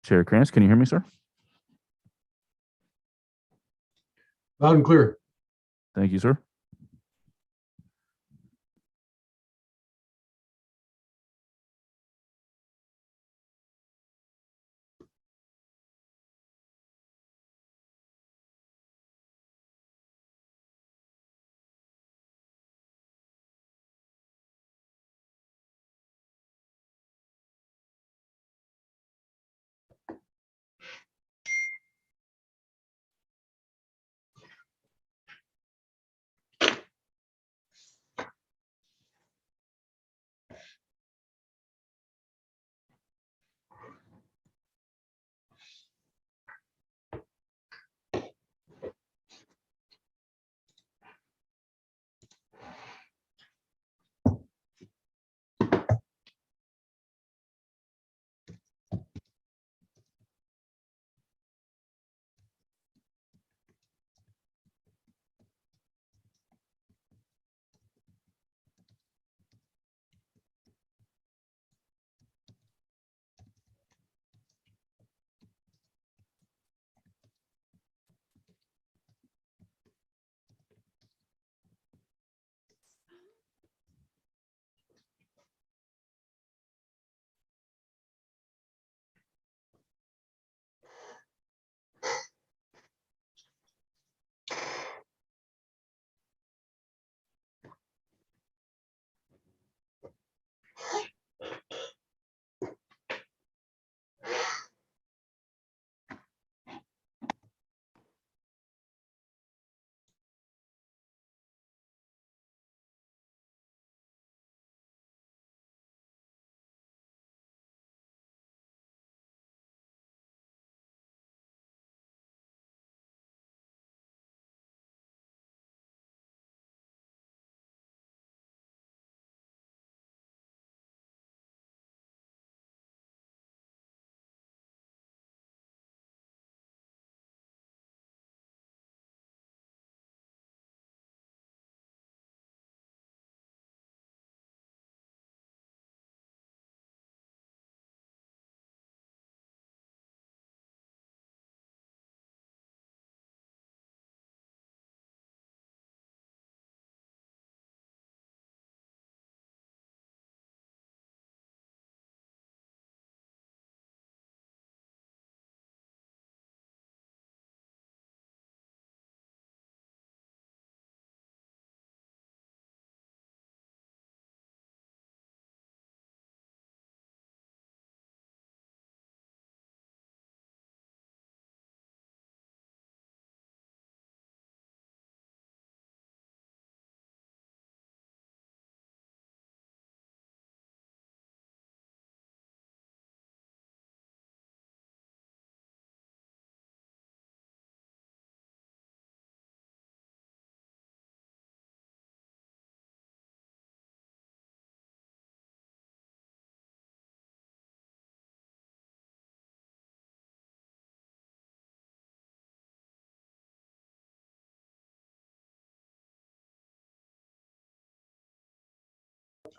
Chair Krantz, can you hear me, sir? Loud and clear. Thank you, sir.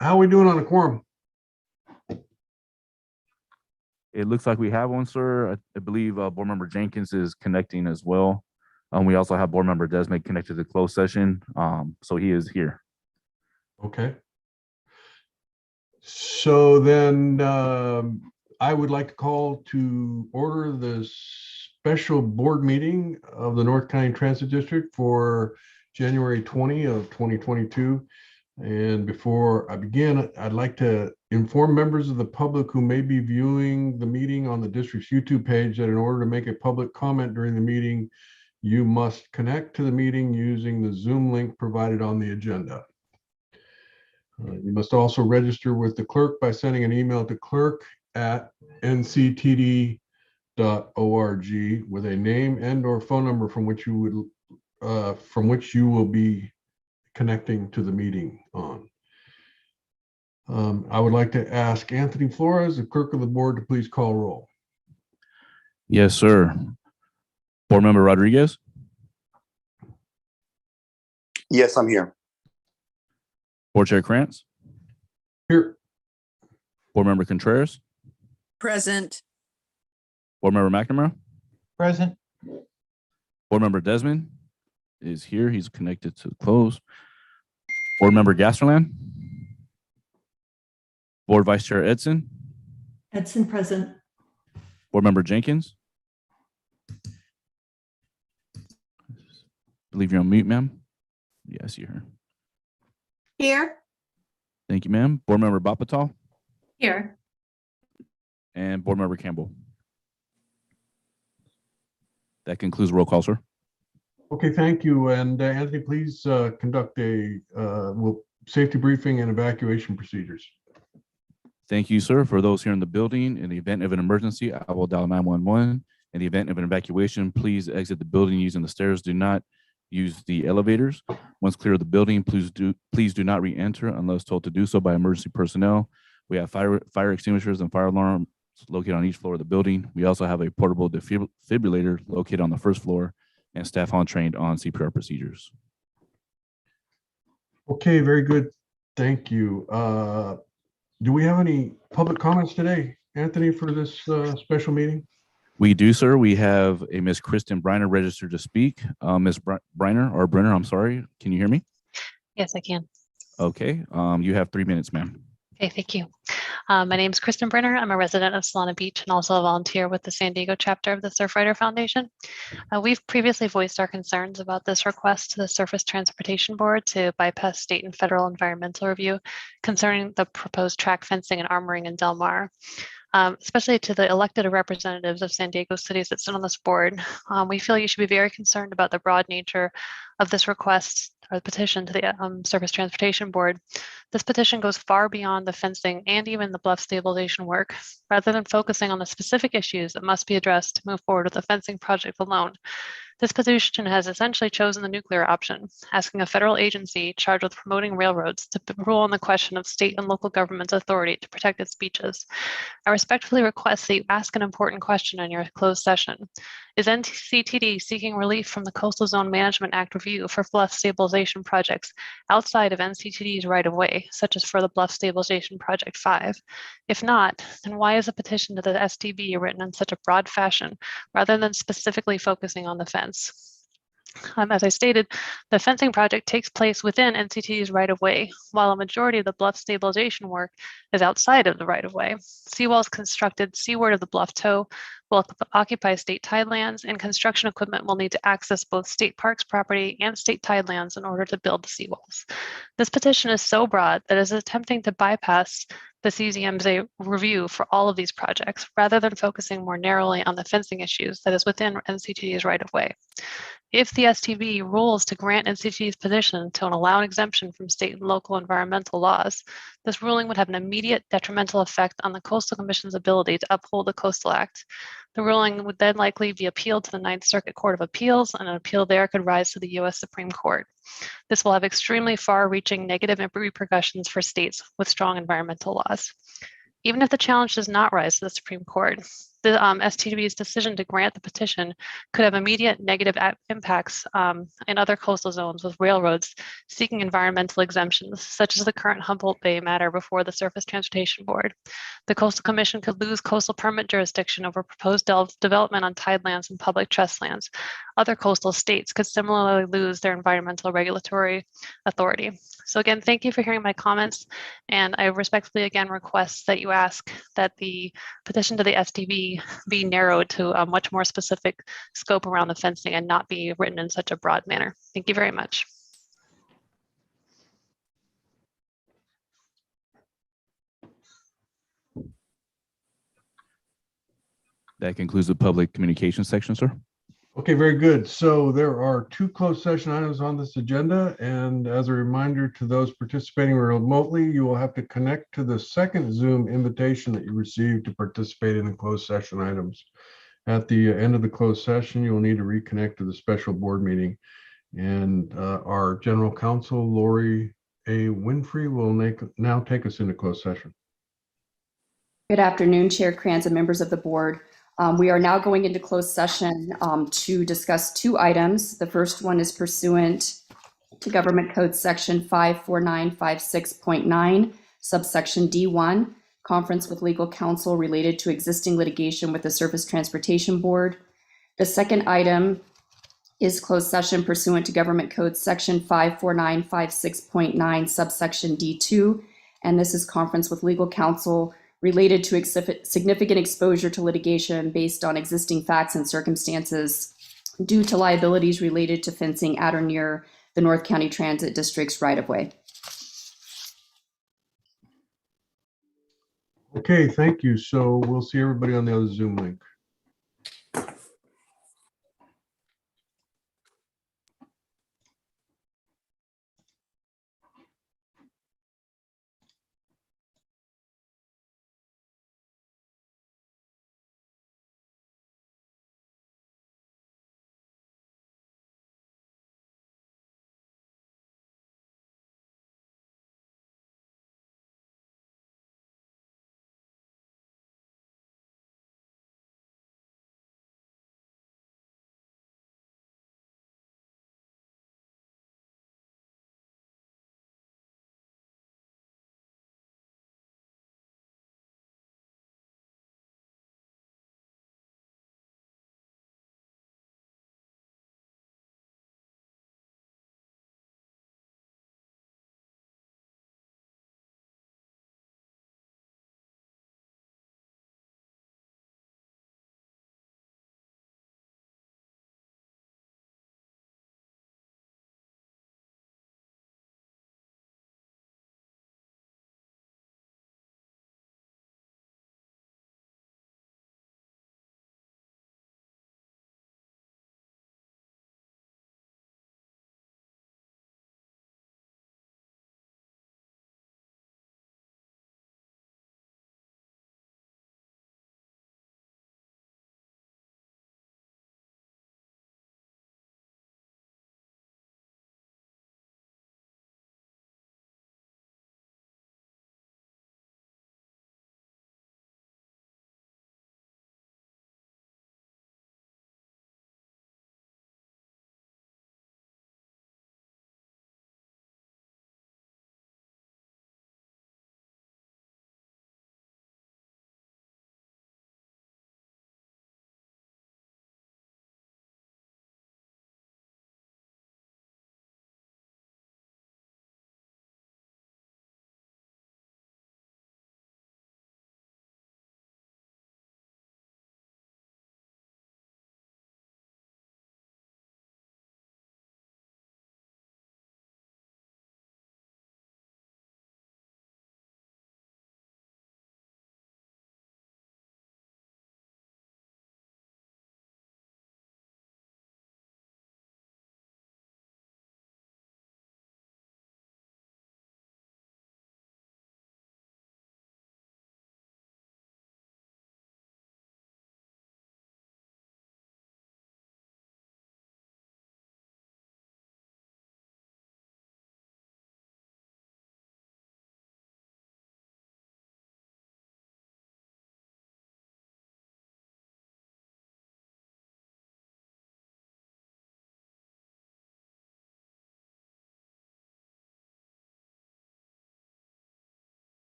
How are we doing on the quorum? It looks like we have one, sir. I believe Board Member Jenkins is connecting as well. We also have Board Member Desmond connected to the closed session, so he is here. Okay. So then I would like to call to order the special board meeting of the North County Transit District for January 20 of 2022. And before I begin, I'd like to inform members of the public who may be viewing the meeting on the district's YouTube page that in order to make a public comment during the meeting, you must connect to the meeting using the Zoom link provided on the agenda. You must also register with the clerk by sending an email to clerk@nctd.org with a name and/or phone number from which you will be connecting to the meeting on. I would like to ask Anthony Flores, the clerk of the board, to please call roll. Yes, sir. Board Member Rodriguez, Yes, I'm here. Board Chair Krantz, Here. Board Member Contreras, Present. Board Member McNamara. Present. Board Member Desmond is here. He's connected to close. Board Member Gasterland. Board Vice Chair Edson. Edson present. Board Member Jenkins. Believe you're on mute, ma'am. Yeah, I see her. Here. Thank you, ma'am. Board Member Bapatal Here. and Board Member Campbell. That concludes roll call, sir. Okay, thank you. And Anthony, please conduct a safety briefing and evacuation procedures. Thank you, sir. For those here in the building, in the event of an emergency, I will dial 911. In the event of an evacuation, please exit the building using the stairs. Do not use the elevators. Once clear of the building, please do not re-enter unless told to do so by emergency personnel. We have fire extinguishers and fire alarms located on each floor of the building. We also have a portable defibrillator located on the first floor and staff on trained on CPR procedures. Okay, very good. Thank you. Do we have any public comments today, Anthony, for this special meeting? We do, sir. We have a Miss Kristen Briner registered to speak. Miss Briner or Brenner, I'm sorry. Can you hear me? Yes, I can. Okay. You have 3 minutes, ma'am. Okay, thank you. My name is Kristen Brenner. I'm a resident of Solana Beach and also a volunteer with the San Diego chapter of the Surfrider Foundation. We've previously voiced our concerns about this request to the Surface Transportation Board to bypass state and federal environmental review concerning the proposed track fencing and armoring in Del Mar. Especially to the elected representatives of San Diego cities that sit on this board. We feel you should be very concerned about the broad nature of this request or petition to the Surface Transportation Board. This petition goes far beyond the fencing and even the bluff stabilization work, rather than focusing on the specific issues that must be addressed to move forward with the fencing project alone. This petition has essentially chosen the nuclear option, asking a federal agency charged with promoting railroads to rule on the question of state and local government's authority to protect its beaches. I respectfully request that you ask an important question in your closed session. Is NCTD seeking relief from the Coastal Zone Management Act review for bluff stabilization projects outside of NCTD's right-of-way, such as for the Bluff Stabilization Project 5? If not, then why is a petition to the STB written in such a broad fashion rather than specifically focusing on the fence? As I stated, the fencing project takes place within NCTD's right-of-way, while a majority of the bluff stabilization work is outside of the right-of-way. Seawalls constructed seaward of the bluff toe will occupy state tidelands, and construction equipment will need to access both state parks property and state tidelands in order to build the seawalls. This petition is so broad that it is attempting to bypass the CZM's review for all of these projects, rather than focusing more narrowly on the fencing issues that is within NCTD's right-of-way. If the STB rules to grant NCTD's petition to allow an exemption from state and local environmental laws, this ruling would have an immediate detrimental effect on the Coastal Commission's ability to uphold the Coastal Act. The ruling would then likely be appealed to the Ninth Circuit Court of Appeals, and an appeal there could rise to the U.S. Supreme Court. This will have extremely far-reaching negative repercussions for states with strong environmental laws. Even if the challenge does not rise to the Supreme Court, the STB's decision to grant the petition could have immediate negative impacts in other coastal zones with railroads seeking environmental exemptions, such as the current Humboldt Bay matter before the Surface Transportation Board. The Coastal Commission could lose coastal permit jurisdiction over proposed development on tidelands and public trust lands. Other coastal states could similarly lose their environmental regulatory authority. So again, thank you for hearing my comments, and I respectfully again request that you ask that the petition to the STB be narrowed to a much more specific scope around the fencing and not be written in such a broad manner. Thank you very much. That concludes the public communication section, sir. Okay, very good. So there are 2 closed session items on this agenda. And as a reminder to those participating remotely, you will have to connect to the second Zoom invitation that you received to participate in the closed session items. At the end of the closed session, you will need to reconnect to the special board meeting. And our general counsel, Lori A. Winfrey, will now take us into closed session. Good afternoon, Chair Kranz and members of the board. We are now going into closed session to discuss 2 items. The first one is pursuant to Government Code Section 54956.9, subsection D1, conference with legal counsel related to existing litigation with the Surface Transportation Board. The second item is closed session pursuant to Government Code Section 54956.9 subsection D2. And this is conference with legal counsel related to significant exposure to litigation based on existing facts and circumstances due to liabilities related to fencing at or near the North County Transit District's right-of-way. Okay, thank you. So we'll see everybody on the other Zoom link.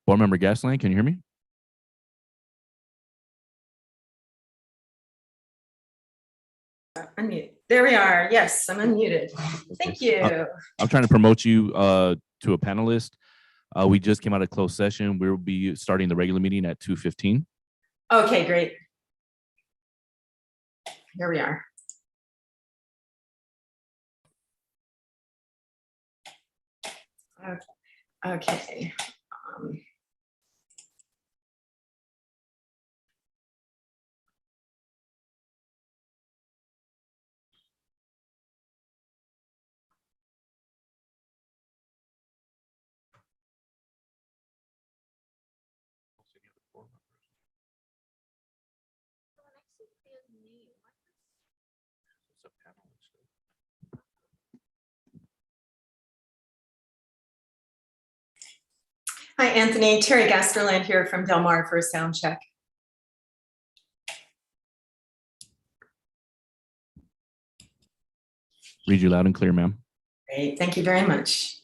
Board Member Gasland, can you hear me? Unmute. There we are. Yes, I'm unmuted. Thank you. I'm trying to promote you to a panelist. We just came out of closed session. We'll be starting the regular meeting at 2:15. Okay, great. Here we are. Okay. Hi, Anthony. Terry Gasterland here from Del Mar for a sound check. Read you loud and clear, ma'am. Great. Thank you very much.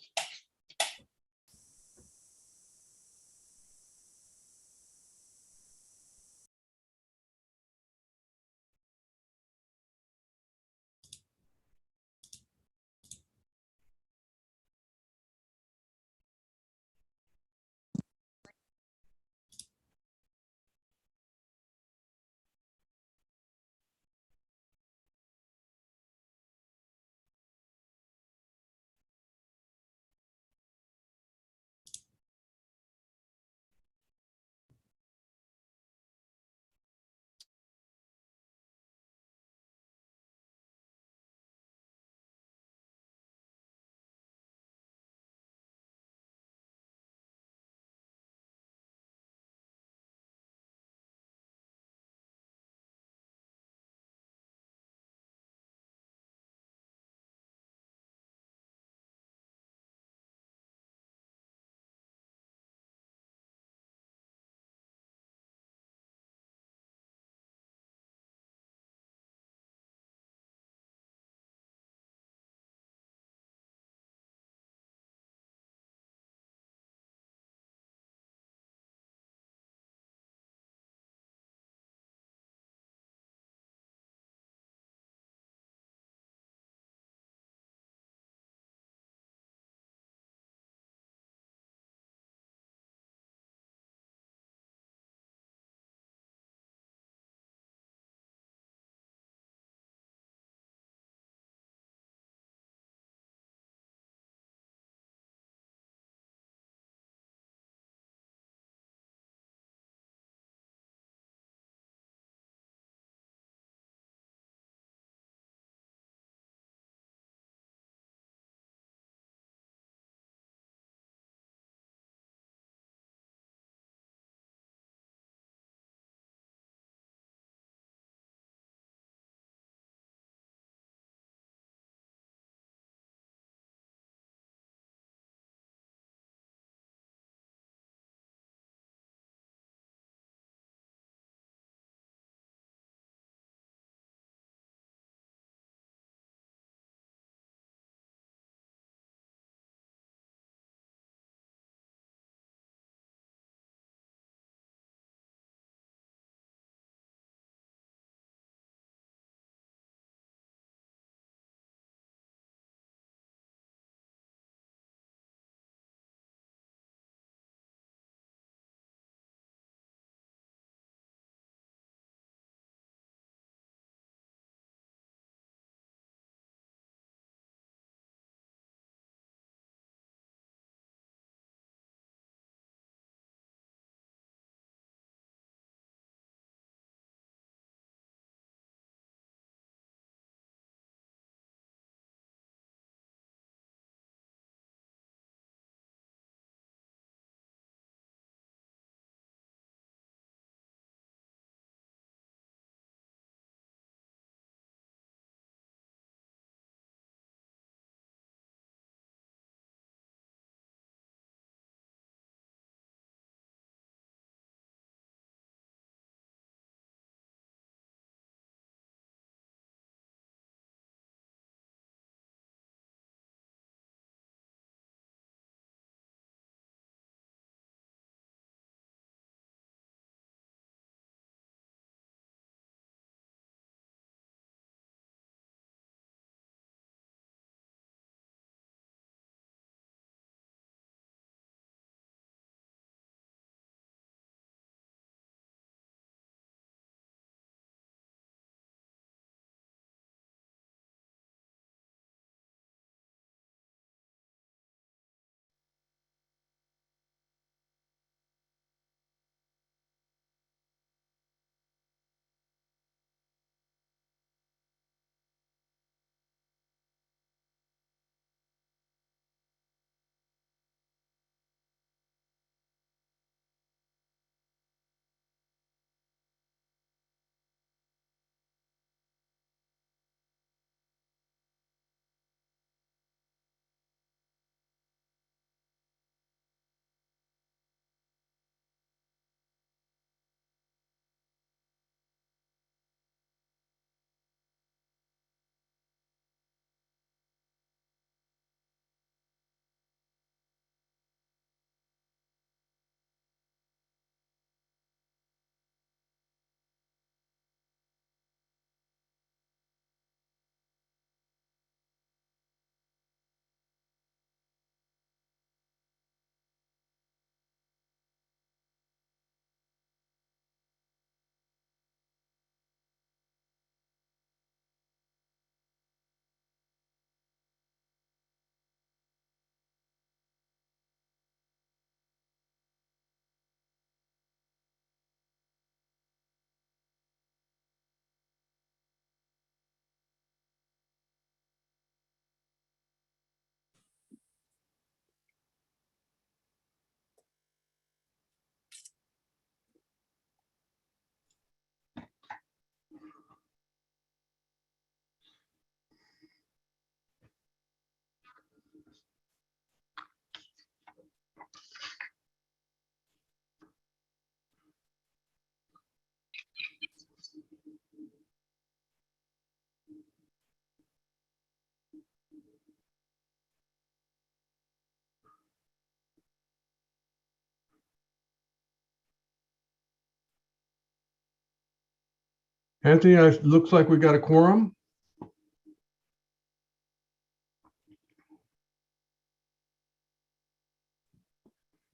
Anthony, it looks like we got a quorum.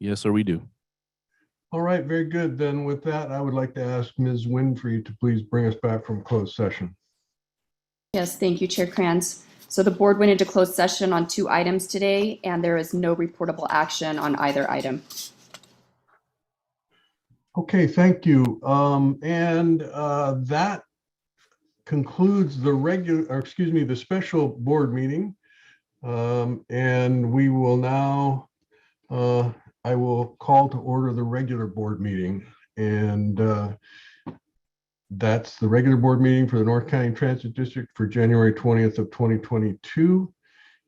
Yes, sir, we do. All right, very good. Then with that, I would like to ask Ms. Winfrey to please bring us back from closed session. Yes, thank you, Chair Kranz. So the board went into closed session on 2 items today, and there is no reportable action on either item. Okay, thank you. That concludes the special board meeting. And we will now, I will call to order the regular board meeting. And that's the regular board meeting for the North County Transit District for January 20th of 2022.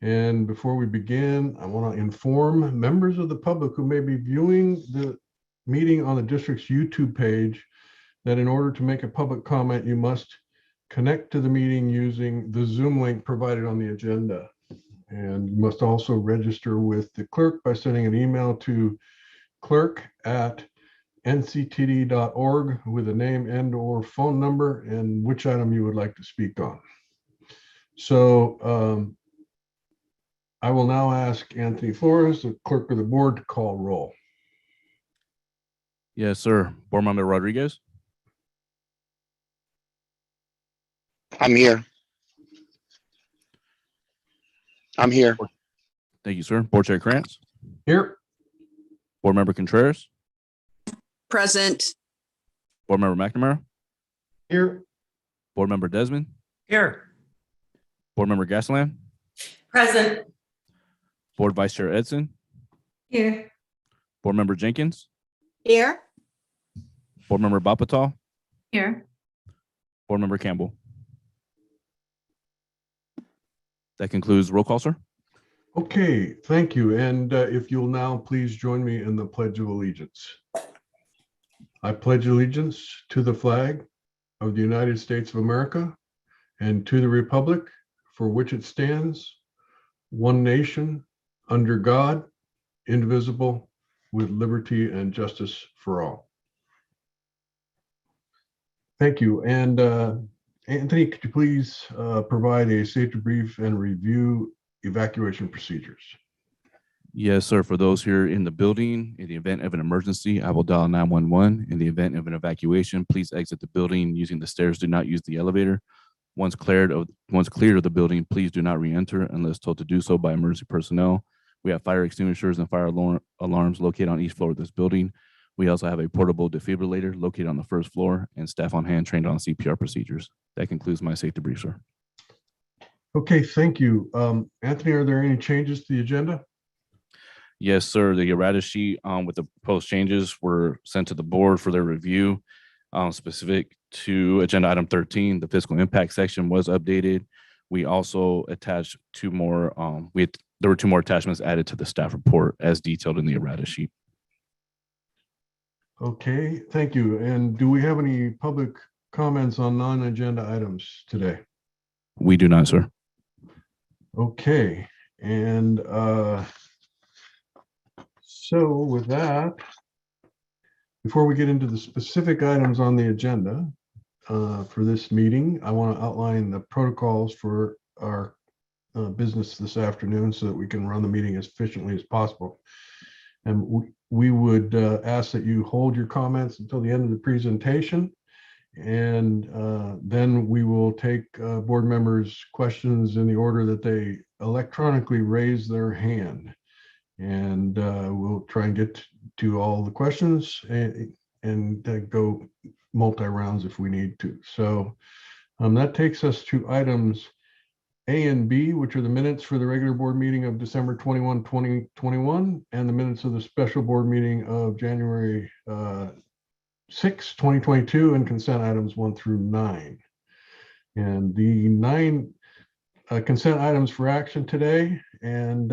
And before we begin, I want to inform members of the public who may be viewing the meeting on the district's YouTube page that in order to make a public comment, you must connect to the meeting using the Zoom link provided on the agenda. And you must also register with the clerk by sending an email to clerk@nctd.org with a name and/or phone number and which item you would like to speak on. So I will now ask Anthony Flores, the clerk of the board, to call roll. Yes, sir. Board Member Rodriguez. I'm here. I'm here. Thank you, sir. Board Chair Krantz. Here. Board Member Contreras. Present. Board Member McNamara. Here. Board Member Desmond. Here. Board Member Gastelum. Present. Board Vice Chair Edson. Here. Board Member Jenkins. Here. Board Member Bapatal. Here. Board Member Campbell. That concludes roll call, sir. Okay, thank you. And if you'll now please join me in the Pledge of Allegiance. I pledge allegiance to the flag of the United States of America and to the republic for which it stands, one nation, under God, indivisible, with liberty and justice for all. Thank you. And Anthony, could you please provide a safety brief and review evacuation procedures? Yes, sir. For those here in the building, in the event of an emergency, I will dial 911. In the event of an evacuation, please exit the building using the stairs. Do not use the elevator. Once cleared of the building, please do not re-enter unless told to do so by emergency personnel. We have fire extinguishers and fire alarms located on each floor of this building. We also have a portable defibrillator located on the first floor and staff on hand trained on CPR procedures. That concludes my safety brief, sir. Okay, thank you. Anthony, are there any changes to the agenda? Yes, sir. The errata sheet with the proposed changes were sent to the board for their review. Specific to agenda item 13, the fiscal impact section was updated. We also attached 2 more. There were 2 more attachments added to the staff report as detailed in the errata sheet. Okay, thank you. And do we have any public comments on non-agenda items today? We do not, sir. Okay, and so with that, before we get into the specific items on the agenda for this meeting, I want to outline the protocols for our business this afternoon so that we can run the meeting as efficiently as possible. And we would ask that you hold your comments until the end of the presentation. And then we will take board members' questions in the order that they electronically raise their hand. And we'll try and get to all the questions and go multi-rounds if we need to. So that takes us to items A and B, which are the minutes for the regular board meeting of December 21, 2021, and the minutes of the special board meeting of January 6, 2022, and consent items 1 through 9. And the 9 consent items for action today. And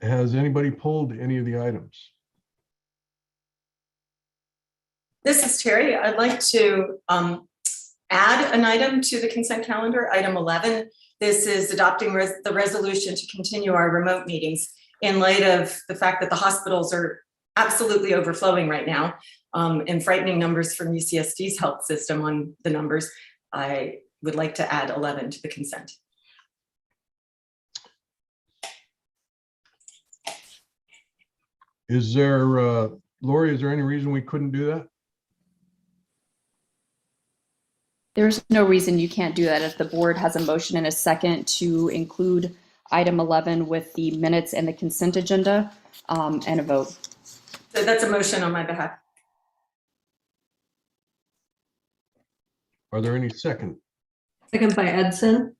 has anybody pulled any of the items? This is Terry. I'd like to add an item to the consent calendar, item 11. This is adopting the resolution to continue our remote meetings in light of the fact that the hospitals are absolutely overflowing right now. and frightening numbers from UCSD's health system on the numbers, I would like to add 11 to the consent. Is there, Lori, is there any reason we couldn't do that? There's no reason you can't do that if the board has a motion and a second to include item 11 with the minutes and the consent agenda, and a vote. So that's a motion on my behalf. Are there any second? Second by Edson.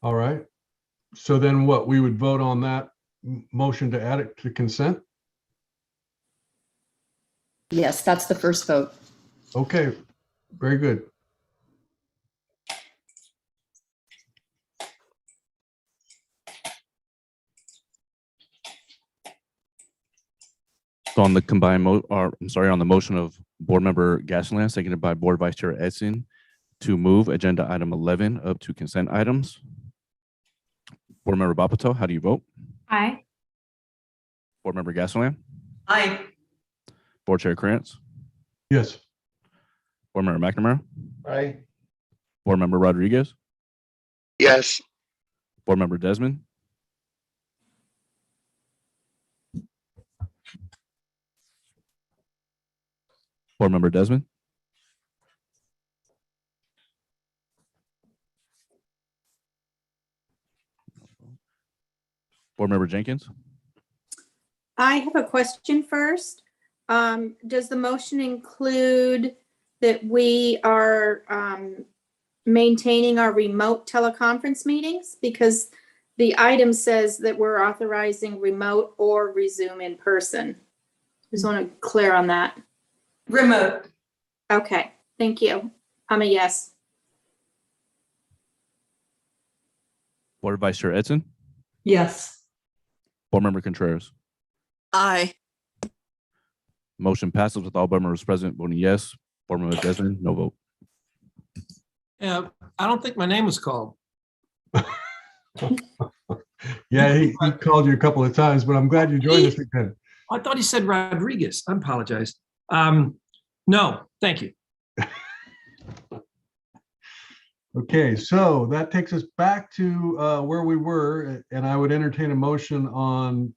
All right. So then what, we would vote on that motion to add it to consent? Yes, that's the first vote. Okay, very good. So on the combined on the motion of Board Member Gasland, seconded by Board Vice Chair Edson, to move agenda item 11 up to consent items. Board Member Bapato, how do you vote? Aye. Board Member Gasland, Aye. Board Chair Krantz, Yes. Board Member McNamara, Aye. Board Member Rodriguez, Yes. Board Member Desmond, Board Member Desmond, Board Member Jenkins, I have a question first. Does the motion include that we are maintaining our remote teleconference meetings? Because the item says that we're authorizing remote or resume in person. Just want to clear on that. Remote. Okay, thank you. I'm a yes. Board Vice Chair Edson, Yes. Board Member Contreras. Aye. Motion passes with all board members present voting yes. Board Member Desmond, no vote. Yeah, I don't think my name was called. Yeah, he called you a couple of times, but I'm glad you joined us again. I thought he said Rodriguez. I apologize. No, thank you. Okay, so that takes us back to where we were, and I would entertain a motion on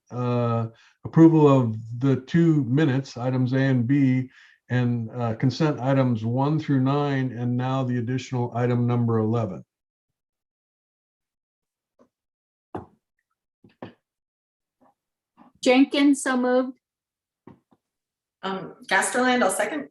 approval of the 2 minutes, items A and B, and consent items 1 through 9, and now the additional item number 11. Jenkins, so moved. Gasterland, I'll second.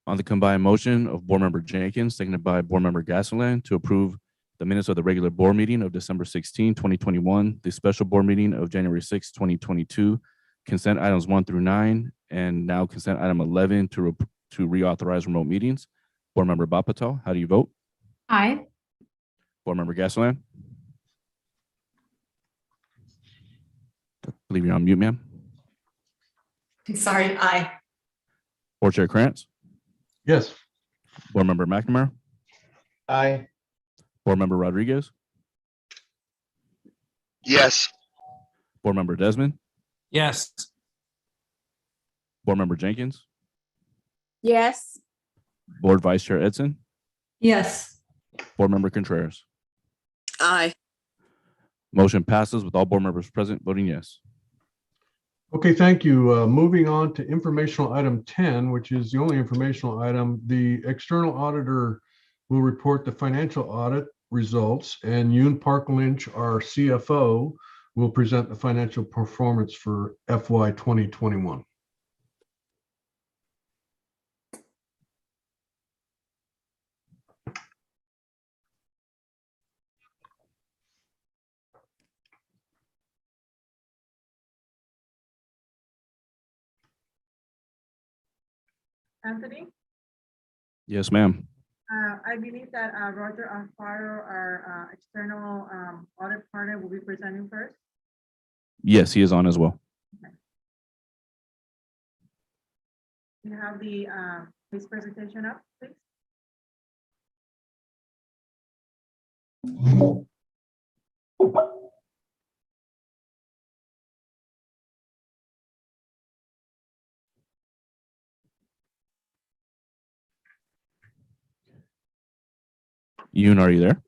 On the combined motion of Board Member Jenkins, seconded by Board Member Gastelum, to approve the minutes of the regular board meeting of December 16, 2021, the special board meeting of January 6, 2022, consent items 1 through 9, and now consent item 11 to reauthorize remote meetings. Board Member Bapato, how do you vote? Aye. Board Member Gastelum? I believe you're on mute, ma'am. Sorry, aye. Board Chair Krantz? Yes. Board Member McNamara? Aye. Board Member Rodriguez? Yes. Board Member Desmond? Yes. Board Member Jenkins? Yes. Board Vice Chair Edson? Yes. Board Member Contreras? Aye. Motion passes with all board members present voting yes. Okay, thank you. Moving on to informational item 10, which is the only informational item. The external auditor will report the financial audit results, and Yoon Park Lynch, our CFO, will present the financial performance for FY 2021. Anthony, Yes, ma'am. I believe that Roger Alfaro, our external audit partner, will be presenting first. Yes, he is on as well. You have the his presentation up, please. Yoon, are you there?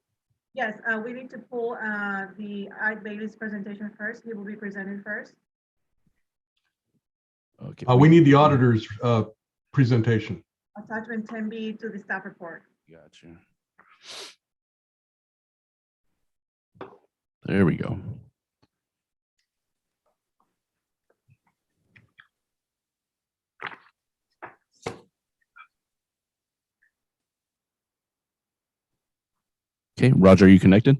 Yes, we need to pull the Ike Bailey's presentation first. He will be presented first. Okay. We need the auditor's presentation. Attachment 10B to the staff report. Gotcha. There we go. Okay, Roger, are you connected?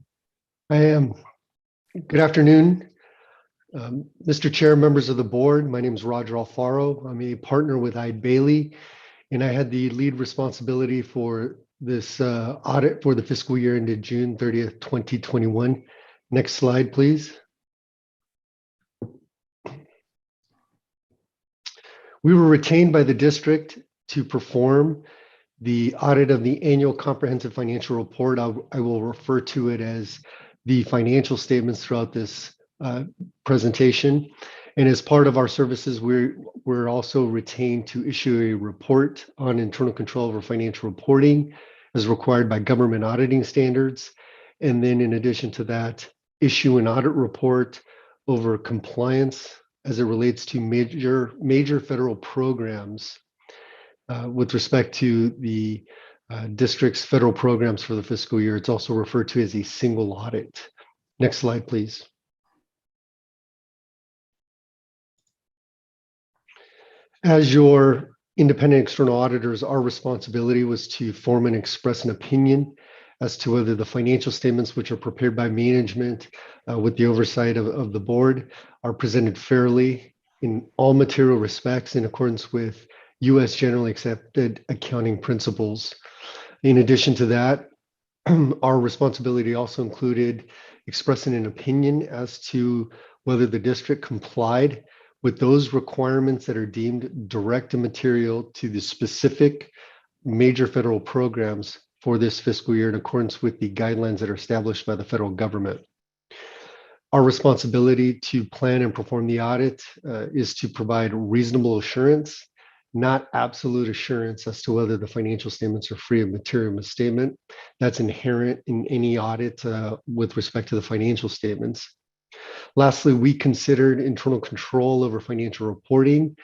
I am. Good afternoon. Mr. Chair, members of the board, my name is Roger Alfaro. I'm a partner with Ike Bailey, and I had the lead responsibility for this audit for the fiscal year ended June 30th, 2021. Next slide, please. We were retained by the district to perform the audit of the annual comprehensive financial report. I will refer to it as the financial statements throughout this presentation. And as part of our services, we're also retained to issue a report on internal control over financial reporting as required by government auditing standards. And then in addition to that, issue an audit report over compliance as it relates to major federal programs with respect to the district's federal programs for the fiscal year. It's also referred to as a single audit. Next slide, please. As your independent external auditors, our responsibility was to form and express an opinion as to whether the financial statements which are prepared by management with the oversight of the board are presented fairly in all material respects in accordance with U.S. generally accepted accounting principles. In addition to that, our responsibility also included expressing an opinion as to whether the district complied with those requirements that are deemed direct and material to the specific major federal programs for this fiscal year in accordance with the guidelines that are established by the federal government. Our responsibility to plan and perform the audit is to provide reasonable assurance, not absolute assurance as to whether the financial statements are free of material misstatement. That's inherent in any audit with respect to the financial statements. Lastly, we considered internal control over financial reporting,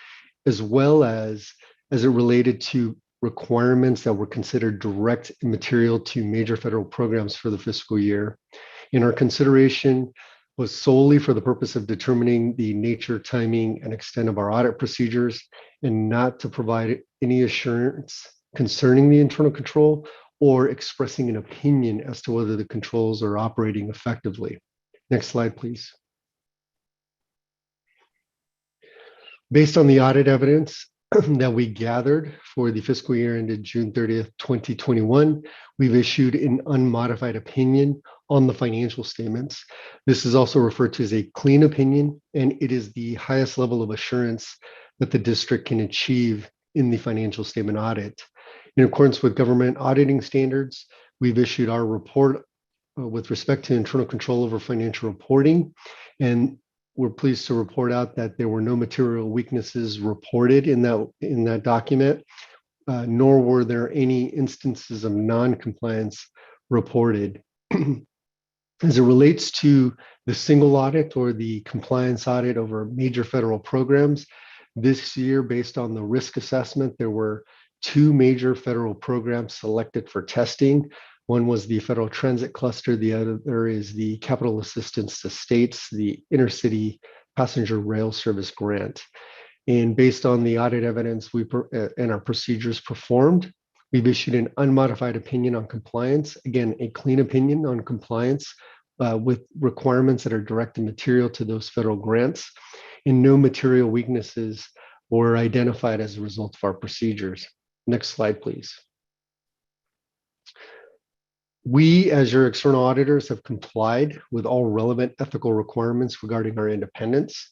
as well as it related to requirements that were considered direct and material to major federal programs for the fiscal year. And our consideration was solely for the purpose of determining the nature, timing, and extent of our audit procedures, and not to provide any assurance concerning the internal control or expressing an opinion as to whether the controls are operating effectively. Next slide, please. Based on the audit evidence that we gathered for the fiscal year ended June 30th, 2021, we've issued an unmodified opinion on the financial statements. This is also referred to as a clean opinion, and it is the highest level of assurance that the district can achieve in the financial statement audit. In accordance with government auditing standards, we've issued our report with respect to internal control over financial reporting, and we're pleased to report out that there were no material weaknesses reported in that document, nor were there any instances of non-compliance reported. As it relates to the single audit or the compliance audit over major federal programs, this year, based on the risk assessment, there were two major federal programs selected for testing. One was the Federal Transit Cluster. The other is the Capital Assistance to States, the Intercity Passenger Rail Service Grant. And based on the audit evidence and our procedures performed, we've issued an unmodified opinion on compliance. Again, a clean opinion on compliance with requirements that are direct and material to those federal grants, and no material weaknesses were identified as a result of our procedures. Next slide, please. We, as your external auditors, have complied with all relevant ethical requirements regarding our independence.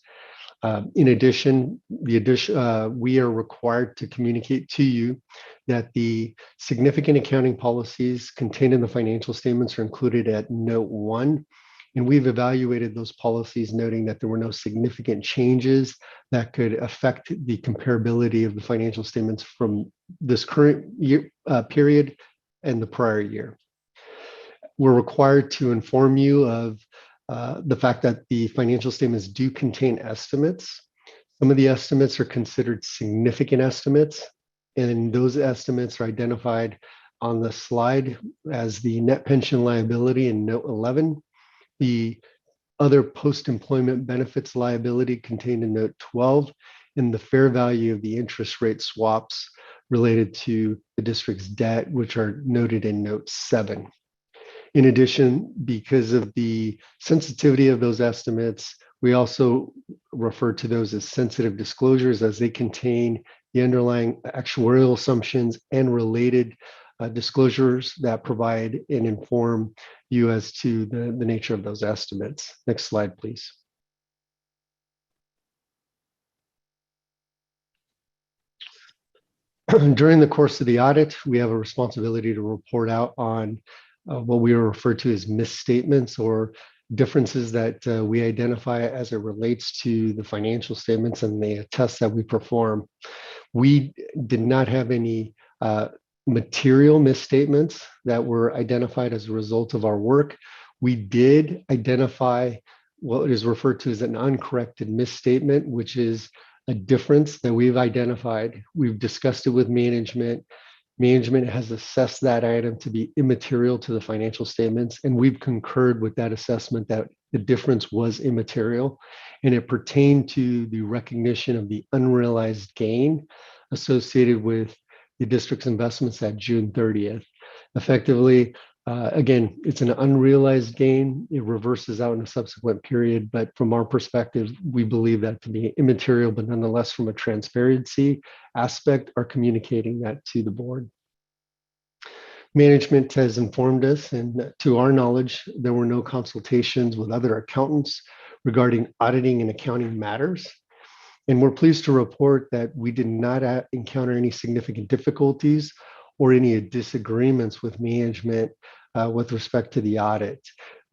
In addition, we are required to communicate to you that the significant accounting policies contained in the financial statements are included at note 1. And we've evaluated those policies, noting that there were no significant changes that could affect the comparability of the financial statements from this current year period and the prior year. we're required to inform you of the fact that the financial statements do contain estimates. Some of the estimates are considered significant estimates, and those estimates are identified on the slide as the net pension liability in note 11, the other post-employment benefits liability contained in note 12, and the fair value of the interest rate swaps related to the district's debt, which are noted in note 7. In addition, because of the sensitivity of those estimates, we also refer to those as sensitive disclosures, as they contain the underlying actuarial assumptions and related disclosures that provide and inform you as to the nature of those estimates. Next slide, please. During the course of the audit, we have a responsibility to report out on what we refer to as misstatements or differences that we identify as it relates to the financial statements and the tests that we perform. We did not have any material misstatements that were identified as a result of our work. We did identify what is referred to as an uncorrected misstatement, which is a difference that we've identified. We've discussed it with management. Management has assessed that item to be immaterial to the financial statements, and we've concurred with that assessment that the difference was immaterial, and it pertained to the recognition of the unrealized gain associated with the district's investments at June 30th. Effectively, again, it's an unrealized gain. It reverses out in a subsequent period, but from our perspective, we believe that to be immaterial, but nonetheless, from a transparency aspect, are communicating that to the board. Management has informed us, and to our knowledge, there were no consultations with other accountants regarding auditing and accounting matters. And we're pleased to report that we did not encounter any significant difficulties or any disagreements with management with respect to the audit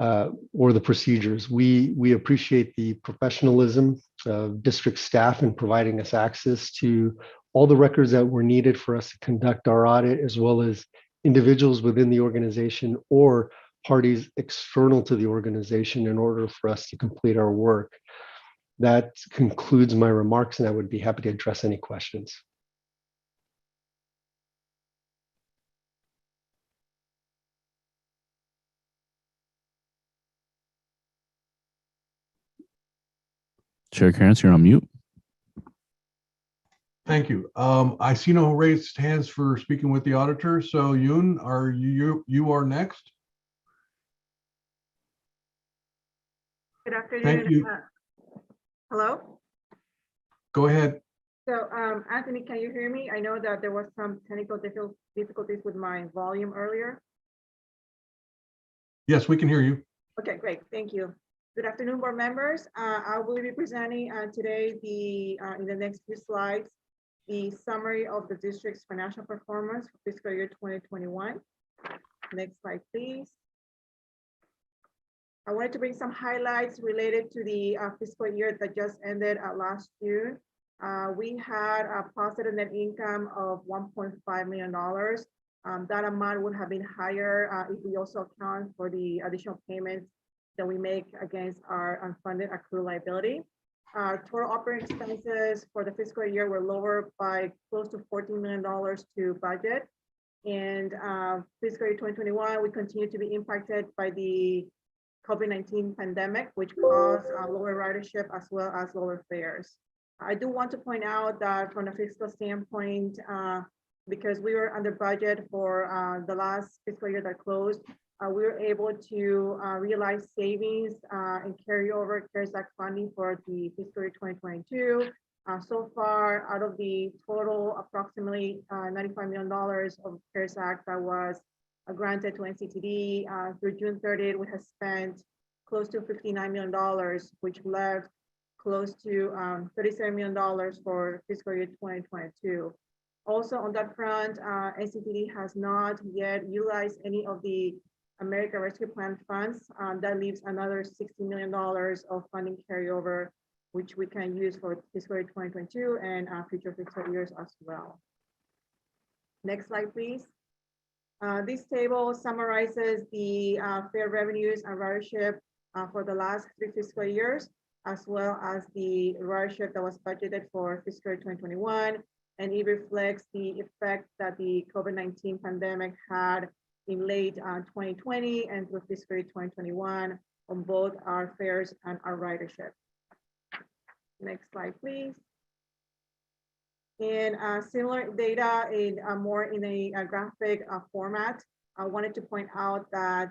or the procedures. We appreciate the professionalism of district staff in providing us access to all the records that were needed for us to conduct our audit, as well as individuals within the organization or parties external to the organization in order for us to complete our work. That concludes my remarks, and I would be happy to address any questions. Chair Karen, you're on mute. Thank you. I see no raised hands for speaking with the auditor. So Yoon, are you are next? Good afternoon. Thank you. Hello? Go ahead. So Anthony, can you hear me? I know that there was some technical difficulties with my volume earlier. Yes, we can hear you. Okay, great. Thank you. Good afternoon, board members. I will be presenting today in the next few slides, the summary of the district's financial performance for fiscal year 2021. Next slide, please. I wanted to bring some highlights related to the fiscal year that just ended last June. We had a positive net income of $1.5 million. That amount would have been higher if we also account for the additional payments that we make against our unfunded accrued liability. Total operating expenses for the fiscal year were lower by close to $14 million to budget. And fiscal year 2021, we continue to be impacted by the COVID-19 pandemic, which caused lower ridership as well as lower fares. I do want to point out that from a fiscal standpoint, because we were under budget for the last fiscal year that closed, we were able to realize savings and carry over CARES Act funding for the fiscal year 2022. So far, out of the total approximately $95 million of CARES Act that was granted to NCTD through June 30th, we have spent close to $59 million, which left close to $37 million for fiscal year 2022. Also on that front, NCTD has not yet utilized any of the American Rescue Plan funds. That leaves another $60 million of funding carryover, which we can use for fiscal year 2022 and future fiscal years as well. Next slide, please. This table summarizes the fare revenues and ridership for the last 3 fiscal years, as well as the ridership that was budgeted for fiscal year 2021. And it reflects the effect that the COVID-19 pandemic had in late 2020 and through fiscal year 2021 on both our fares and our ridership. Next slide, please. And similar data in more in a graphic format. I wanted to point out that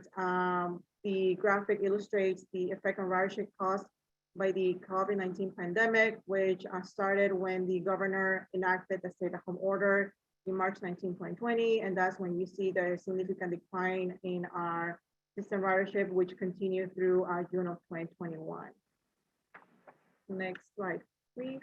the graphic illustrates the effect on ridership costs by the COVID-19 pandemic, which started when the governor enacted the stay-at-home order in March 19, 2020. And that's when you see the significant decline in our system ridership, which continued through June of 2021. Next slide, please.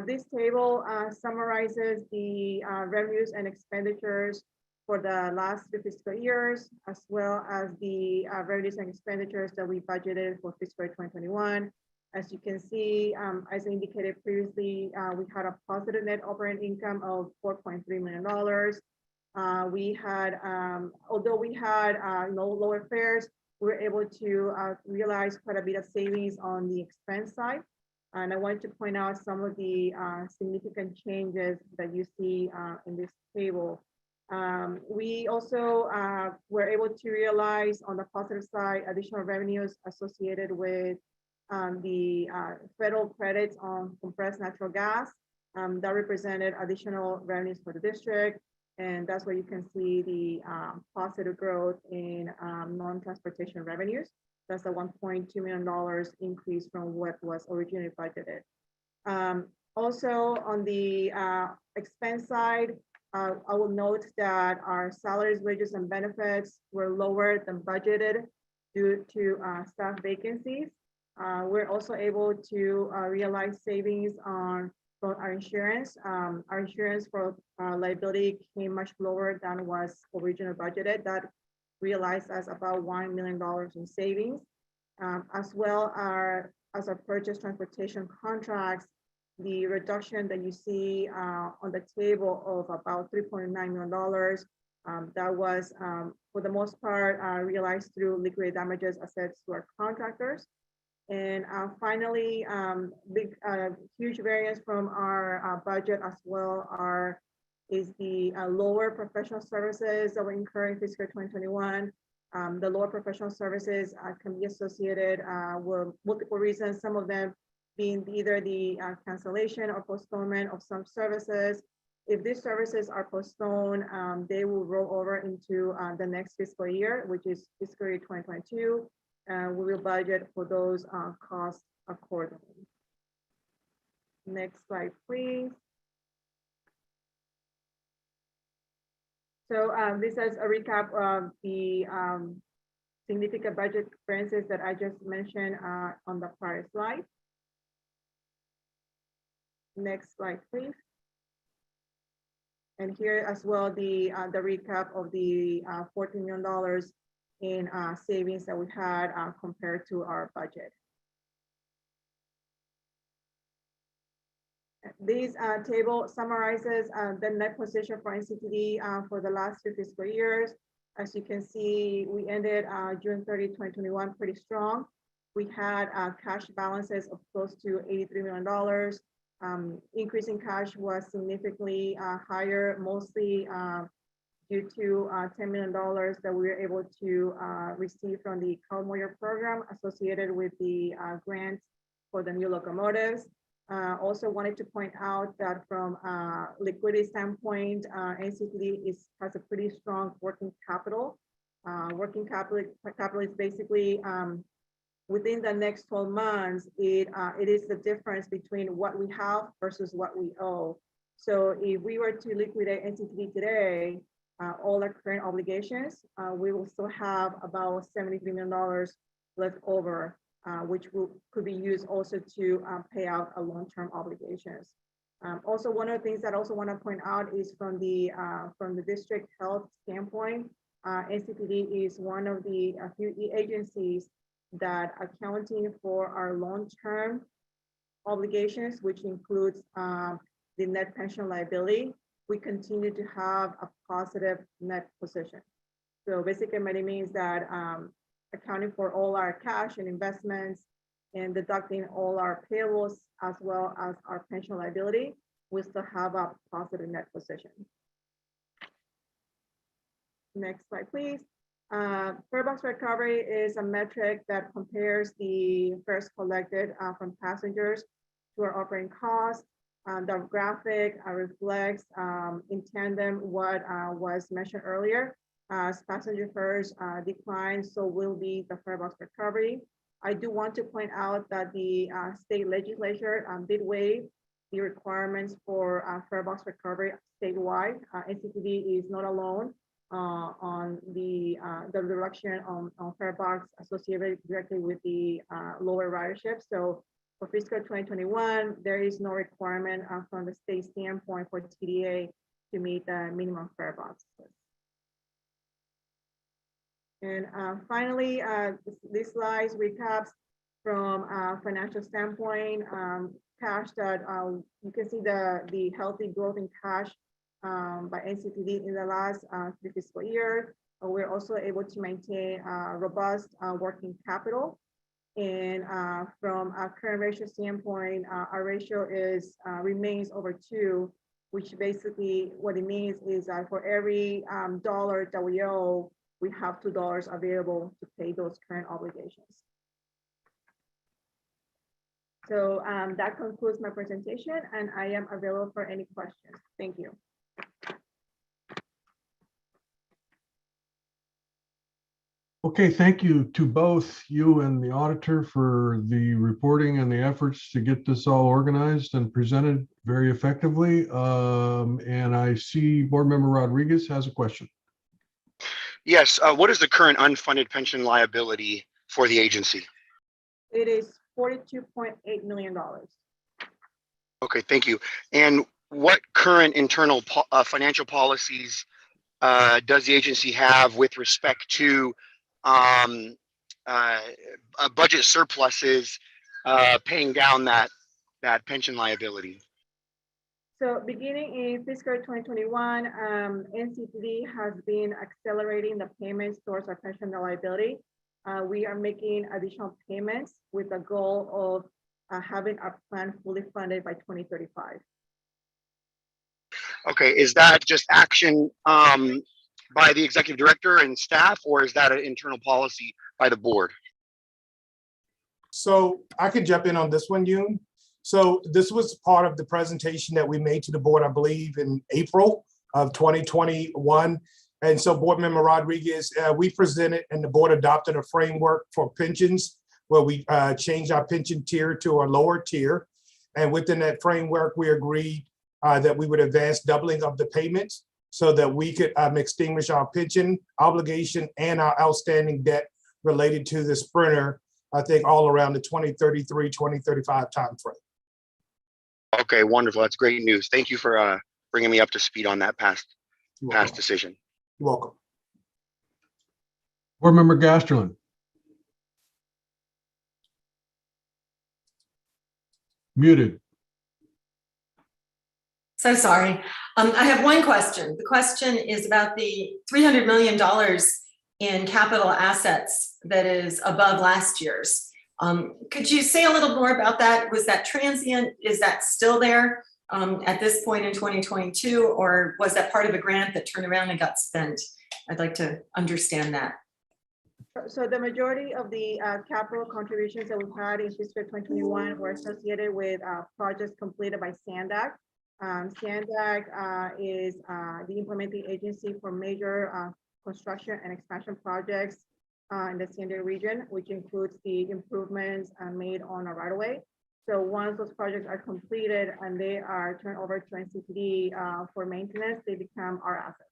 This table summarizes the revenues and expenditures for the last 2 fiscal years, as well as the revenues and expenditures that we budgeted for fiscal year 2021. As you can see, as indicated previously, we had a positive net operating income of $4.3 million. We had, although we had lower fares, we were able to realize quite a bit of savings on the expense side. And I wanted to point out some of the significant changes that you see in this table. We also were able to realize on the positive side additional revenues associated with the federal credits on compressed natural gas. That represented additional revenues for the district. And that's where you can see the positive growth in non-transportation revenues. That's a $1.2 million increase from what was originally budgeted. Also on the expense side, I will note that our salaries, wages, and benefits were lower than budgeted due to staff vacancies. We're also able to realize savings on our insurance. Our insurance for liability came much lower than was originally budgeted. That realized as about $1 million in savings, as well as our purchase transportation contracts. The reduction that you see on the table of about $3.9 million, that was for the most part realized through liquidated damages assessed to our contractors. And finally, huge variance from our budget as well is the lower professional services that were incurring fiscal 2021. The lower professional services can be associated with multiple reasons, some of them being either the cancellation or postponement of some services. If these services are postponed, they will roll over into the next fiscal year, which is fiscal year 2022. We will budget for those costs accordingly. Next slide, please. So this is a recap of the significant budget variances that I just mentioned on the prior slide. Next slide, please. And here as well, the recap of the $14 million in savings that we had compared to our budget. This table summarizes the net position for NCTD for the last 2 fiscal years. As you can see, we ended June 30, 2021 pretty strong. We had cash balances of close to $83 million. Increase in cash was significantly higher, mostly due to $10 million that we were able to receive from the Carl Moyer program associated with the grant for the new locomotives. Also wanted to point out that from a liquidity standpoint, NCTD has a pretty strong working capital. Working capital is basically within the next 12 months, it is the difference between what we have versus what we owe. So if we were to liquidate NCTD today, all our current obligations, we will still have about $73 million left over, which could be used also to pay out our long-term obligations. Also, one of the things that I also want to point out is from the district health standpoint, NCTD is one of the few agencies that are accounting for our long-term obligations, which includes the net pension liability. we continue to have a positive net position. So basically, it means that accounting for all our cash and investments and deducting all our payables as well as our pension liability, we still have a positive net position. Next slide, please. Fare box recovery is a metric that compares the fares collected from passengers to our operating costs. The graphic reflects in tandem what was mentioned earlier. As passenger fares decline, so will be the fare box recovery. I do want to point out that the state legislature did waive the requirements for fare box recovery statewide. NCTD is not alone on the reduction on fare box associated directly with the lower ridership. So for fiscal 2021, there is no requirement from the state standpoint for TDA to meet the minimum fare boxes. And finally, this slide recaps from a financial standpoint, cash that you can see the healthy growth in cash by NCTD in the last 3 fiscal years. We're also able to maintain robust working capital. And from a current ratio standpoint, our ratio is remains over 2, which basically what it means is that for every dollar that we owe, we have $2 available to pay those current obligations. So that concludes my presentation, and I am available for any questions. Thank you. Okay, thank you to both you and the auditor for the reporting and the efforts to get this all organized and presented very effectively. And I see Board Member Rodriguez has a question. Yes, what is the current unfunded pension liability for the agency? It is $42.8 million. Okay, thank you. And what current internal financial policies does the agency have with respect to budget surpluses paying down that pension liability? So beginning in fiscal 2021, NCTD has been accelerating the payments towards our pension liability. We are making additional payments with the goal of having our plan fully funded by 2035. Okay, is that just action by the executive director and staff, or is that an internal policy by the board? So I could jump in on this one, Yoon. So this was part of the presentation that we made to the board, I believe, in April of 2021. And so Board Member Rodriguez, we presented and the board adopted a framework for pensions where we changed our pension tier to a lower tier. And within that framework, we agreed that we would advance doubling of the payments so that we could extinguish our pension obligation and our outstanding debt related to the Sprinter, I think all around the 2033, 2035 timeframe. Okay, wonderful. That's great news. Thank you for bringing me up to speed on that past decision. You're welcome. Board Member Gasterlin. Muted. So sorry. I have one question. The question is about the $300 million in capital assets that is above last year's. Could you say a little more about that? Was that transient? Is that still there at this point in 2022, or was that part of a grant that turned around and got spent? I'd like to understand that. So the majority of the capital contributions that we've had in fiscal 2021 were associated with projects completed by SANDAG. SANDAG is the implementing agency for major construction and expansion projects in the San Diego region, which includes the improvements made on a right-of-way. So once those projects are completed and they are turned over to NCTD for maintenance, they become our assets.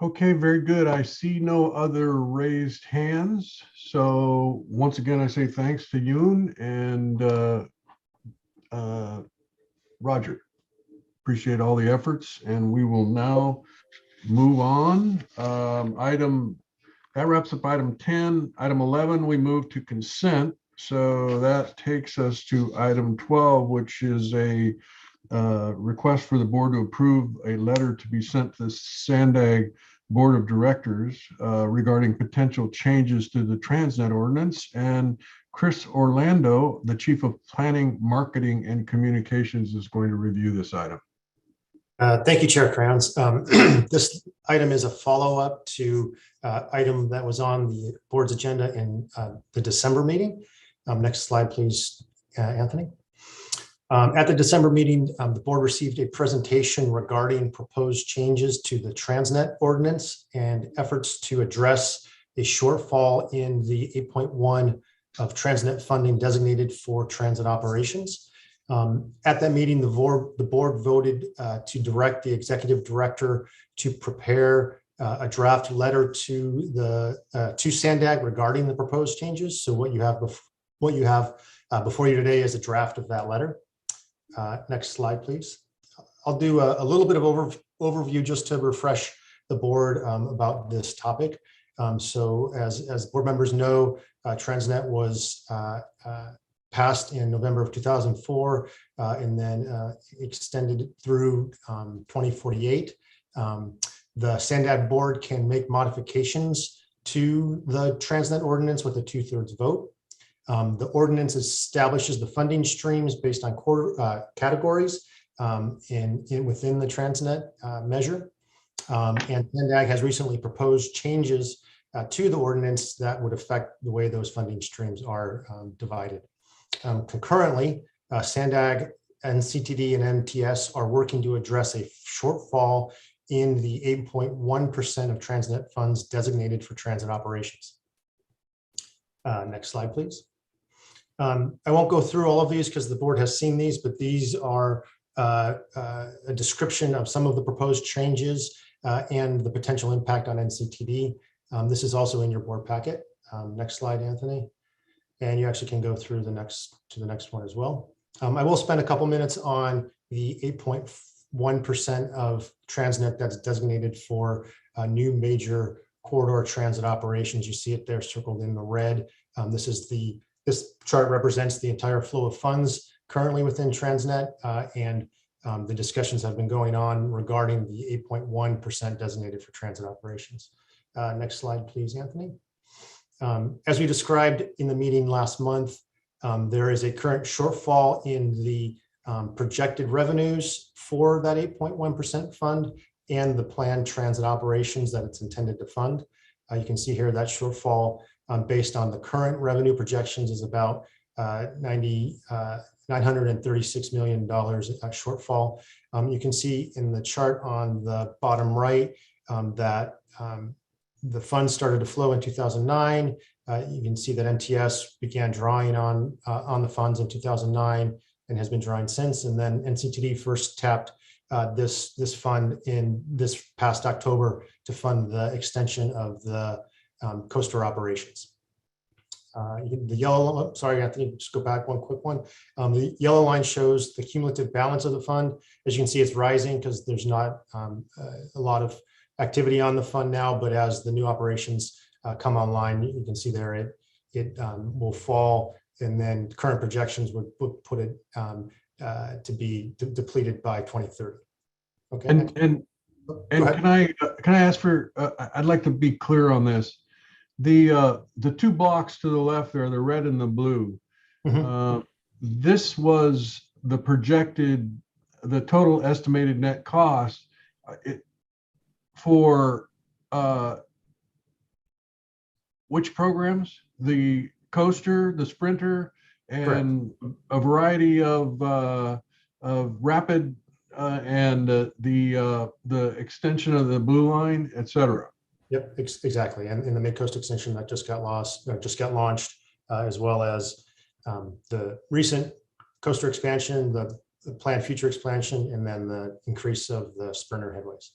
Okay, very good. I see no other raised hands. So once again, I say thanks to Yoon and Roger. Appreciate all the efforts, and we will now move on. That wraps up item 10. Item 11, we move to consent. So that takes us to item 12, which is a request for the board to approve a letter to be sent to the Sandag Board of Directors regarding potential changes to the Transnet ordinance. And Chris Orlando, the Chief of Planning, Marketing, and Communications, is going to review this item. Thank you, Chair Crowns. This item is a follow-up to item that was on the board's agenda in the December meeting. Next slide, please, Anthony. At the December meeting, the board received a presentation regarding proposed changes to the Transnet ordinance and efforts to address a shortfall in the 8.1 of Transnet funding designated for transit operations. At that meeting, the board voted to direct the executive director to prepare a draft letter to Sandag regarding the proposed changes. So what you have before you today is a draft of that letter. Next slide, please. I'll do a little bit of overview just to refresh the board about this topic. So as board members know, Transnet was passed in November of 2004 and then extended through 2048. The Sandag board can make modifications to the Transnet ordinance with a 2/3 vote. The ordinance establishes the funding streams based on core categories within the Transnet measure. And Sandag has recently proposed changes to the ordinance that would affect the way those funding streams are divided. Concurrently, Sandag, NCTD, and MTS are working to address a shortfall in the 8.1% of Transnet funds designated for transit operations. Next slide, please. I won't go through all of these because the board has seen these, but these are a description of some of the proposed changes and the potential impact on NCTD. This is also in your board packet. Next slide, Anthony. And you actually can go through to the next one as well. I will spend a couple minutes on the 8.1% of Transnet that's designated for new major corridor transit operations. You see it there circled in the red. This chart represents the entire flow of funds currently within Transnet, and the discussions have been going on regarding the 8.1% designated for transit operations. Next slide, please, Anthony. As we described in the meeting last month, there is a current shortfall in the projected revenues for that 8.1% fund and the planned transit operations that it's intended to fund. You can see here that shortfall based on the current revenue projections is about $936 million shortfall. You can see in the chart on the bottom right that the funds started to flow in 2009. You can see that MTS began drawing on the funds in 2009 and has been drawing since. And then NCTD first tapped this fund in this past October to fund the extension of the coaster operations. The yellow, sorry, Anthony, just go back one quick one. The yellow line shows the cumulative balance of the fund. As you can see, it's rising because there's not a lot of activity on the fund now, but as the new operations come online, you can see there it will fall, and then current projections would put it to be depleted by 2030. Okay. And can I ask for? I'd like to be clear on this. The two blocks to the left there, the red and the blue. Mm-hmm. This was the projected, the total estimated net cost for which programs? The coaster, the sprinter, and correct, a variety of rapid and the extension of the blue line, et cetera. Yep, exactly. And in the mid-coast extension that just got launched, as well as the recent coaster expansion, the planned future expansion, and then the increase of the sprinter headways.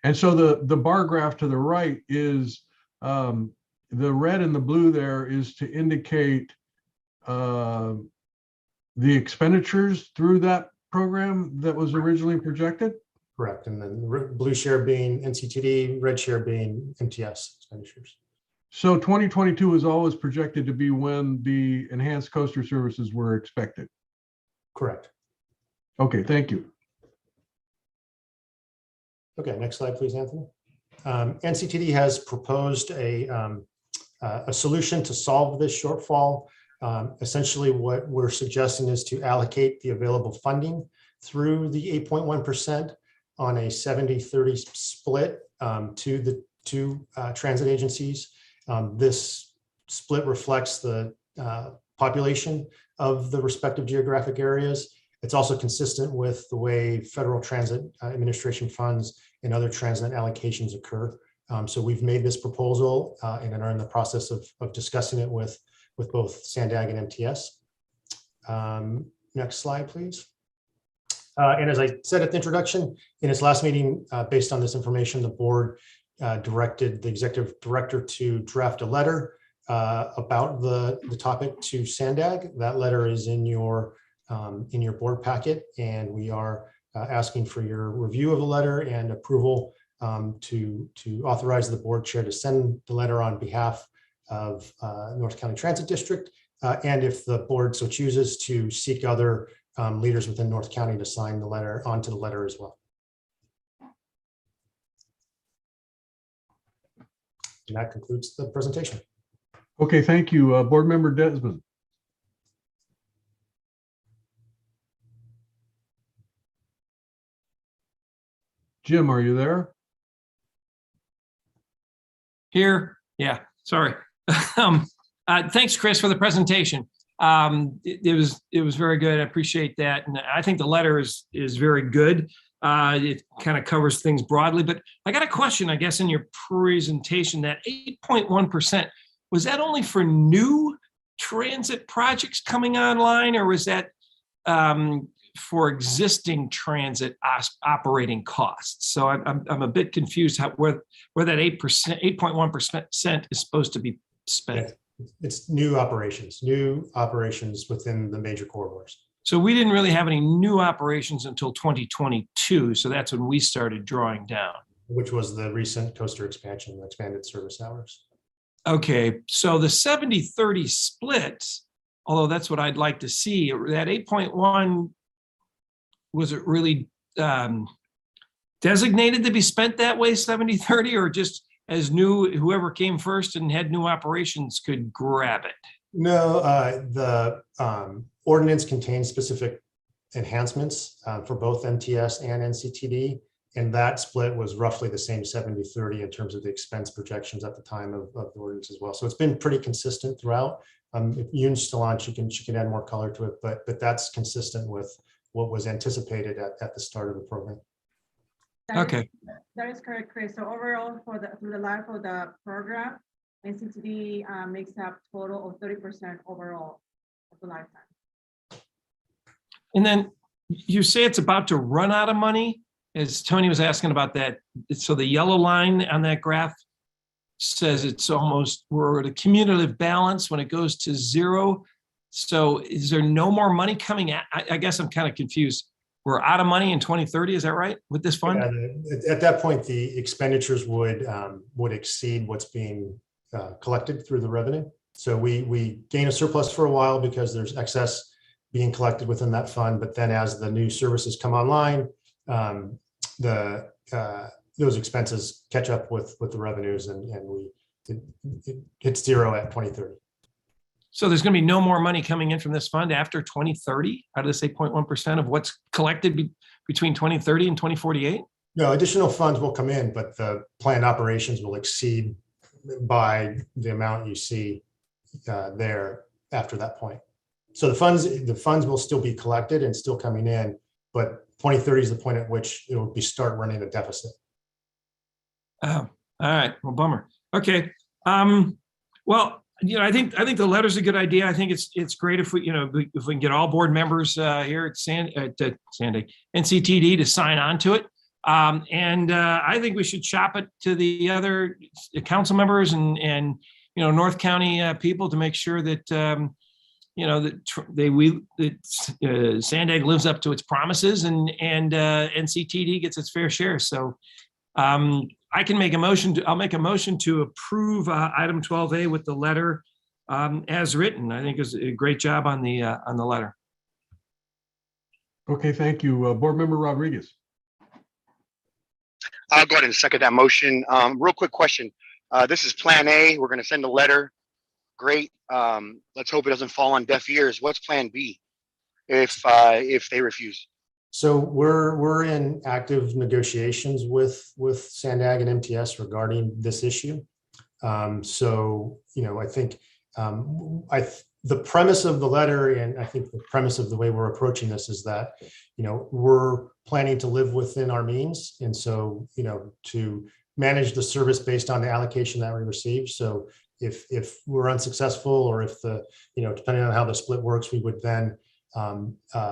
And so the bar graph to the right is the red and the blue there is to indicate the expenditures through that program that was originally projected? Correct. And then blue share being NCTD, red share being MTS expenditures. So 2022 is always projected to be when the enhanced coaster services were expected. Correct. Okay, thank you. Okay, next slide, please, Anthony. NCTD has proposed a solution to solve this shortfall. Essentially, what we're suggesting is to allocate the available funding through the 8.1% on a 70-30 split to the two transit agencies. This split reflects the population of the respective geographic areas. It's also consistent with the way Federal Transit Administration funds and other transit allocations occur. So we've made this proposal and are in the process of discussing it with both SANDAG and MTS. Next slide, please. And as I said at the introduction, in its last meeting, based on this information, the board directed the executive director to draft a letter about the topic to SANDAG. That letter is in your board packet, and we are asking for your review of the letter and approval to authorize the board chair to send the letter on behalf of North County Transit District, and if the board so chooses, to seek other leaders within North County to sign the letter onto the letter as well. And that concludes the presentation. Okay, thank you. Board Member Desmond. Jim, are you there? Here, yeah, sorry. Thanks, Chris, for the presentation. It was very good. I appreciate that, and I think the letter is very good. It kind of covers things broadly, but I got a question, I guess, in your presentation. That 8.1%, was that only for new transit projects coming online, or was that for existing transit operating costs? So I'm a bit confused where that 8.1% is supposed to be spent. It's new operations within the major corridors. So we didn't really have any new operations until 2022. So that's when we started drawing down. Which was the recent coaster expansion, expanded service hours. Okay, so the 70-30 split, although that's what I'd like to see, that 8.1, was it really designated to be spent that way, 70-30, or just as whoever came first and had new operations could grab it? No, the ordinance contains specific enhancements for both MTS and NCTD, and that split was roughly the same 70-30 in terms of the expense projections at the time of the ordinance as well. So it's been pretty consistent throughout. If Yoon's still on, she can add more color to it, but that's consistent with what was anticipated at the start of the program. That is correct, Chris. So overall, through the life of the program, NCTD makes up total of 30% overall of the lifetime. And then you say it's about to run out of money, as Tony was asking about that. So the yellow line on that graph says it's almost, we're at a cumulative balance when it goes to zero. So is there no more money coming? I guess I'm kind of confused. We're out of money in 2030, is that right, with this fund? Yeah, at that point, the expenditures would exceed what's being collected through the revenue. So we gain a surplus for a while because there's excess being collected within that fund. But then as the new services come online, those expenses catch up with the revenues, and it hits zero at 2030. So there's going to be no more money coming in from this fund after 2030 out of this 8.1% of what's collected between 2030 and 2048? No, additional funds will come in, but the planned operations will exceed by the amount you see there after that point. So the funds will still be collected and still coming in, but 2030 is the point at which it will start running a deficit. Oh, all right. Well, bummer. Okay. Well, I think the letter's a good idea. I think it's great if we can get all board members here at NCTD to sign on to it. And I think we should shop it to the other council members and North County people to make sure that SANDAG lives up to its promises and NCTD gets its fair share. So I can make a motion I'll make a motion to approve item 12A with the letter as written. I think is a great job on the letter. Okay, thank you. Board Member Rodriguez. I'll go ahead and second that motion. Real quick question. This is Plan A. We're going to send a letter. Great. Let's hope it doesn't fall on deaf ears. What's Plan B if they refuse? So we're in active negotiations with Sandag and MTS regarding this issue. So, I think the premise of the letter, and I think the premise of the way we're approaching this is that, we're planning to live within our means. And so, to manage the service based on the allocation that we receive. So if we're unsuccessful, or if depending on how the split works, we would then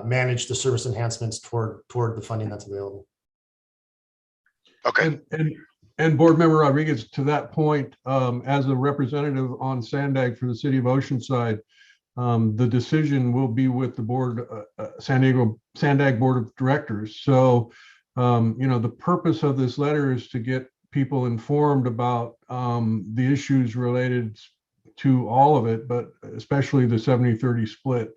manage the service enhancements toward the funding that's available. Okay. And Board Member Rodriguez, to that point, as a representative on Sandag for the City of Oceanside, the decision will be with the board, Sandag Board of Directors. So, the purpose of this letter is to get people informed about the issues related to all of it, but especially the 70-30 split.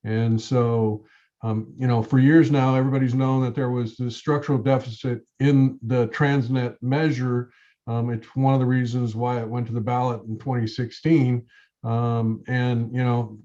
And so, for years now, everybody's known that there was this structural deficit in the Transnet measure. It's one of the reasons why it went to the ballot in 2016. And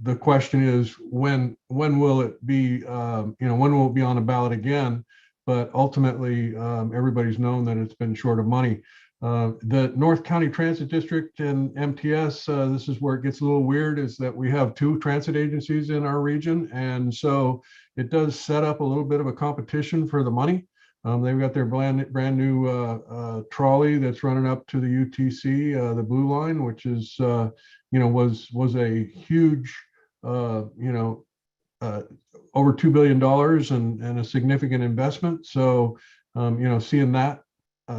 the question is when will it be? When will it be on the ballot again? But ultimately, everybody's known that it's been short of money. The North County Transit District and MTS, this is where it gets a little weird, is that we have two transit agencies in our region. And so it does set up a little bit of a competition for the money. They've got their brand new trolley that's running up to the UTC, the Blue Line, which is, was a huge, over $2 billion and a significant investment. So, seeing that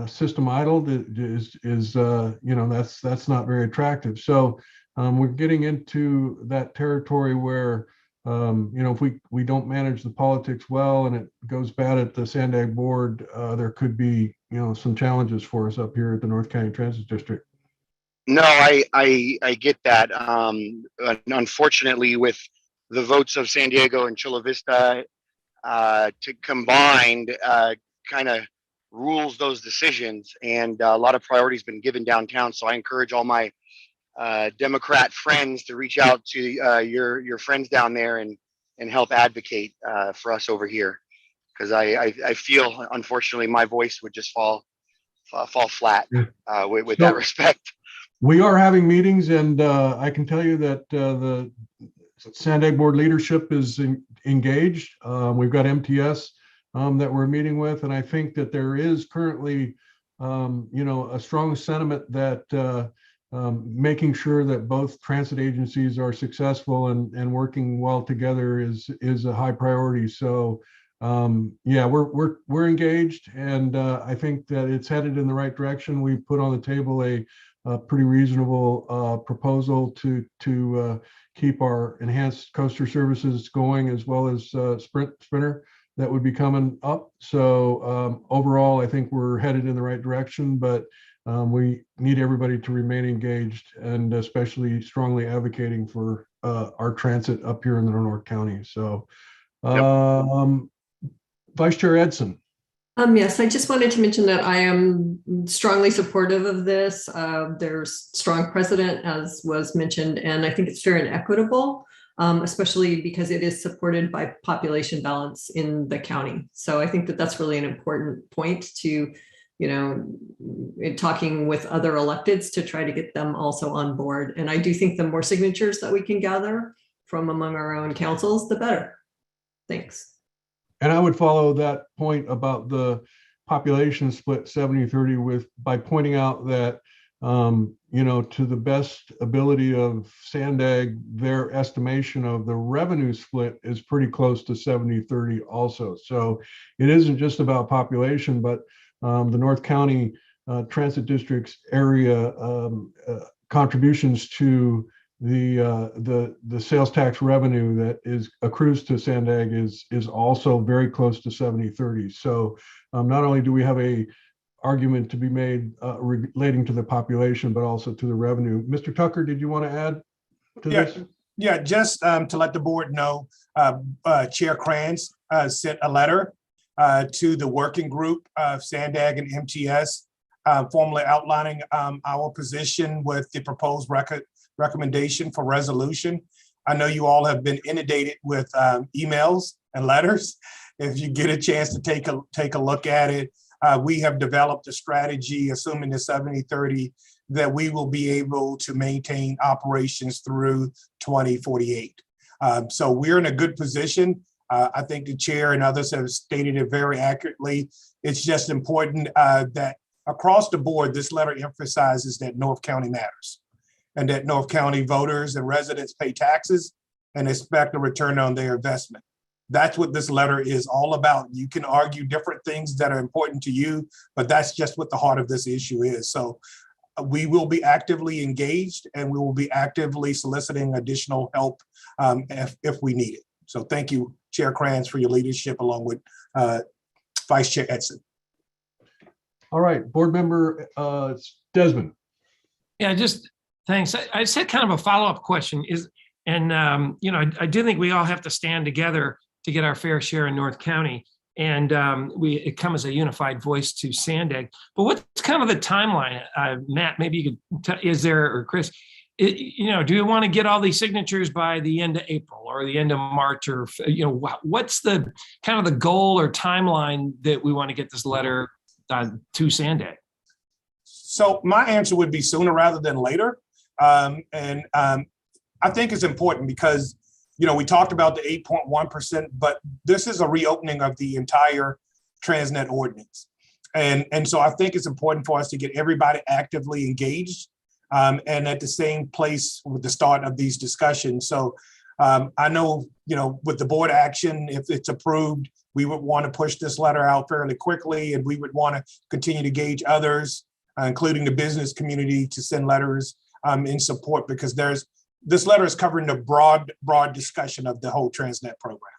system idled is that's not very attractive. So we're getting into that territory where, if we don't manage the politics well and it goes bad at the Sandag board, there could be, some challenges for us up here at the North County Transit District. No, I get that. Unfortunately, with the votes of San Diego and Chula Vista to combined, kind of rules those decisions, and a lot of priority has been given downtown. So I encourage all my Democrat friends to reach out to your friends down there and help advocate for us over here, because I feel, unfortunately, my voice would just fall flat with that respect. We are having meetings, and I can tell you that the Sandag board leadership is engaged. We've got MTS that we're meeting with, and I think that there is currently, a strong sentiment that making sure that both transit agencies are successful and working well together is a high priority. So, we're engaged, and I think that it's headed in the right direction. We put on the table a pretty reasonable proposal to keep our enhanced coaster services going, as well as Sprinter that would be coming up. So overall, I think we're headed in the right direction, but we need everybody to remain engaged, and especially strongly advocating for our transit up here in the North County. So Vice Chair Edson. Yes, I just wanted to mention that I am strongly supportive of this. There's strong precedent, as was mentioned, and I think it's fair and equitable, especially because it is supported by population balance in the county. So I think that that's really an important point to, in talking with other electeds to try to get them also on board. And I do think the more signatures that we can gather from among our own councils, the better. Thanks. And I would follow that point about the population split 70-30 by pointing out that, to the best ability of Sandag, their estimation of the revenue split is pretty close to 70-30 also. So it isn't just about population, but the North County Transit District's area contributions to the sales tax revenue that accrues to Sandag is also very close to 70-30. So not only do we have a argument to be made relating to the population, but also to the revenue. Mr. Tucker, did you want to add to this? Yeah, just to let the board know, Chair Kranz sent a letter to the working group of Sandag and MTS, formally outlining our position with the proposed recommendation for resolution. I know you all have been inundated with emails and letters. If you get a chance to take a look at it, we have developed a strategy, assuming the 70-30, that we will be able to maintain operations through 2048. So we're in a good position. I think the chair and others have stated it very accurately. It's just important that across the board, this letter emphasizes that North County matters and that North County voters and residents pay taxes and expect a return on their investment. That's what this letter is all about. You can argue different things that are important to you, but that's just what the heart of this issue is. So we will be actively engaged and we will be actively soliciting additional help if we need it. So thank you, Chair Kranz, for your leadership, along with Vice Chair Edson. All right, Board Member Desmond. Yeah, just thanks. I said kind of a follow-up question is, and I do think we all have to stand together to get our fair share in North County, and it come as a unified voice to Sandag. But what's kind of the timeline, Matt? Maybe you could. Is there, or Chris? Do you want to get all these signatures by the end of April or the end of March, or what's the kind of the goal or timeline that we want to get this letter to Sandag? So my answer would be sooner rather than later. I think it's important because, we talked about the 8.1%, but this is a reopening of the entire Transnet ordinance. And so I think it's important for us to get everybody actively engaged and at the same place with the start of these discussions. So I know, with the board action, if it's approved, we would want to push this letter out fairly quickly, and we would want to continue to gauge others, including the business community, to send letters in support, because this letter is covering the broad discussion of the whole Transnet program.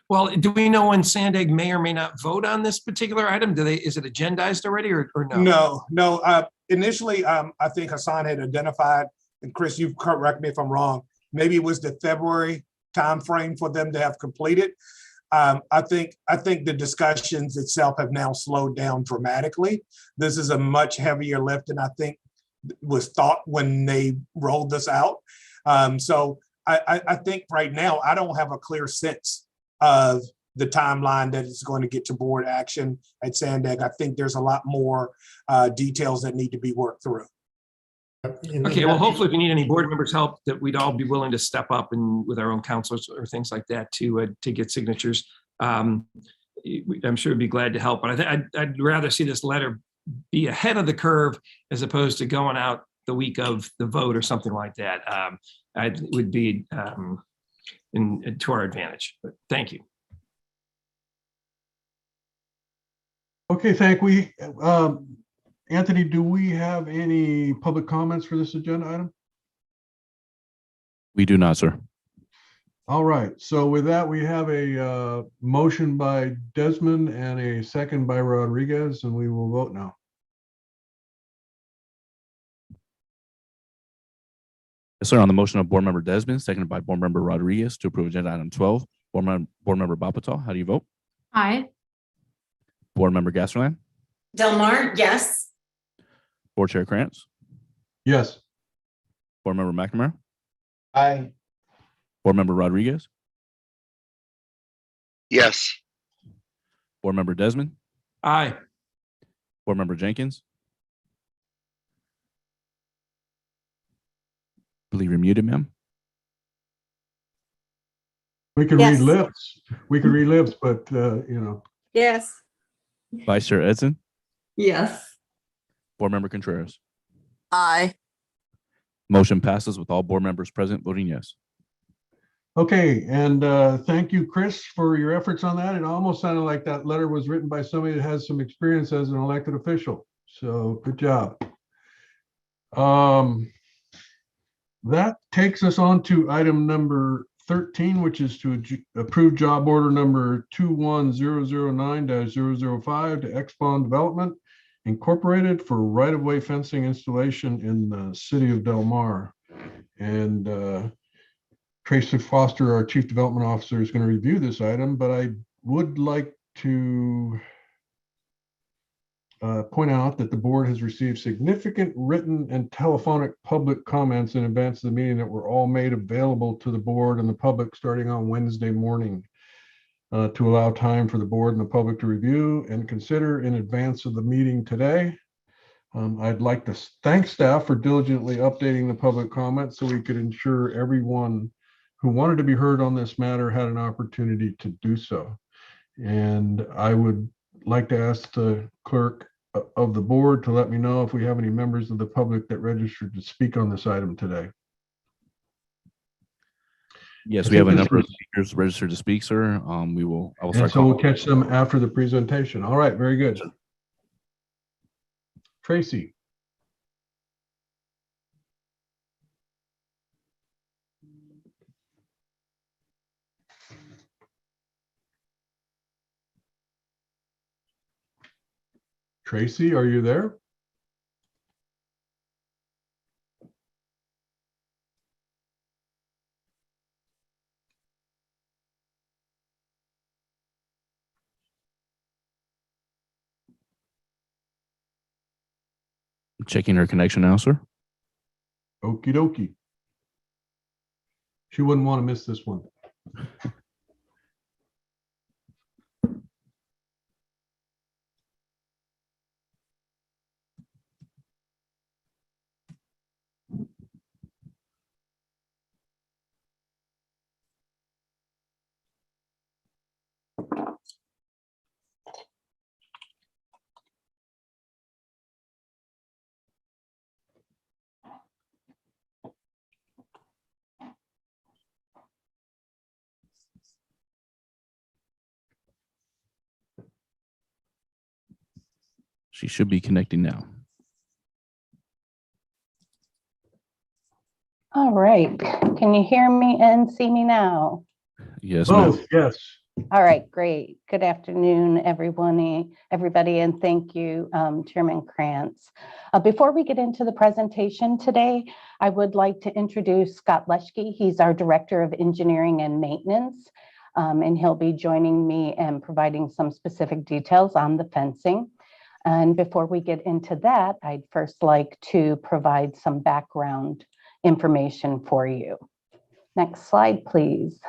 Well, do we know when Sandag may or may not vote on this particular item? Is it agendized already or no? No. Initially, I think Hassan had identified, and Chris, you correct me if I'm wrong, maybe it was the February timeframe for them to have completed. I think the discussions itself have now slowed down dramatically. This is a much heavier lift than I think was thought when they rolled this out. So I think right now, I don't have a clear sense of the timeline that is going to get to board action at Sandag. I think there's a lot more details that need to be worked through. Okay, well, hopefully if you need any board members' help, that we'd all be willing to step up and with our own counselors or things like that to get signatures. I'm sure we'd be glad to help, but I'd rather see this letter be ahead of the curve as opposed to going out the week of the vote or something like that. It would be to our advantage, but thank you. Okay, Anthony, do we have any public comments for this agenda item? We do not, sir. All right, so with that, we have a motion by Desmond and a second by Rodriguez, and we will vote now. Yes, sir. On the motion of Board Member Desmond, seconded by Board Member Rodriguez to approve agenda item 12, Board Member Bapatal, how do you vote? Aye. Board Member Gasserland? Delmar, yes. Board Chair Krantz? Yes. Board Member McNamara? Aye. Board Member Rodriguez? Yes. Board Member Desmond? Aye. Board Member Jenkins? Believe you're muted, ma'am. We could Yes. read lips. We could read lips, but Yes. Vice Chair Edson? Yes. Board Member Contreras? Aye. Motion passes with all board members present voting yes. Okay, and thank you, Chris, for your efforts on that. It almost sounded like that letter was written by somebody that has some experience as an elected official. So good job. That takes us on to item number 13, which is to approve job order number 21009-005 to Expon Development Incorporated for right-of-way fencing installation in the city of Del Mar. And Tracy Foster, our Chief Development Officer, is going to review this item, but I would like to point out that the board has received significant written and telephonic public comments in advance of the meeting that were all made available to the board and the public starting on Wednesday morning to allow time for the board and the public to review and consider in advance of the meeting today. I'd like to thank staff for diligently updating the public comments so we could ensure everyone who wanted to be heard on this matter had an opportunity to do so. And I would like to ask the clerk of the board to let me know if we have any members of the public that registered to speak on this item today. Yes, we have a number of speakers registered to speak, sir. I will start. And so we'll catch them after the presentation. All right, very good. Tracy. Tracy, are you there? Checking her connection now, sir. Okie dokie. She wouldn't want to miss this one. She should be connecting now. All right. Can you hear me and see me now? Yes, ma'am. Yes. All right, great. Good afternoon, everybody, and thank you, Chairman Krantz. Before we get into the presentation today, I would like to introduce Scott Leschke. He's our Director of Engineering and Maintenance, and he'll be joining me and providing some specific details on the fencing. And before we get into that, I'd first like to provide some background information for you. Next slide, please.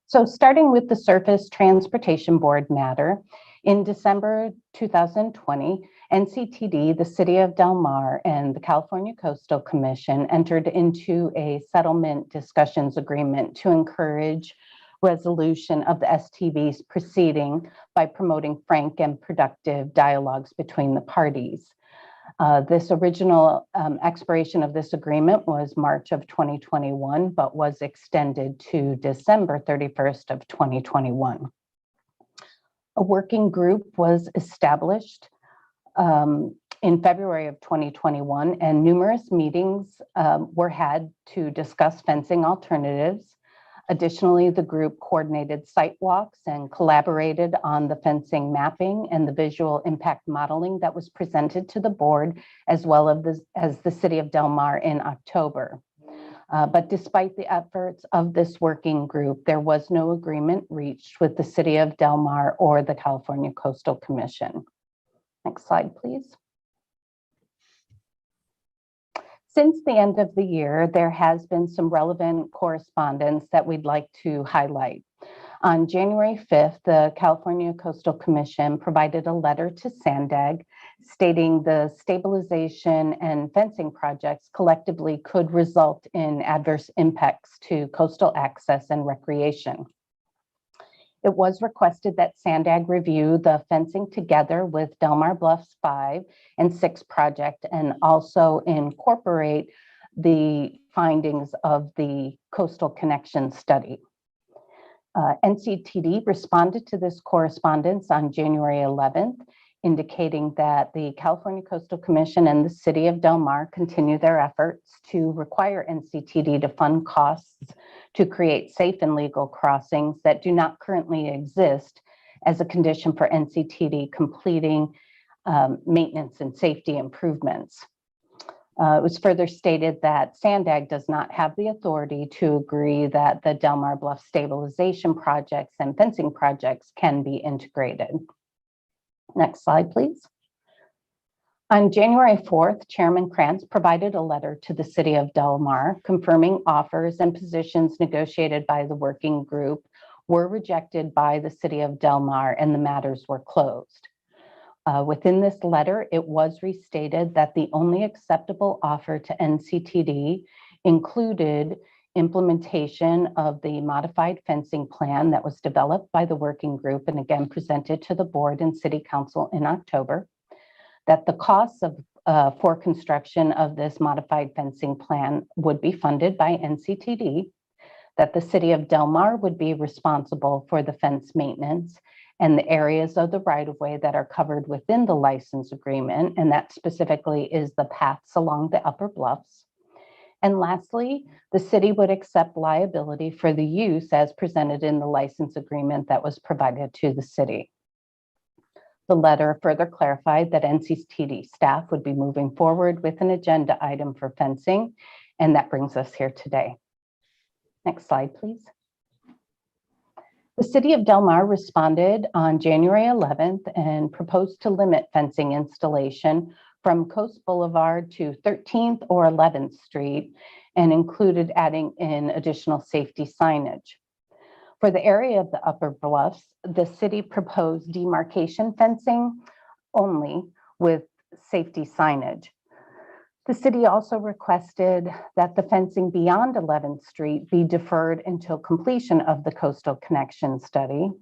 So starting with the Surface Transportation Board matter, in December 2020, NCTD, the City of Del Mar, and the California Coastal Commission entered into a settlement discussions agreement to encourage resolution of the STV's proceeding by promoting frank and productive dialogues between the parties. This original expiration of this agreement was March of 2021, but was extended to December 31st of 2021. A working group was established in February of 2021, and numerous meetings were had to discuss fencing alternatives. Additionally, the group coordinated site walks and collaborated on the fencing mapping and the visual impact modeling that was presented to the board, as well as the City of Del Mar in October. But despite the efforts of this working group, there was no agreement reached with the City of Del Mar or the California Coastal Commission. Next slide, please. Since the end of the year, there has been some relevant correspondence that we'd like to highlight. On January 5th, the California Coastal Commission provided a letter to SANDAG stating the stabilization and fencing projects collectively could result in adverse impacts to coastal access and recreation. It was requested that SANDAG review the fencing together with Del Mar Bluffs 5 and 6 project and also incorporate the findings of the Coastal Connection study. NCTD responded to this correspondence on January 11th indicating that the California Coastal Commission and the City of Del Mar continue their efforts to require NCTD to fund costs to create safe and legal crossings that do not currently exist as a condition for NCTD completing maintenance and safety improvements. It was further stated that SANDAG does not have the authority to agree that the Del Mar Bluff stabilization projects and fencing projects can be integrated. Next slide, please. On January 4th, Chairman Krantz provided a letter to the City of Del Mar confirming offers and positions negotiated by the working group were rejected by the City of Del Mar and the matters were closed. Within this letter, it was restated that the only acceptable offer to NCTD included implementation of the modified fencing plan that was developed by the working group and again presented to the board and City Council in October, that the costs for construction of this modified fencing plan would be funded by NCTD, that the City of Del Mar would be responsible for the fence maintenance and the areas of the right-of-way that are covered within the license agreement, and that specifically is the paths along the upper bluffs. And lastly, the city would accept liability for the use as presented in the license agreement that was provided to the city. The letter further clarified that NCTD staff would be moving forward with an agenda item for fencing, and that brings us here today. Next slide, please. The City of Del Mar responded on January 11th and proposed to limit fencing installation from Coast Boulevard to 13th or 11th Street and included adding in additional safety signage. For the area of the upper bluffs, the city proposed demarcation fencing only with safety signage. The city also requested that the fencing beyond 11th Street be deferred until completion of the coastal connection study.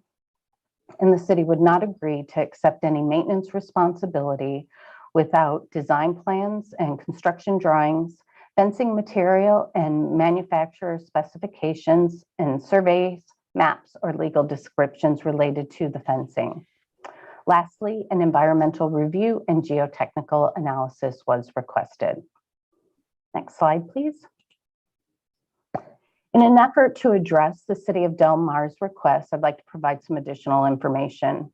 And the city would not agree to accept any maintenance responsibility without design plans and construction drawings, fencing material and manufacturer specifications and surveys, maps, or legal descriptions related to the fencing. Lastly, an environmental review and geotechnical analysis was requested. Next slide, please. In an effort to address the City of Del Mar's request, I'd like to provide some additional information.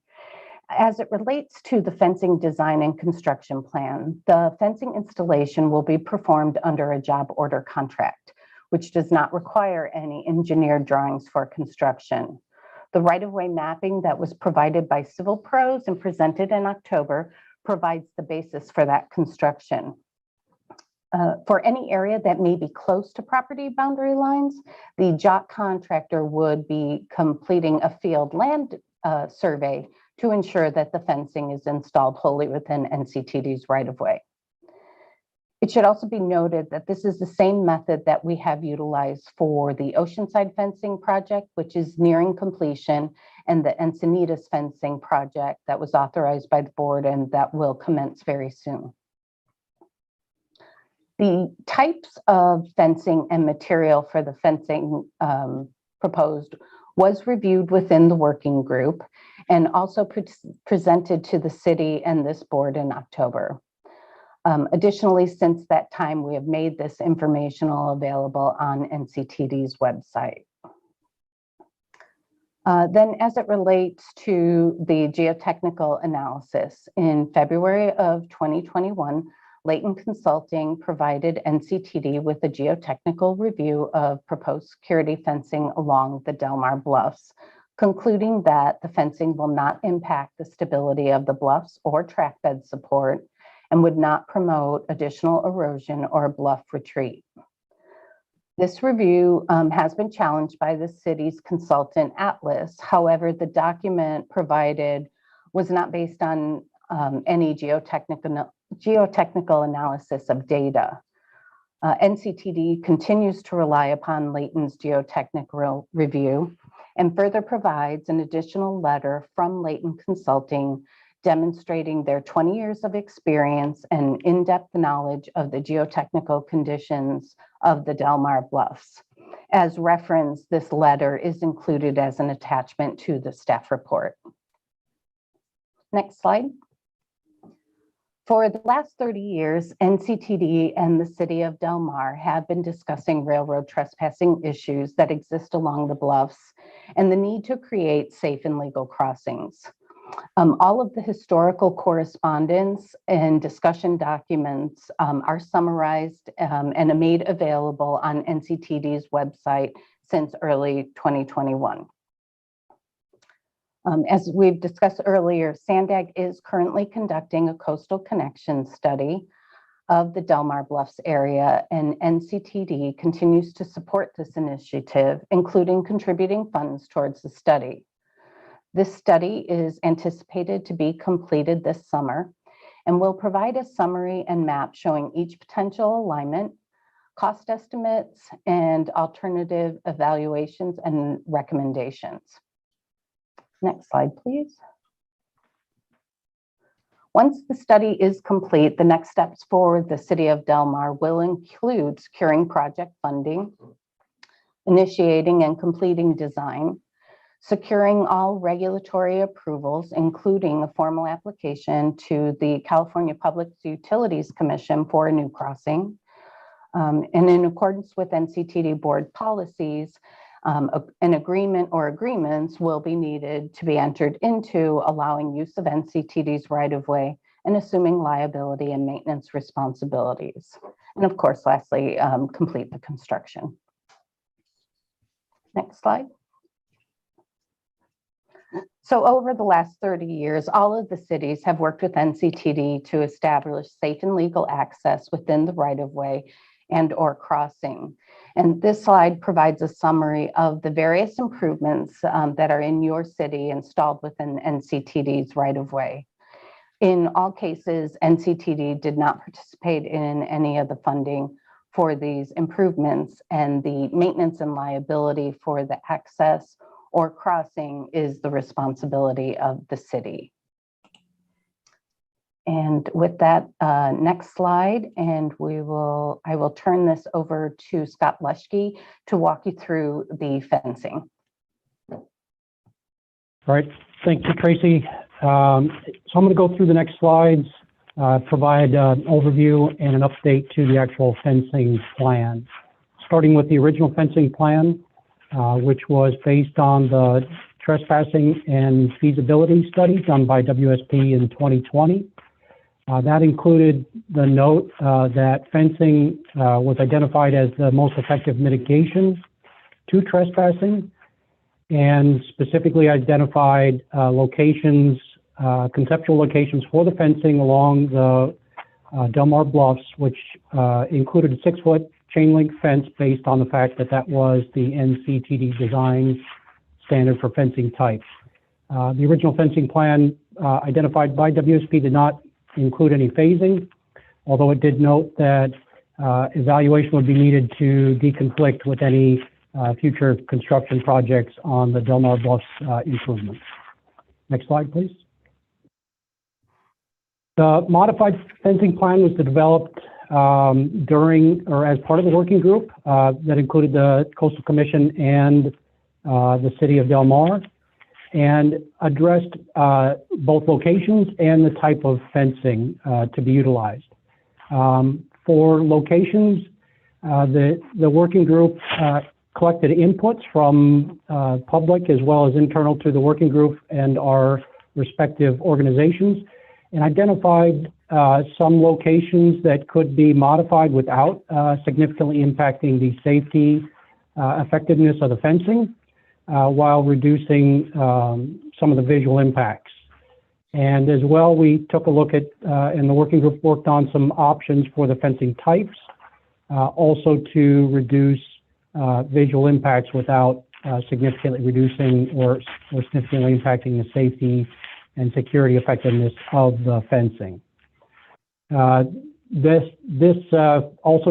As it relates to the fencing design and construction plan, the fencing installation will be performed under a job order contract, which does not require any engineered drawings for construction. The right-of-way mapping that was provided by Civil Pros and presented in October provides the basis for that construction. For any area that may be close to property boundary lines, the job contractor would be completing a field land survey to ensure that the fencing is installed wholly within NCTD's right-of-way. It should also be noted that this is the same method that we have utilized for the Oceanside fencing project, which is nearing completion, and the Encinitas fencing project that was authorized by the board and that will commence very soon. The types of fencing and material for the fencing proposed was reviewed within the working group and also presented to the city and this board in October. Additionally, since that time, we have made this informational available on NCTD's website. Then as it relates to the geotechnical analysis, in February of 2021, Layton Consulting provided NCTD with a geotechnical review of proposed security fencing along the Del Mar bluffs, concluding that the fencing will not impact the stability of the bluffs or track bed support and would not promote additional erosion or bluff retreat. This review has been challenged by the city's consultant Atlas. However, the document provided was not based on any geotechnical analysis of data. NCTD continues to rely upon Layton's geotechnical review and further provides an additional letter from Layton Consulting demonstrating their 20 years of experience and in-depth knowledge of the geotechnical conditions of the Del Mar bluffs. As referenced, this letter is included as an attachment to the staff report. Next slide. For the last 30 years, NCTD and the city of Del Mar have been discussing railroad trespassing issues that exist along the bluffs and the need to create safe and legal crossings. All of the historical correspondence and discussion documents are summarized and are made available on NCTD's website since early 2021. As we've discussed earlier, SANDAG is currently conducting a coastal connection study of the Del Mar Bluffs area, and NCTD continues to support this initiative, including contributing funds towards the study. This study is anticipated to be completed this summer and will provide a summary and map showing each potential alignment, cost estimates, and alternative evaluations and recommendations. Next slide, please. Once the study is complete, the next steps for the city of Del Mar will include securing project funding, initiating and completing design, securing all regulatory approvals, including a formal application to the California Public Utilities Commission for a new crossing. And in accordance with NCTD board policies, an agreement or agreements will be needed to be entered into, allowing use of NCTD's right-of-way and assuming liability and maintenance responsibilities. And of course, lastly, complete the construction. Next slide. So over the last 30 years, all of the cities have worked with NCTD to establish safe and legal access within the right-of-way and or crossing. And this slide provides a summary of the various improvements that are in your city installed within NCTD's right-of-way. In all cases, NCTD did not participate in any of the funding for these improvements, and the maintenance and liability for the access or crossing is the responsibility of the city. And with that, next slide, and I will turn this over to Scott Luschke to walk you through the fencing. All right, thank you, Tracy. So I'm going to go through the next slides, provide an overview and an update to the actual fencing plan. Starting with the original fencing plan, which was based on the trespassing and feasibility study done by WSP in 2020. That included the note that fencing was identified as the most effective mitigation to trespassing, and specifically identified locations, conceptual locations for the fencing along the Del Mar Bluffs, which included a 6-foot chain link fence based on the fact that that was the NCTD design standard for fencing type. The original fencing plan identified by WSP did not include any phasing, although it did note that evaluation would be needed to deconflict with any future construction projects on the Del Mar Bluffs improvements. Next slide, please. The modified fencing plan was developed during or as part of the working group that included the Coastal Commission and the city of Del Mar, and addressed both locations and the type of fencing to be utilized. For locations, the working group collected inputs from public as well as internal to the working group and our respective organizations, and identified some locations that could be modified without significantly impacting the safety effectiveness of the fencing, while reducing some of the visual impacts. And as well, we took a look at, and the working group worked on some options for the fencing types, also to reduce visual impacts without significantly reducing or significantly impacting the safety and security effectiveness of the fencing. Also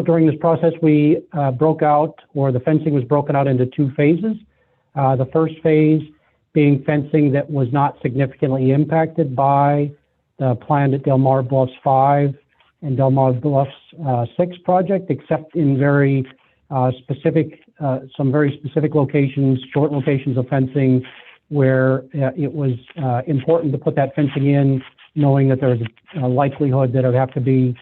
during this process, we broke out, or the fencing was broken out into 2 phases. The first phase being fencing that was not significantly impacted by the planned Del Mar Bluffs 5 and Del Mar Bluffs 6 project, except in very specific, some very specific locations, short locations of fencing where it was important to put that fencing in knowing that there's a likelihood that it would have to be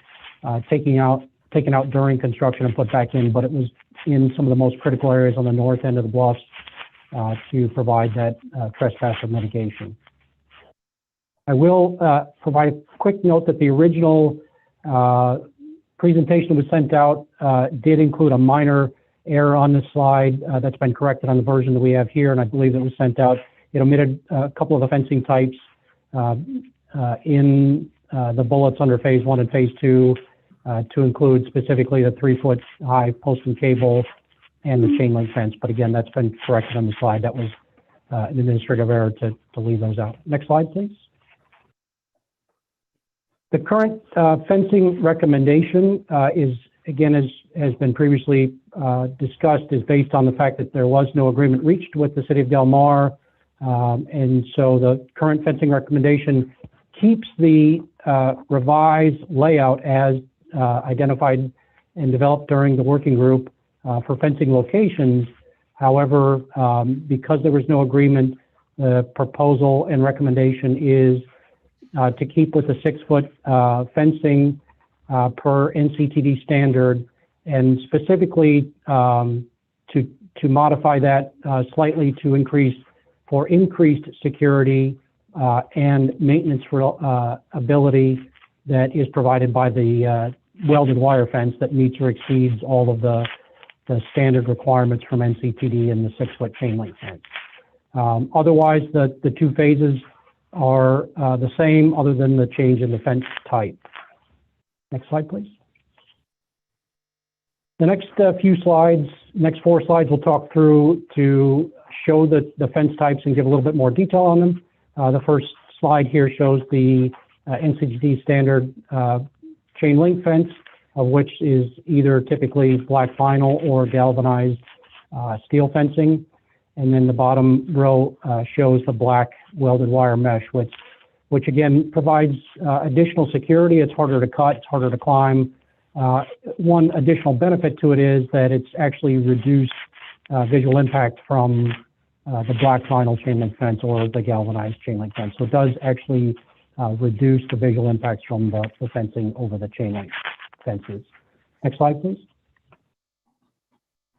taken out during construction and put back in, but it was in some of the most critical areas on the north end of the bluffs to provide that trespasser mitigation. I will provide a quick note that the original presentation that was sent out did include a minor error on this slide that's been corrected on the version that we have here, and I believe that was sent out. It omitted a couple of the fencing types in the bullets under phase 1 and phase 2 to include specifically the 3-foot high post and cable and the chain link fence. But again, that's been corrected on the slide. That was an administrative error to leave those out. Next slide, please. The current fencing recommendation is, again, as has been previously discussed, is based on the fact that there was no agreement reached with the city of Del Mar. And so the current fencing recommendation keeps the revised layout as identified and developed during the working group for fencing locations. However, because there was no agreement, the proposal and recommendation is to keep with the 6-foot fencing per NCTD standard, and specifically to modify that slightly to increased security and maintenance for ability that is provided by the welded wire fence that meets or exceeds all of the standard requirements from NCTD and the 6-foot chain link fence. Otherwise, the two phases are the same, other than the change in the fence type. Next slide, please. The next few slides, next 4 slides, we'll talk through to show the fence types and give a little bit more detail on them. The first slide here shows the NCTD standard chain link fence, of which is either typically black vinyl or galvanized steel fencing. And then the bottom row shows the black welded wire mesh, which again provides additional security. It's harder to cut, it's harder to climb. One additional benefit to it is that it's actually reduced visual impact from the black vinyl chain link fence or the galvanized chain link fence. So it does actually reduce the visual impacts from the fencing over the chain link fences. Next slide, please.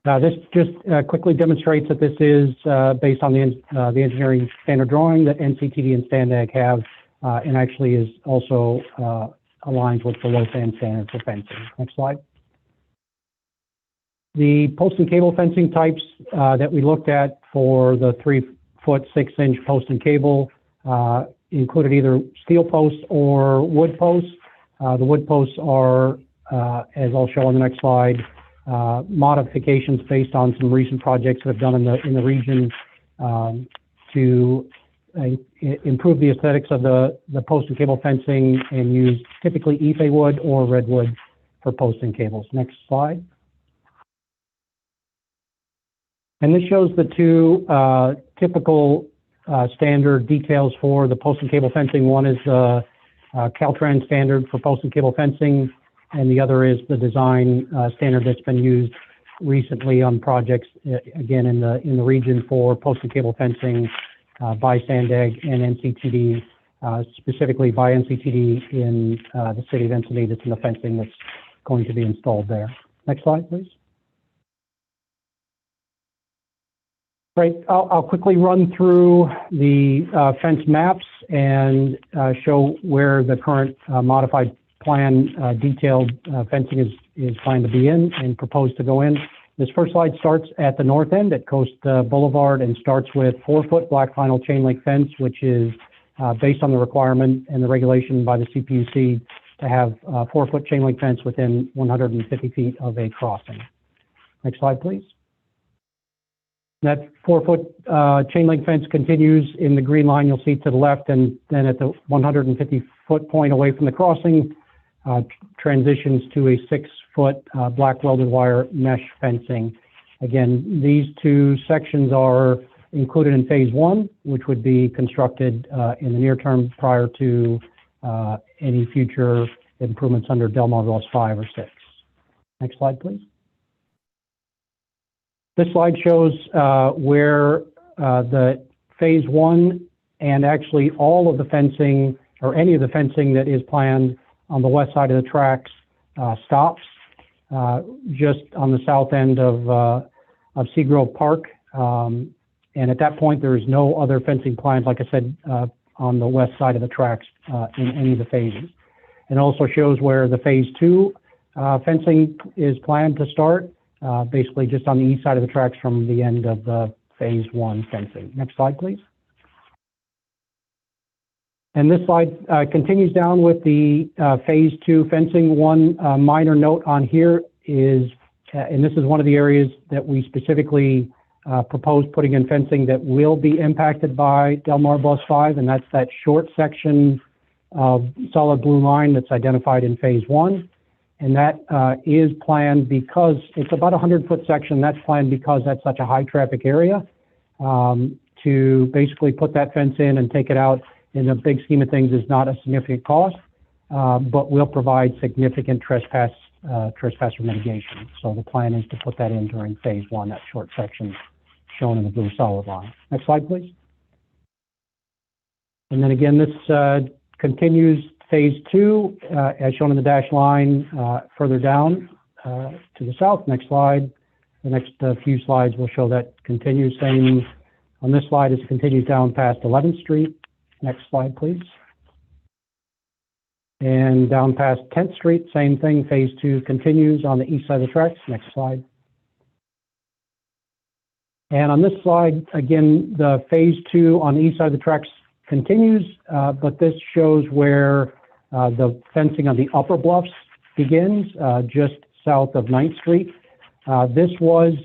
This just quickly demonstrates that this is based on the engineering standard drawing that NCTD and STANDAG have, and actually is also aligned with the low fan standard for fencing. Next slide. The post and cable fencing types that we looked at for the 3-foot 6-inch post and cable included either steel posts or wood posts. The wood posts are, as I'll show on the next slide, modifications based on some recent projects that have done in the region to improve the aesthetics of the post and cable fencing, and use typically Ife wood or redwood for post and cables. Next slide. And this shows the two typical standard details for the post and cable fencing. One is the Caltrans standard for post and cable fencing, and the other is the design standard that's been used recently on projects, again, in the region for post and cable fencing by STANDAG and NCTD, specifically by NCTD in the city of Encinitas and the fencing that's going to be installed there. Next slide, please. Right, I'll quickly run through the fence maps and show where the current modified plan detailed fencing is planned to be in and proposed to go in. This first slide starts at the north end at Coast Boulevard and starts with 4-foot black vinyl chain link fence, which is based on the requirement and the regulation by the CPUC to have 4-foot chain link fence within 150 feet of a crossing. Next slide, please. That 4-foot chain link fence continues in the green line you'll see to the left, and then at the 150-foot point away from the crossing, transitions to a 6-foot black welded wire mesh fencing. Again, these two sections are included in phase 1, which would be constructed in the near term prior to any future improvements under Del Mar Laws 5 or 6. Next slide, please. This slide shows where the phase 1 and actually all of the fencing or any of the fencing that is planned on the west side of the tracks stops just on the south end of Seagrove Park. And at that point, there is no other fencing planned, like I said, on the west side of the tracks in any of the phases. And also shows where the phase 2 fencing is planned to start, basically just on the east side of the tracks from the end of the phase 1 fencing. Next slide, please. And this slide continues down with the phase 2 fencing. One minor note on here is, and this is one of the areas that we specifically propose putting in fencing that will be impacted by Del Mar Bus 5, and that's that short section of solid blue line that's identified in phase 1. And that is planned because it's about a 100-foot section. That's planned because that's such a high traffic area to basically put that fence in and take it out in the big scheme of things is not a significant cost, but will provide significant trespasser mitigation. So the plan is to put that in during phase 1, that short section shown in the blue solid line. Next slide, please. And then again, this continues phase 2, as shown in the dashed line further down to the south. Next slide. The next few slides will show that continues. Same on this slide as it continues down past 11th Street. Next slide, please. And down past 10th Street, same thing. Phase 2 continues on the east side of the tracks. Next slide. And on this slide, again, the phase 2 on the east side of the tracks continues, but this shows where the fencing on the upper bluffs begins, just south of 9th Street. This was,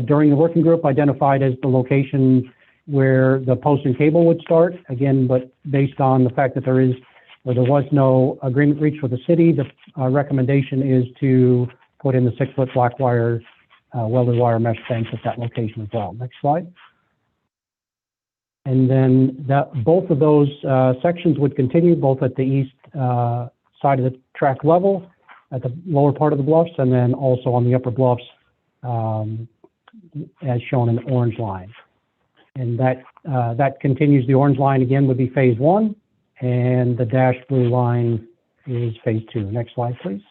during the working group, identified as the location where the post and cable would start. Again, but based on the fact that there was no agreement reached with the city, the recommendation is to put in the 6-foot black wire, welded wire mesh fence at that location as well. Next slide. And then both of those sections would continue, both at the east side of the track level, at the lower part of the bluffs, and then also on the upper bluffs, as shown in the orange line. And that continues. The orange line again would be phase 1, and the dashed blue line is phase 2. Next slide, please.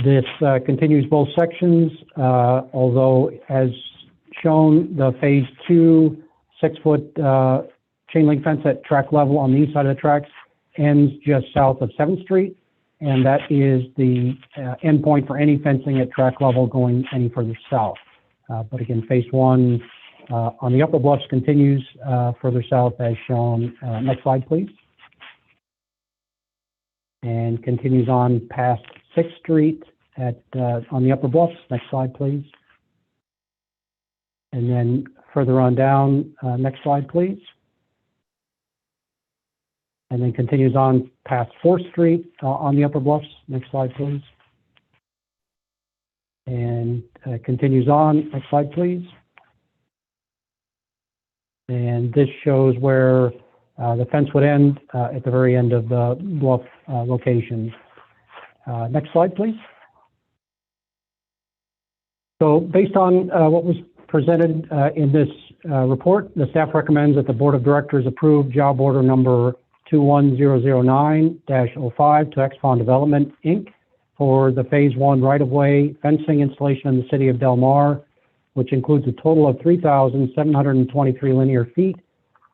This continues both sections, although as shown, the phase 2 6-foot chain link fence at track level on the east side of the tracks ends just south of 7th Street, and that is the end point for any fencing at track level going any further south. But again, phase 1 on the upper bluffs continues further south as shown. Next slide, please. And continues on past 6th Street on the upper bluffs. Next slide, please. And then further on down, next slide, please. And then continues on past 4th Street on the upper bluffs. Next slide, please. And continues on. Next slide, please. And this shows where the fence would end at the very end of the bluff location. Next slide, please. So based on what was presented in this report, the staff recommends that the Board of Directors approve job order number 21009-05 to Expon Development, Inc. for the phase 1 right-of-way fencing installation in the city of Del Mar, which includes a total of 3,723 linear feet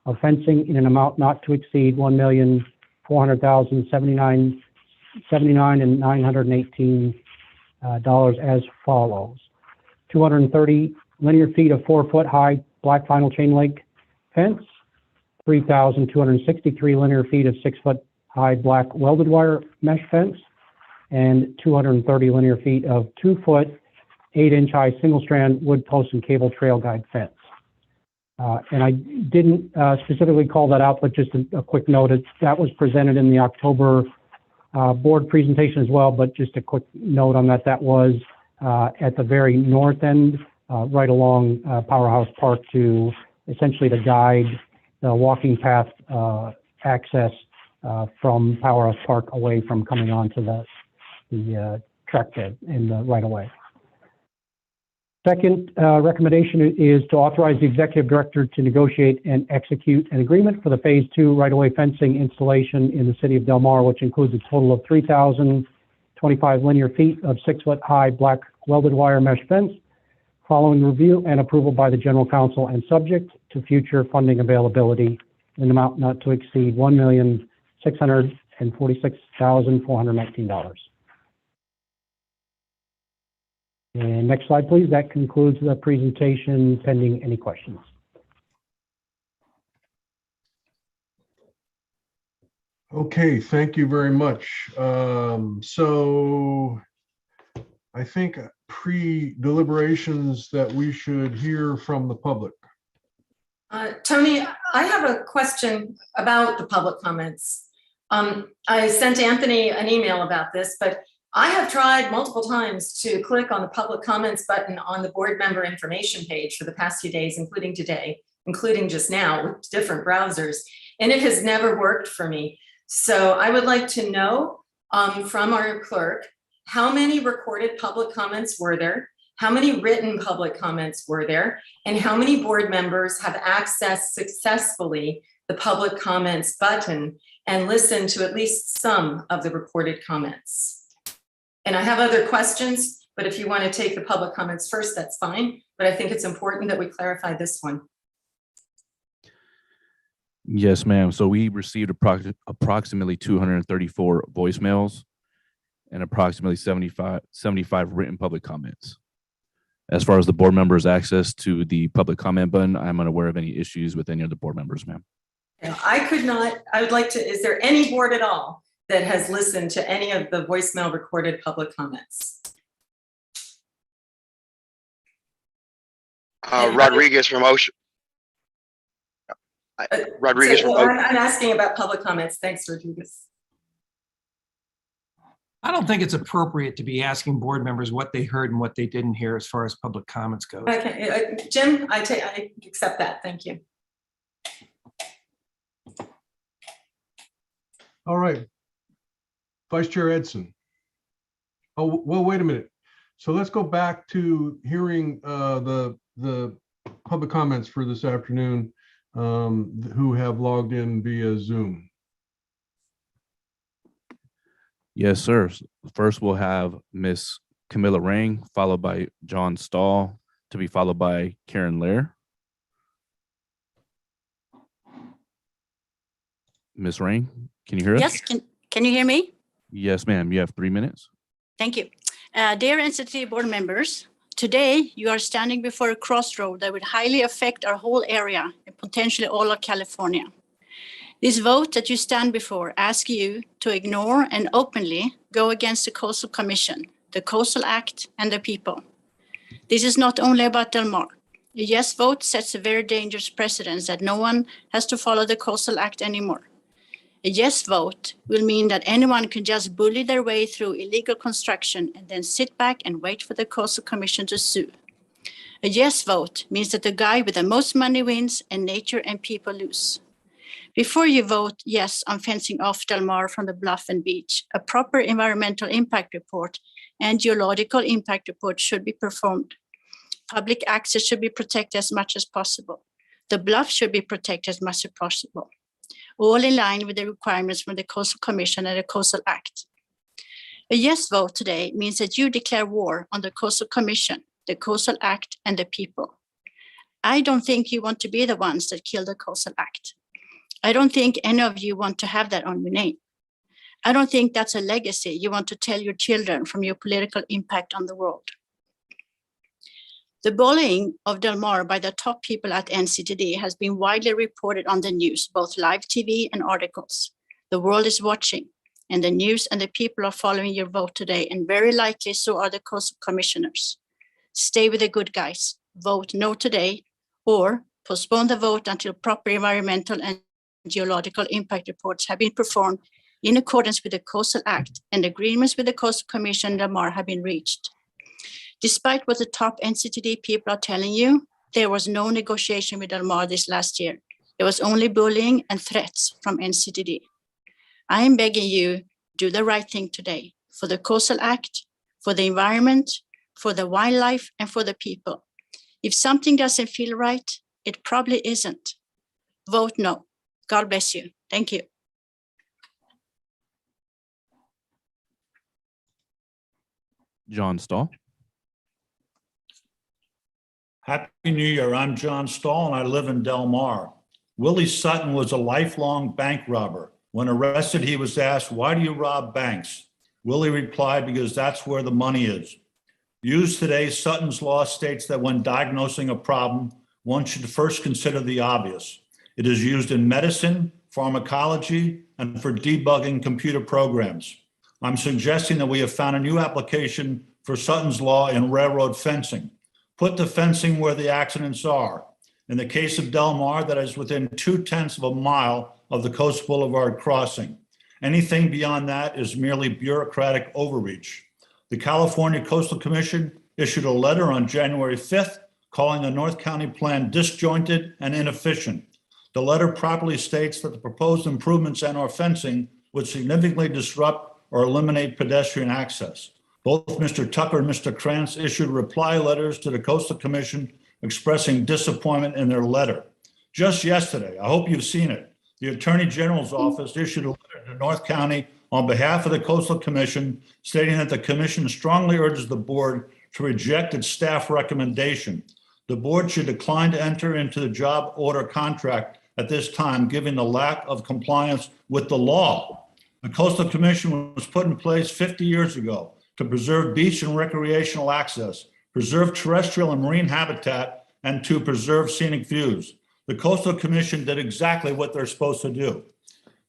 of fencing in an amount not to exceed $1,400,079 as follows. 230 linear feet of 4-foot high black vinyl chain link fence, 3,263 linear feet of 6-foot high black welded wire mesh fence, and 230 linear feet of 2-foot, 8-inch high single strand wood post and cable trail guide fence. And I didn't specifically call that out, but just a quick note, that was presented in the October board presentation as well, but just a quick note on that, that was at the very north end, right along Powerhouse Park to essentially to guide the walking path access from Powerhouse Park away from coming onto the track bed in the right of way. Second recommendation is to authorize the executive director to negotiate and execute an agreement for the Phase 2 right-of-way fencing installation in the city of Del Mar, which includes a total of 3,025 linear feet of 6-foot-high black welded wire mesh fence, following review and approval by the general counsel and subject to future funding availability in an amount not to exceed $1,646,419. And next slide, please. That concludes the presentation, pending any questions. Okay, thank you very much. So I think pre-deliberations that we should hear from the public. Tony, I have a question about the public comments. I sent Anthony an email about this, but I have tried multiple times to click on the public comments button on the board member information page for the past few days, including today, including just now with different browsers, and it has never worked for me. So I would like to know from our clerk, how many recorded public comments were there? How many written public comments were there? And how many board members have accessed successfully the public comments button and listened to at least some of the recorded comments? And I have other questions, but if you want to take the public comments first, that's fine. But I think it's important that we clarify this one. Yes, ma'am. So we received approximately 234 voicemails and approximately 75 written public comments. As far as the board members' access to the public comment button, I'm unaware of any issues with any of the board members, ma'am. I would like to, is there any board at all that has listened to any of the voicemail recorded public comments? Rodriguez from Ocean. Rodriguez from Ocean. I'm asking about public comments. Thanks, Rodriguez. I don't think it's appropriate to be asking board members what they heard and what they didn't hear as far as public comments go. Okay, Jim, I accept that. Thank you. All right. Vice Chair Edson. Oh, well, wait a minute. So let's go back to hearing the public comments for this afternoon who have logged in via Zoom. Yes, sir. First, we'll have Miss Camilla Rang, followed by John Stahl, to be followed by Karen Lair. Miss Rang, can you hear us? Yes, can you hear me? Yes, ma'am. You have 3 minutes. Thank you. Dear NCT board members, today you are standing before a crossroad that would highly affect our whole area and potentially all of California. This vote that you stand before asks you to ignore and openly go against the Coastal Commission, the Coastal Act, and the people. This is not only about Del Mar. A yes vote sets a very dangerous precedent that no one has to follow the Coastal Act anymore. A yes vote will mean that anyone can just bully their way through illegal construction and then sit back and wait for the Coastal Commission to sue. A yes vote means that the guy with the most money wins and nature and people lose. Before you vote yes on fencing off Del Mar from the bluff and beach, a proper environmental impact report and geological impact report should be performed. Public access should be protected as much as possible. The bluff should be protected as much as possible, all in line with the requirements from the Coastal Commission and the Coastal Act. A yes vote today means that you declare war on the Coastal Commission, the Coastal Act, and the people. I don't think you want to be the ones that kill the Coastal Act. I don't think any of you want to have that on your name. I don't think that's a legacy you want to tell your children from your political impact on the world. The bullying of Del Mar by the top people at NCTD has been widely reported on the news, both live TV and articles. The world is watching, and the news and the people are following your vote today, and very likely so are the Coastal Commissioners. Stay with the good guys. Vote no today, or postpone the vote until proper environmental and geological impact reports have been performed in accordance with the Coastal Act and agreements with the Coastal Commission and Del Mar have been reached. Despite what the top NCTD people are telling you, there was no negotiation with Del Mar this last year. There was only bullying and threats from NCTD. I am begging you, do the right thing today for the Coastal Act, for the environment, for the wildlife, and for the people. If something doesn't feel right, it probably isn't. Vote no. God bless you. Thank you. John Stahl. Happy New Year. I'm John Stahl and I live in Del Mar. Willie Sutton was a lifelong bank robber. When arrested, he was asked, "Why do you rob banks?" Willie replied, "Because that's where the money is." Used today, Sutton's law states that when diagnosing a problem, one should first consider the obvious. It is used in medicine, pharmacology, and for debugging computer programs. I'm suggesting that we have found a new application for Sutton's law in railroad fencing. Put the fencing where the accidents are. In the case of Del Mar, that is within 0.2 of a mile of the Coast Boulevard crossing. Anything beyond that is merely bureaucratic overreach. The California Coastal Commission issued a letter on January 5th calling the North County plan disjointed and inefficient. The letter properly states that the proposed improvements and/or fencing would significantly disrupt or eliminate pedestrian access. Both Mr. Tucker and Mr. Krantz issued reply letters to the Coastal Commission expressing disappointment in their letter. Just yesterday, I hope you've seen it, the Attorney General's office issued a letter to North County on behalf of the Coastal Commission stating that the commission strongly urges the board to reject its staff recommendation. The board should decline to enter into the job order contract at this time, given the lack of compliance with the law. The Coastal Commission was put in place 50 years ago to preserve beach and recreational access, preserve terrestrial and marine habitat, and to preserve scenic views. The Coastal Commission did exactly what they're supposed to do.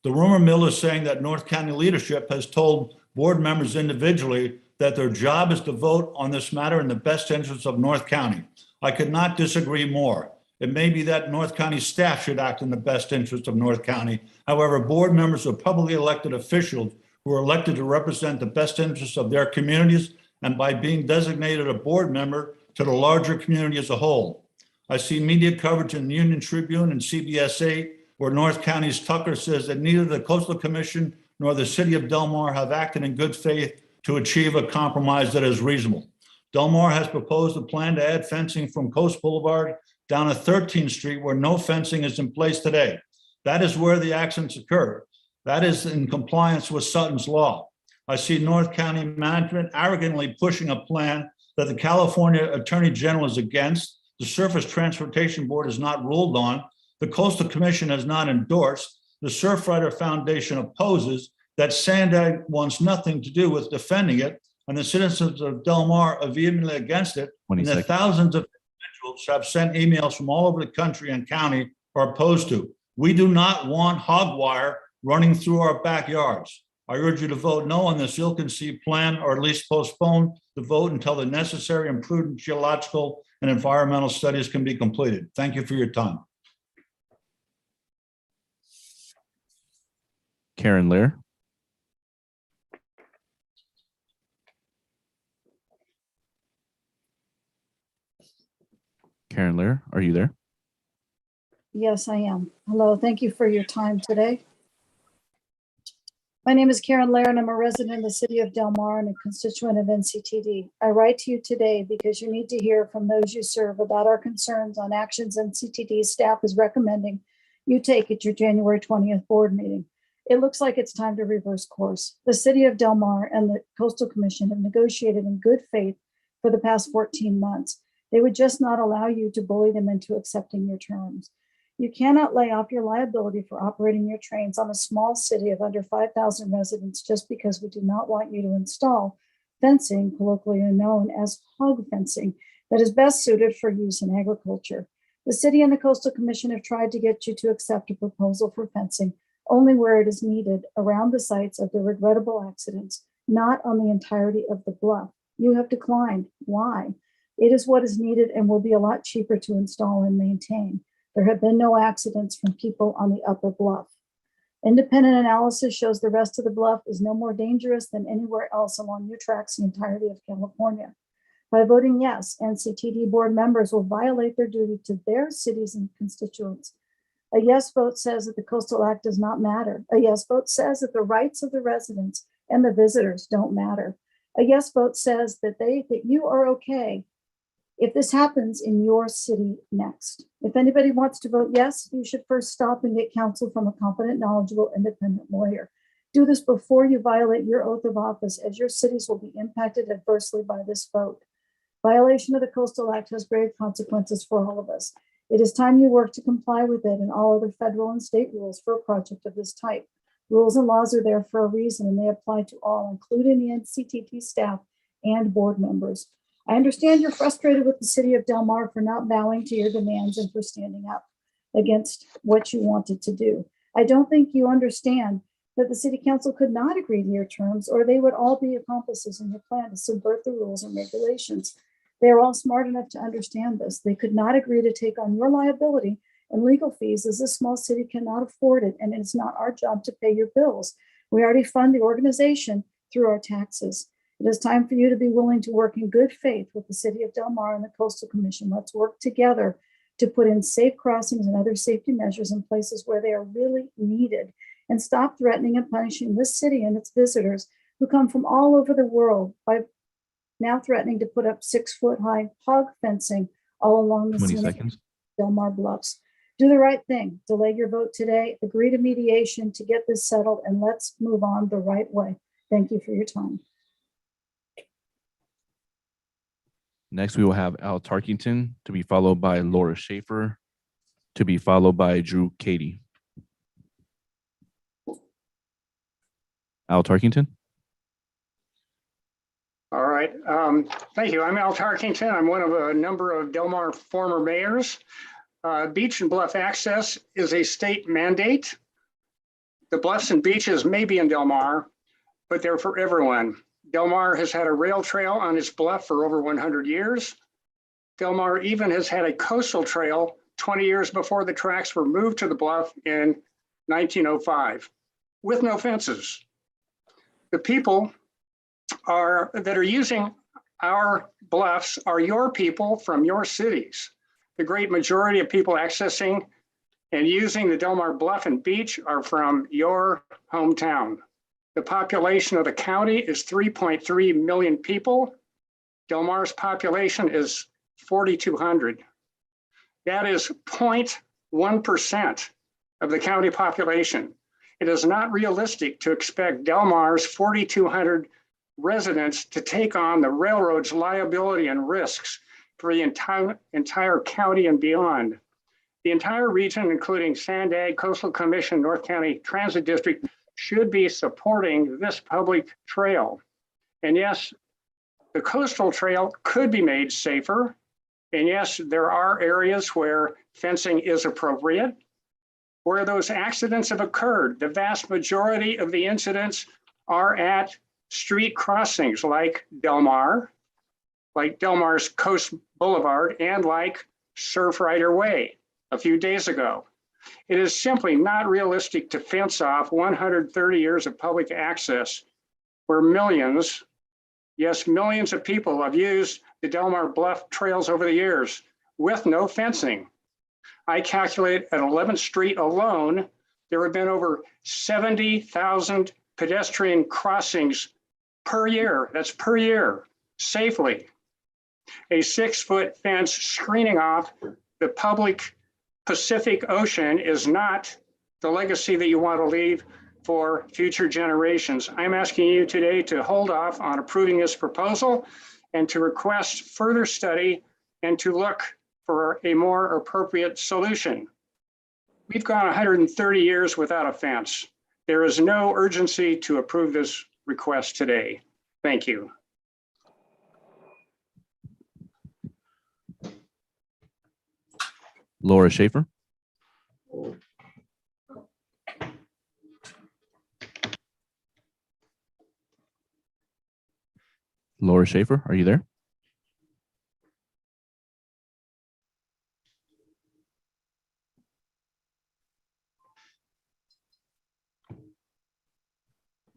The rumor mill is saying that North County leadership has told board members individually that their job is to vote on this matter in the best interest of North County. I could not disagree more. It may be that North County staff should act in the best interest of North County. However, board members are publicly elected officials who are elected to represent the best interests of their communities and by being designated a board member to the larger community as a whole. I see media coverage in the Union Tribune and CBS 8 where North County's Tucker says that neither the Coastal Commission nor the city of Del Mar have acted in good faith to achieve a compromise that is reasonable. Del Mar has proposed a plan to add fencing from Coast Boulevard down to 13th Street where no fencing is in place today. That is where the accidents occurred. That is in compliance with Sutton's law. I see North County management arrogantly pushing a plan that the California Attorney General is against, the Surface Transportation Board has not ruled on, the Coastal Commission has not endorsed, the Surfrider Foundation opposes, that Sandag wants nothing to do with defending it, and the citizens of Del Mar are vehemently against it, and that thousands of individuals have sent emails from all over the country and county are opposed to. We do not want hog wire running through our backyards. I urge you to vote no on this ill-conceived plan, or at least postpone the vote until the necessary and prudent geological and environmental studies can be completed. Thank you for your time. Karen Lair. Karen Lair, are you there? Yes, I am. Hello, thank you for your time today. My name is Karen Lair and I'm a resident of the city of Del Mar and a constituent of NCTD. I write to you today because you need to hear from those you serve about our concerns on actions NCTD staff is recommending you take at your January 20th board meeting. It looks like it's time to reverse course. The city of Del Mar and the Coastal Commission have negotiated in good faith for the past 14 months. They would just not allow you to bully them into accepting your terms. You cannot lay off your liability for operating your trains on a small city of under 5,000 residents just because we do not want you to install fencing, colloquially known as hog fencing, that is best suited for use in agriculture. The city and the Coastal Commission have tried to get you to accept a proposal for fencing only where it is needed around the sites of the regrettable accidents, not on the entirety of the bluff. You have declined. Why? It is what is needed and will be a lot cheaper to install and maintain. There have been no accidents from people on the upper bluff. Independent analysis shows the rest of the bluff is no more dangerous than anywhere else along your tracks the entirety of California. By voting yes, NCTD board members will violate their duty to their cities and constituents. A yes vote says that the Coastal Act does not matter. A yes vote says that the rights of the residents and the visitors don't matter. A yes vote says that you are okay if this happens in your city next. If anybody wants to vote yes, you should first stop and get counsel from a competent, knowledgeable, independent lawyer. Do this before you violate your oath of office, as your cities will be impacted adversely by this vote. Violation of the Coastal Act has grave consequences for all of us. It is time you work to comply with it and all other federal and state rules for a project of this type. Rules and laws are there for a reason, and they apply to all, including the NCTT staff and board members. I understand you're frustrated with the city of Del Mar for not bowing to your demands and for standing up against what you wanted to do. I don't think you understand that the city council could not agree to your terms, or they would all be accomplices in your plan to subvert the rules and regulations. They are all smart enough to understand this. They could not agree to take on your liability and legal fees, as this small city cannot afford it, and it's not our job to pay your bills. We already fund the organization through our taxes. It is time for you to be willing to work in good faith with the city of Del Mar and the Coastal Commission. Let's work together to put in safe crossings and other safety measures in places where they are really needed, and stop threatening and punishing this city and its visitors who come from all over the world by now threatening to put up 6-foot-high hog fencing all along the 20 scenic seconds. Del Mar Bluffs. Do the right thing. Delay your vote today. Agree to mediation to get this settled, and let's move on the right way. Thank you for your time. Next, we will have Al Tarkington, to be followed by Laura Schaefer, to be followed by Drew Cady. Al Tarkington. All right. Thank you. I'm Al Tarkington. I'm one of a number of Del Mar former mayors. Beach and bluff access is a state mandate. The bluffs and beaches may be in Del Mar, but they're for everyone. Del Mar has had a rail trail on its bluff for over 100 years. Del Mar even has had a coastal trail 20 years before the tracks were moved to the bluff in 1905, with no fences. The people that are using our bluffs are your people from your cities. The great majority of people accessing and using the Del Mar Bluff and Beach are from your hometown. The population of the county is 3.3 million people. Del Mar's population is 4,200. That is 0.1% of the county population. It is not realistic to expect Del Mar's 4,200 residents to take on the railroad's liability and risks for the entire county and beyond. The entire region, including Sandag, Coastal Commission, North County Transit District, should be supporting this public trail. And yes, the coastal trail could be made safer. And yes, there are areas where fencing is appropriate. Where those accidents have occurred, the vast majority of the incidents are at street crossings like Del Mar, like Del Mar's Coast Boulevard, and like Surfrider Way a few days ago. It is simply not realistic to fence off 130 years of public access where millions, yes, millions of people have used the Del Mar Bluff trails over the years with no fencing. I calculate at 11th Street alone, there have been over 70,000 pedestrian crossings per year. That's per year, safely. A 6-foot fence screening off the public Pacific Ocean is not the legacy that you want to leave for future generations. I'm asking you today to hold off on approving this proposal and to request further study and to look for a more appropriate solution. We've gone 130 years without a fence. There is no urgency to approve this request today. Thank you. Laura Schaefer. Laura Schaefer, are you there?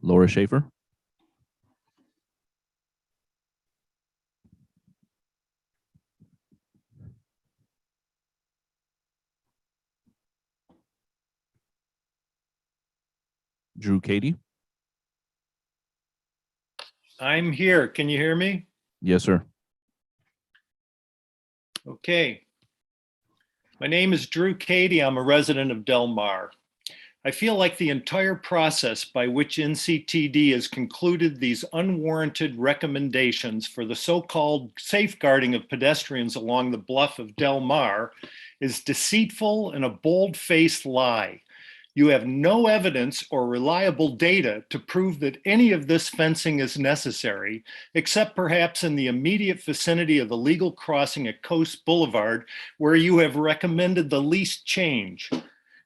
Laura Schaefer. Drew Cady. I'm here. Can you hear me? Yes, sir. Okay. My name is Drew Cady. I'm a resident of Del Mar. I feel like the entire process by which NCTD has concluded these unwarranted recommendations for the so-called safeguarding of pedestrians along the bluff of Del Mar is deceitful and a bold-faced lie. You have no evidence or reliable data to prove that any of this fencing is necessary, except perhaps in the immediate vicinity of the legal crossing at Coast Boulevard, where you have recommended the least change.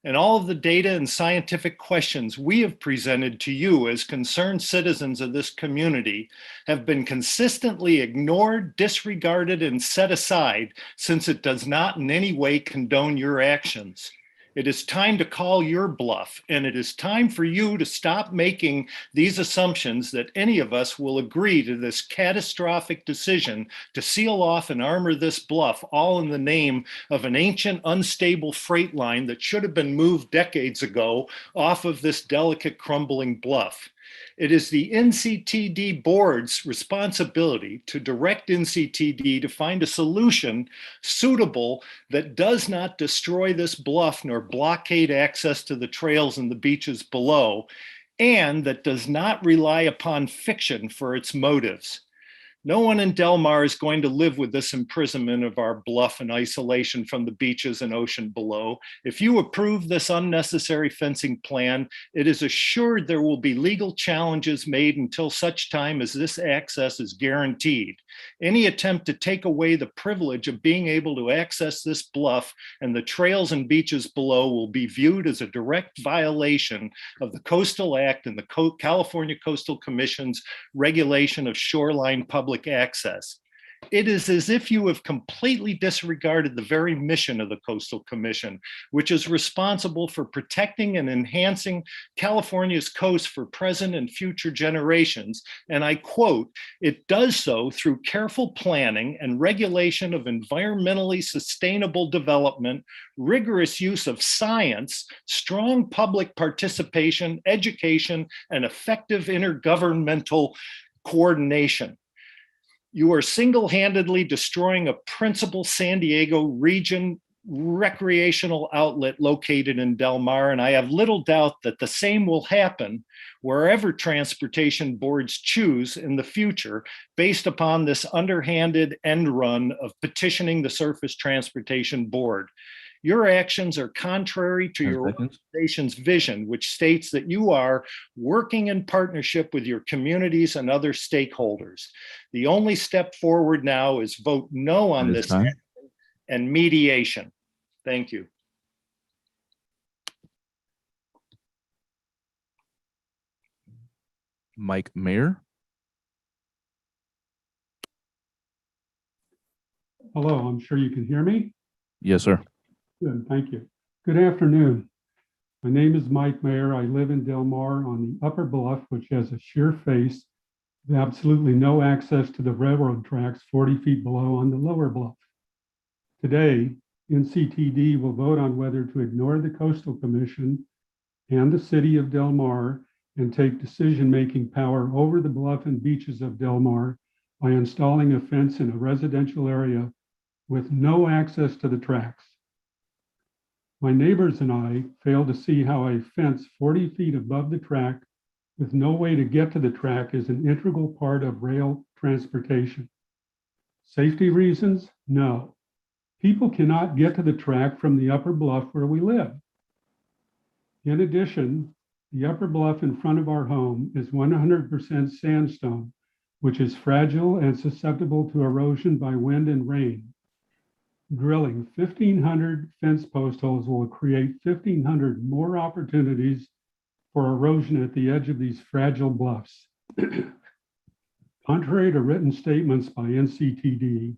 And all of the data and scientific questions we have presented to you as concerned citizens of this community have been consistently ignored, disregarded, and set aside, since it does not in any way condone your actions. It is time to call your bluff, and it is time for you to stop making these assumptions that any of us will agree to this catastrophic decision to seal off and armor this bluff, all in the name of an ancient, unstable freight line that should have been moved decades ago off of this delicate, crumbling bluff. It is the NCTD board's responsibility to direct NCTD to find a solution suitable that does not destroy this bluff nor blockade access to the trails and the beaches below, and that does not rely upon fiction for its motives. No one in Del Mar is going to live with this imprisonment of our bluff and isolation from the beaches and ocean below. If you approve this unnecessary fencing plan, it is assured there will be legal challenges made until such time as this access is guaranteed. Any attempt to take away the privilege of being able to access this bluff and the trails and beaches below will be viewed as a direct violation of the Coastal Act and the California Coastal Commission's regulation of shoreline public access. It is as if you have completely disregarded the very mission of the Coastal Commission, which is responsible for protecting and enhancing California's coast for present and future generations. And I quote, "It does so through careful planning and regulation of environmentally sustainable development, rigorous use of science, strong public participation, education, and effective intergovernmental coordination." You are single-handedly destroying a principal San Diego region recreational outlet located in Del Mar, and I have little doubt that the same will happen wherever transportation boards choose in the future based upon this underhanded end run of petitioning the Surface Transportation Board. Your actions are contrary to your organization's vision, which states that you are working in partnership with your communities and other stakeholders. The only step forward now is vote no on this action and mediation. Thank you. Mike Mayer. Hello, I'm sure you can hear me. Yes, sir. Good, thank you. Good afternoon. My name is Mike Mayer. I live in Del Mar on the upper bluff, which has a sheer face with absolutely no access to the railroad tracks 40 feet below on the lower bluff. Today, NCTD will vote on whether to ignore the Coastal Commission and the city of Del Mar and take decision-making power over the bluff and beaches of Del Mar by installing a fence in a residential area with no access to the tracks. My neighbors and I fail to see how a fence 40 feet above the track with no way to get to the track is an integral part of rail transportation. Safety reasons? No. People cannot get to the track from the upper bluff where we live. In addition, the upper bluff in front of our home is 100% sandstone, which is fragile and susceptible to erosion by wind and rain. Drilling 1,500 fence post holes will create 1,500 more opportunities for erosion at the edge of these fragile bluffs. Contrary to written statements by NCTD,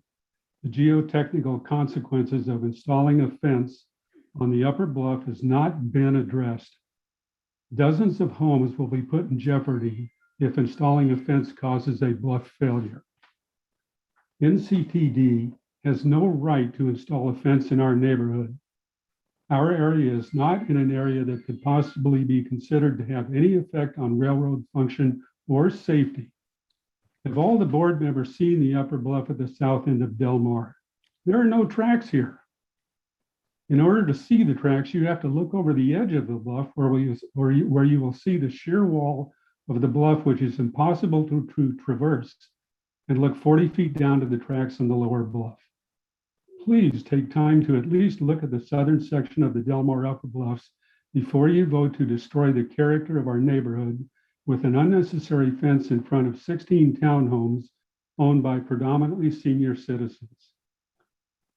the geotechnical consequences of installing a fence on the upper bluff has not been addressed. Dozens of homes will be put in jeopardy if installing a fence causes a bluff failure. NCTD has no right to install a fence in our neighborhood. Our area is not in an area that could possibly be considered to have any effect on railroad function or safety. Have all the board members seen the upper bluff at the south end of Del Mar? There are no tracks here. In order to see the tracks, you have to look over the edge of the bluff where you will see the sheer wall of the bluff, which is impossible to traverse, and look 40 feet down to the tracks on the lower bluff. Please take time to at least look at the southern section of the Del Mar Upper Bluffs before you vote to destroy the character of our neighborhood with an unnecessary fence in front of 16 townhomes owned by predominantly senior citizens.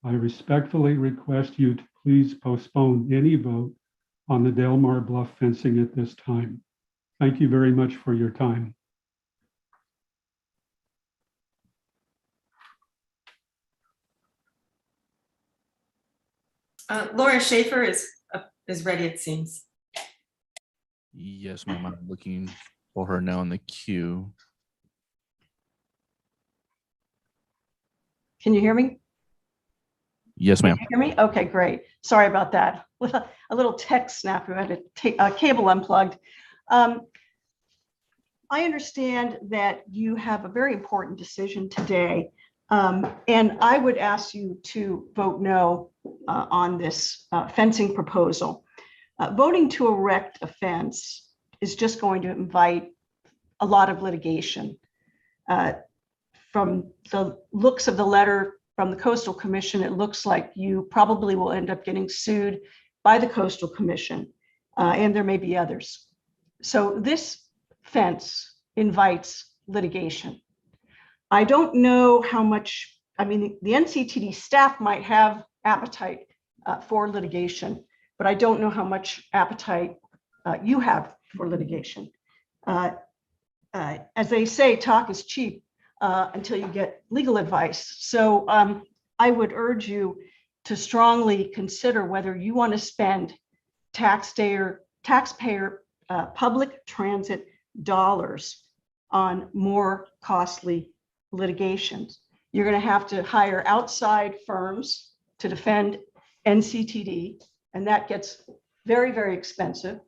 I respectfully request you to please postpone any vote on the Del Mar Bluff fencing at this time. Thank you very much for your time. Laura Schaefer is ready, it seems. Yes, ma'am. I'm looking for her now in the queue. Can you hear me? Yes, ma'am. Can you hear me? Okay, great. Sorry about that. With a little tech snafu, I had to take a cable unplugged. I understand that you have a very important decision today, and I would ask you to vote no on this fencing proposal. Voting to erect a fence is just going to invite a lot of litigation. From the looks of the letter from the Coastal Commission, it looks like you probably will end up getting sued by the Coastal Commission, and there may be others. So this fence invites litigation. I don't know how much, I mean, the NCTD staff might have appetite for litigation, but I don't know how much appetite you have for litigation. As they say, talk is cheap until you get legal advice. So I would urge you to strongly consider whether you want to spend taxpayer public transit dollars on more costly litigations. You're going to have to hire outside firms to defend NCTD, and that gets very, very expensive.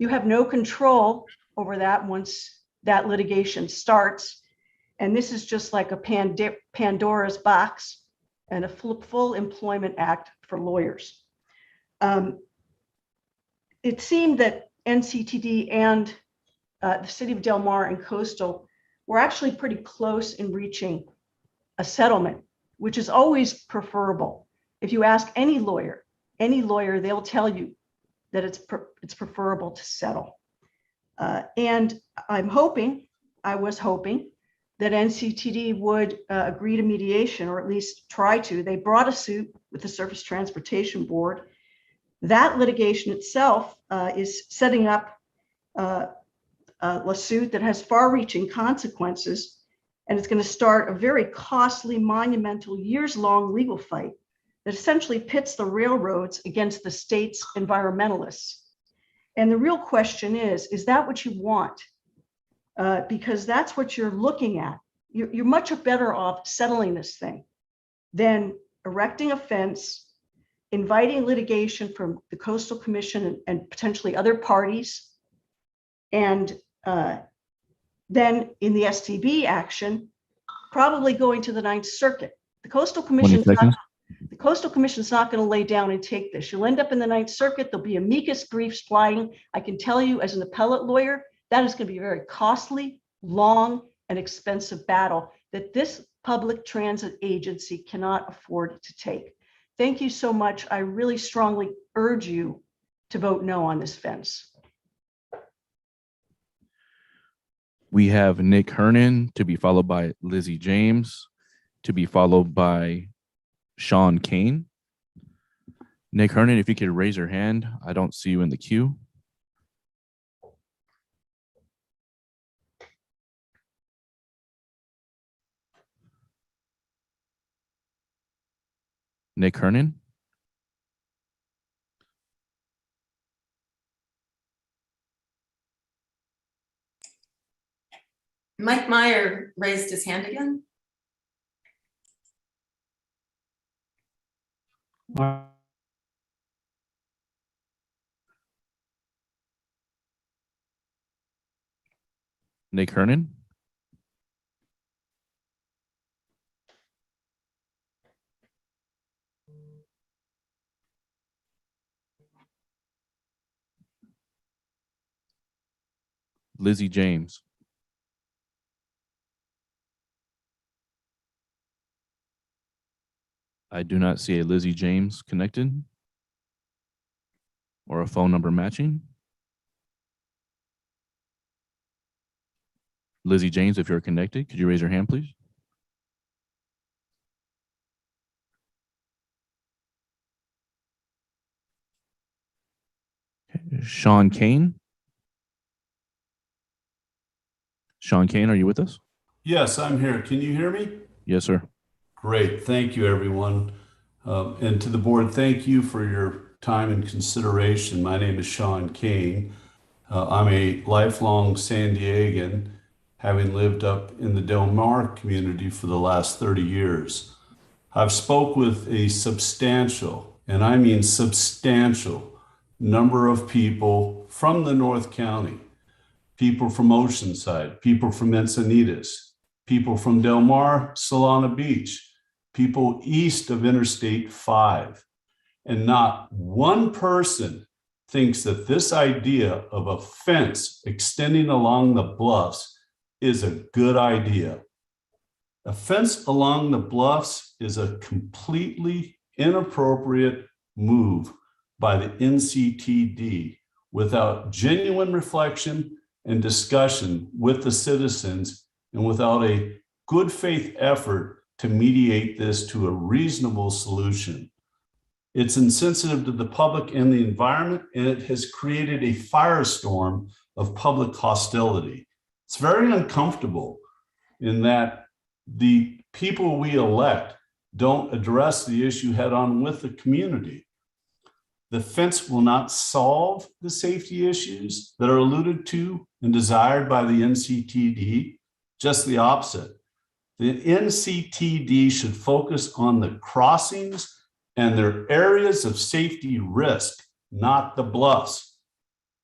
You have no control over that once that litigation starts. And this is just like a Pandora's box and a full Employment Act for lawyers. It seemed that NCTD and the city of Del Mar and Coastal were actually pretty close in reaching a settlement, which is always preferable. If you ask any lawyer, they'll tell you that it's preferable to settle. And I was hoping that NCTD would agree to mediation, or at least try to. They brought a suit with the Surface Transportation Board. That litigation itself is setting up a suit that has far-reaching consequences, and it's going to start a very costly, monumental, years-long legal fight that essentially pits the railroads against the state's environmentalists. And the real question is that what you want? Because that's what you're looking at. You're much better off settling this thing than erecting a fence, inviting litigation from the Coastal Commission and potentially other parties, and then in the STB action, probably going to the Ninth Circuit. The Coastal Commission is not going to lay down and take this. You'll end up in the Ninth Circuit. There'll be amicus briefs flying. I can tell you as an appellate lawyer, that is going to be a very costly, long, and expensive battle that this public transit agency cannot afford to take. Thank you so much. I really strongly urge you to vote no on this fence. We have Nick Hernan to be followed by Lizzie James, to be followed by Sean Kane. Nick Hernan, if you could raise your hand. I don't see you in the queue. Nick Hernan. Mike Meyer raised his hand again. Nick Hernan. Lizzie James. I do not see a Lizzie James connected or a phone number matching. Lizzie James, if you're connected, could you raise your hand, please? Sean Kane. Sean Kane, are you with us? Yes, I'm here. Can you hear me? Yes, sir. Great. Thank you, everyone. And to the board, thank you for your time and consideration. My name is Sean Kane. I'm a lifelong San Diegan, having lived up in the Del Mar community for the last 30 years. I've spoke with a substantial, and I mean substantial, number of people from the North County, people from Oceanside, people from Encinitas, people from Del Mar, Solana Beach, people east of Interstate 5. And not one person thinks that this idea of a fence extending along the bluffs is a good idea. A fence along the bluffs is a completely inappropriate move by the NCTD without genuine reflection and discussion with the citizens and without a good faith effort to mediate this to a reasonable solution. It's insensitive to the public and the environment, and it has created a firestorm of public hostility. It's very uncomfortable in that the people we elect don't address the issue head on with the community. The fence will not solve the safety issues that are alluded to and desired by the NCTD, just the opposite. The NCTD should focus on the crossings and their areas of safety risk, not the bluffs.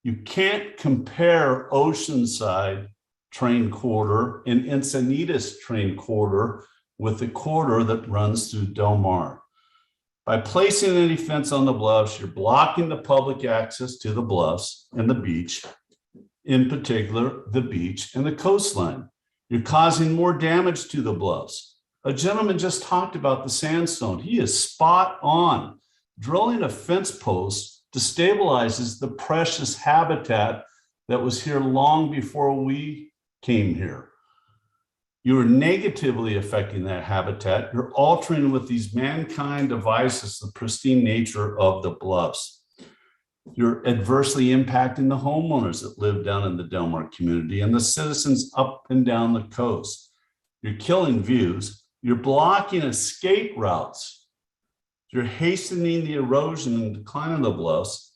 You can't compare Oceanside train corridor and Encinitas train corridor with the corridor that runs through Del Mar. By placing any fence on the bluffs, you're blocking the public access to the bluffs and the beach, in particular, the beach and the coastline. You're causing more damage to the bluffs. A gentleman just talked about the sandstone. He is spot on. Drilling a fence post destabilizes the precious habitat that was here long before we came here. You're negatively affecting that habitat. You're altering with these mankind devices the pristine nature of the bluffs. You're adversely impacting the homeowners that live down in the Del Mar community and the citizens up and down the coast. You're killing views. You're blocking escape routes. You're hastening the erosion and decline of the bluffs.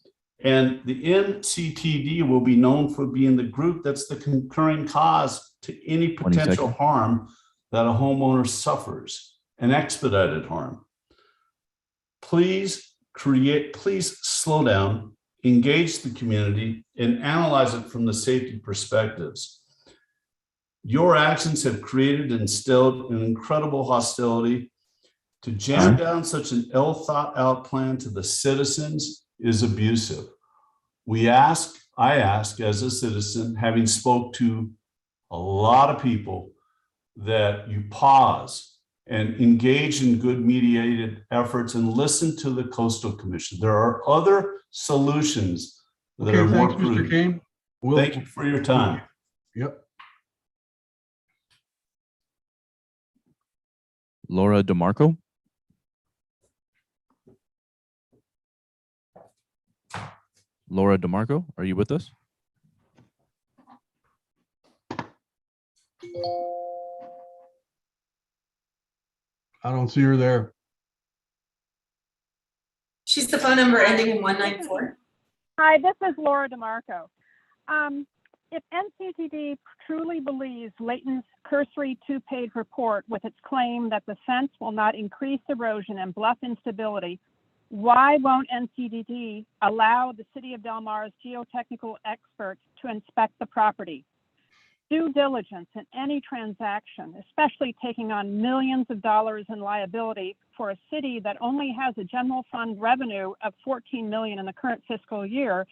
And the NCTD will be known for being the group that's the concurring cause to any potential harm that a homeowner suffers, an expedited harm. Please slow down, engage the community, and analyze it from the safety perspectives. Your actions have created and instilled an incredible hostility. To jam down such an ill-thought-out plan to the citizens is abusive. I ask as a citizen, having spoke to a lot of people, that you pause and engage in good mediated efforts and listen to the Coastal Commission. There are other solutions that are more prudent. Mr. Kane. Thank you for your time. Yep. Laura DeMarco. Laura DeMarco, are you with us? I don't see her there. She's the phone number ending in 194. Hi, this is Laura DeMarco. If NCTD truly believes Layton's cursory two-page report with its claim that the fence will not increase erosion and bluff instability, why won't NCTD allow the City of Del Mar's geotechnical experts to inspect the property? Due diligence in any transaction, especially taking on millions of dollars in liability for a city that only has a general fund revenue of $14 million in the current fiscal year,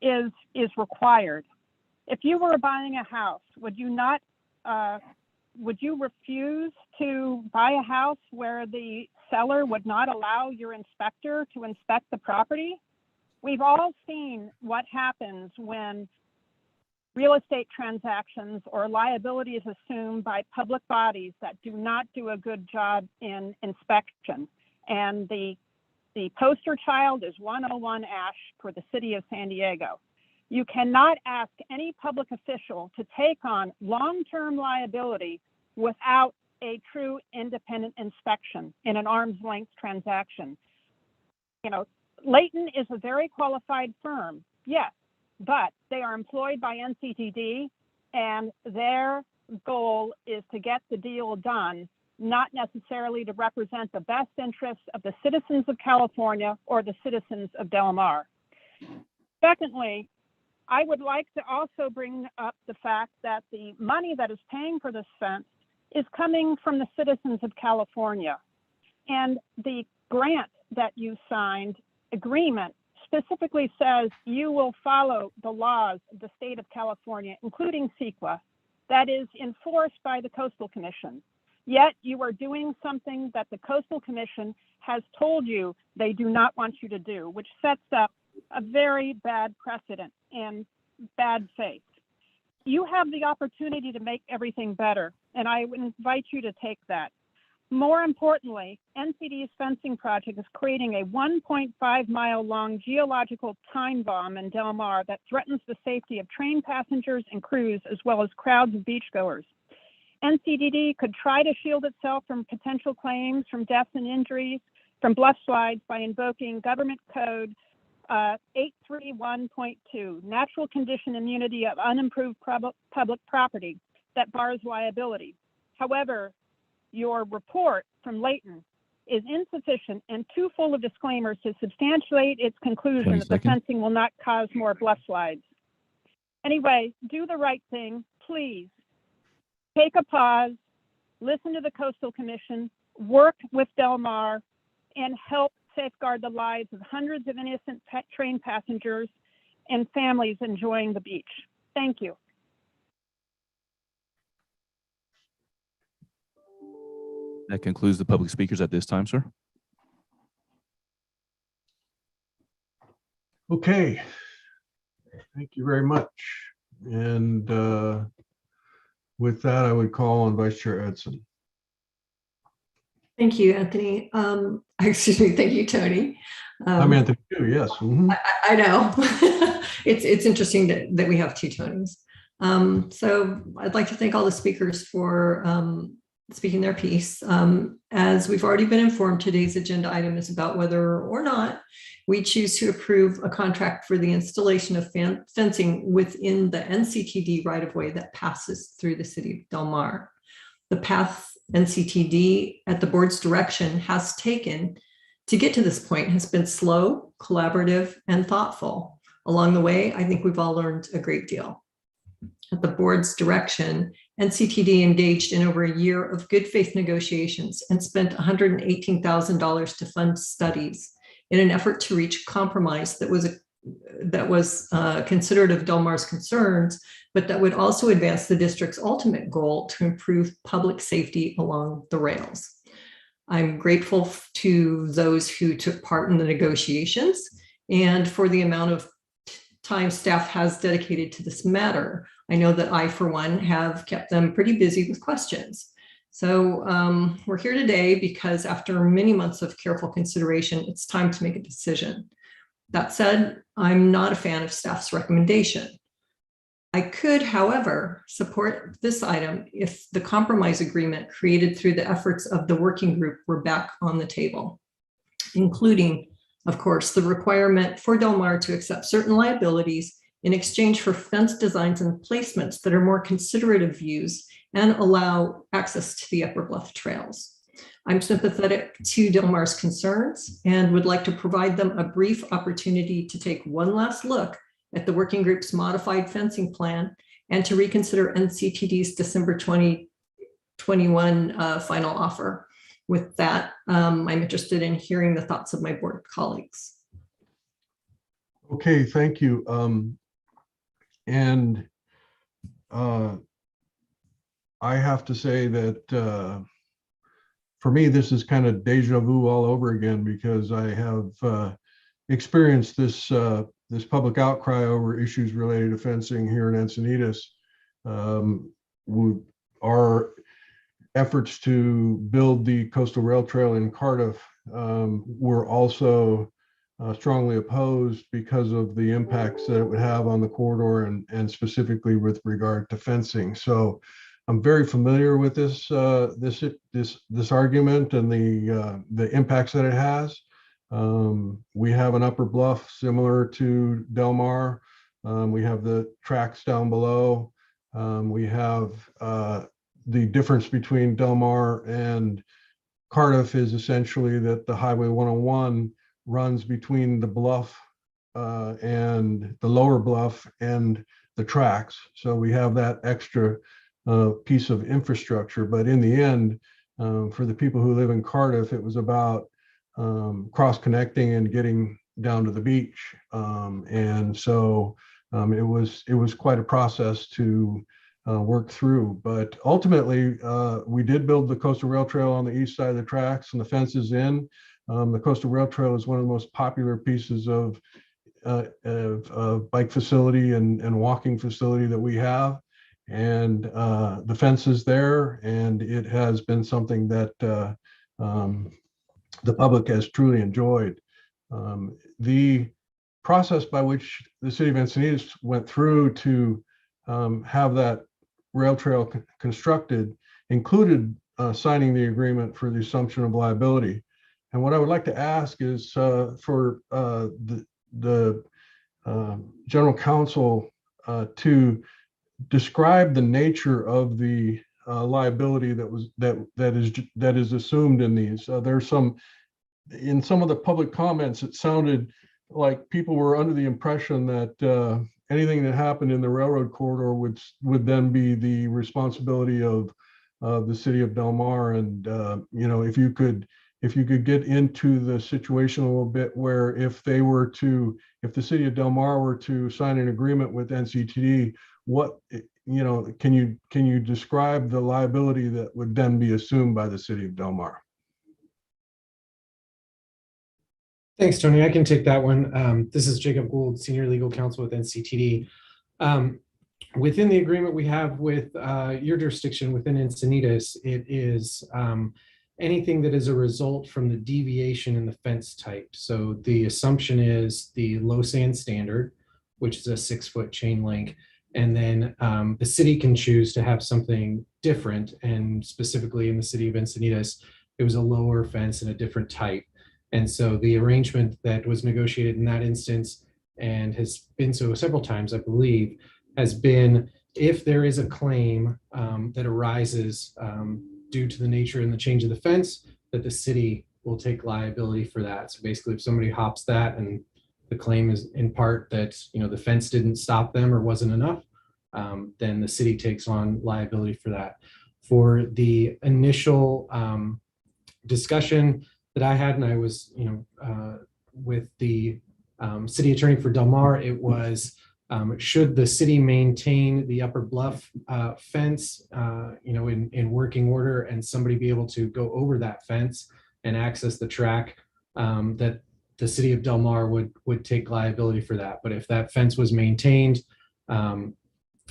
is required. If you were buying a house, would you not, would you refuse to buy a house where the seller would not allow your inspector to inspect the property? We've all seen what happens when real estate transactions or liability is assumed by public bodies that do not do a good job in inspection. And the poster child is 101 Ash for the city of San Diego. You cannot ask any public official to take on long-term liability without a true independent inspection in an arm's length transaction. You know, Leighton is a very qualified firm, yes, but they are employed by NCTD and their goal is to get the deal done, not necessarily to represent the best interests of the citizens of California or the citizens of Del Mar. Secondly, I would like to also bring up the fact that the money that is paying for this fence is coming from the citizens of California. And the grant that you signed agreement specifically says you will follow the laws of the state of California, including CEQA, that is enforced by the Coastal Commission. Yet you are doing something that the Coastal Commission has told you they do not want you to do, which sets up a very bad precedent and bad faith. You have the opportunity to make everything better, and I would invite you to take that. More importantly, NCD's fencing project is creating a 1.5-mile long geological time bomb in Del Mar that threatens the safety of train passengers and crews, as well as crowds of beachgoers. NCDD could try to shield itself from potential claims from deaths and injuries from bluff slides by invoking Government Code 831.2, natural condition immunity of unimproved public property that bars liability. However, your report from Leighton is insufficient and too full of disclaimers to substantiate its conclusion that the fencing will not cause more bluff slides. Anyway, do the right thing, please. Take a pause, listen to the Coastal Commission, work with Del Mar, and help safeguard the lives of hundreds of innocent train passengers and families enjoying the beach. Thank you. That concludes the public speakers at this time, sir. Okay. Thank you very much. And with that, I would call on Vice Chair Edson. Thank you, Anthony. Excuse me. Thank you, Tony. I'm Anthony too, yes. I know. It's interesting that we have two Tonys. So I'd like to thank all the speakers for speaking their piece. As we've already been informed, today's agenda item is about whether or not we choose to approve a contract for the installation of fencing within the NCTD right-of-way that passes through the city of Del Mar. The path NCTD at the board's direction has taken to get to this point has been slow, collaborative, and thoughtful. Along the way, I think we've all learned a great deal. At the board's direction, NCTD engaged in over a year of good faith negotiations and spent $118,000 to fund studies in an effort to reach compromise that was considerate of Del Mar's concerns, but that would also advance the district's ultimate goal to improve public safety along the rails. I'm grateful to those who took part in the negotiations and for the amount of time staff has dedicated to this matter. I know that I, for one, have kept them pretty busy with questions. So we're here today because after many months of careful consideration, it's time to make a decision. That said, I'm not a fan of staff's recommendation. I could, however, support this item if the compromise agreement created through the efforts of the working group were back on the table, including, of course, the requirement for Del Mar to accept certain liabilities in exchange for fence designs and placements that are more considerate of views and allow access to the upper bluff trails. I'm sympathetic to Del Mar's concerns and would like to provide them a brief opportunity to take one last look at the working group's modified fencing plan and to reconsider NCTD's December 2021 final offer. With that, I'm interested in hearing the thoughts of my board colleagues. Okay, thank you. And I have to say that for me, this is kind of deja vu all over again, because I have experienced this public outcry over issues related to fencing here in Encinitas. Our efforts to build the coastal rail trail in Cardiff were also strongly opposed because of the impacts that it would have on the corridor, and specifically with regard to fencing. So I'm very familiar with this argument and the impacts that it has. We have an upper bluff similar to Del Mar. We have the tracks down below. We have the difference between Del Mar and Cardiff is essentially that the Highway 101 runs between the bluff and the lower bluff and the tracks. So we have that extra piece of infrastructure. But in the end, for the people who live in Cardiff, it was about cross-connecting and getting down to the beach. And so it was quite a process to work through. But ultimately, we did build the coastal rail trail on the east side of the tracks, and the fence is in. The coastal rail trail is one of the most popular pieces of bike facility and walking facility that we have. And the fence is there, and it has been something that the public has truly enjoyed. The process by which the city of Encinitas went through to have that rail trail constructed included signing the agreement for the assumption of liability. And what I would like to ask is for the general counsel to describe the nature of the liability that is assumed in these. There's some in some of the public comments. It sounded like people were under the impression that anything that happened in the railroad corridor would then be the responsibility of the city of Del Mar. And if you could get into the situation a little bit, where if the city of Del Mar were to sign an agreement with NCTD, what can you describe the liability that would then be assumed by the city of Del Mar? Thanks, Tony. I can take that one. This is Jacob Gould, Senior Legal Counsel with NCTD. Within the agreement we have with your jurisdiction within Encinitas, it is anything that is a result from the deviation in the fence type. So the assumption is the low sand standard, which is a 6-foot chain link. And then the city can choose to have something different. And specifically in the city of Encinitas, it was a lower fence and a different type. And so the arrangement that was negotiated in that instance, and has been so several times, I believe, has been if there is a claim that arises due to the nature and the change of the fence, that the city will take liability for that. So basically, if somebody hops that and the claim is in part that the fence didn't stop them or wasn't enough, then the city takes on liability for that. For the initial discussion that I had, and I was, with the city attorney for Del Mar, it was, should the city maintain the upper bluff fence, in working order, and somebody be able to go over that fence and access the track, that the city of Del Mar would take liability for that. But if that fence was maintained and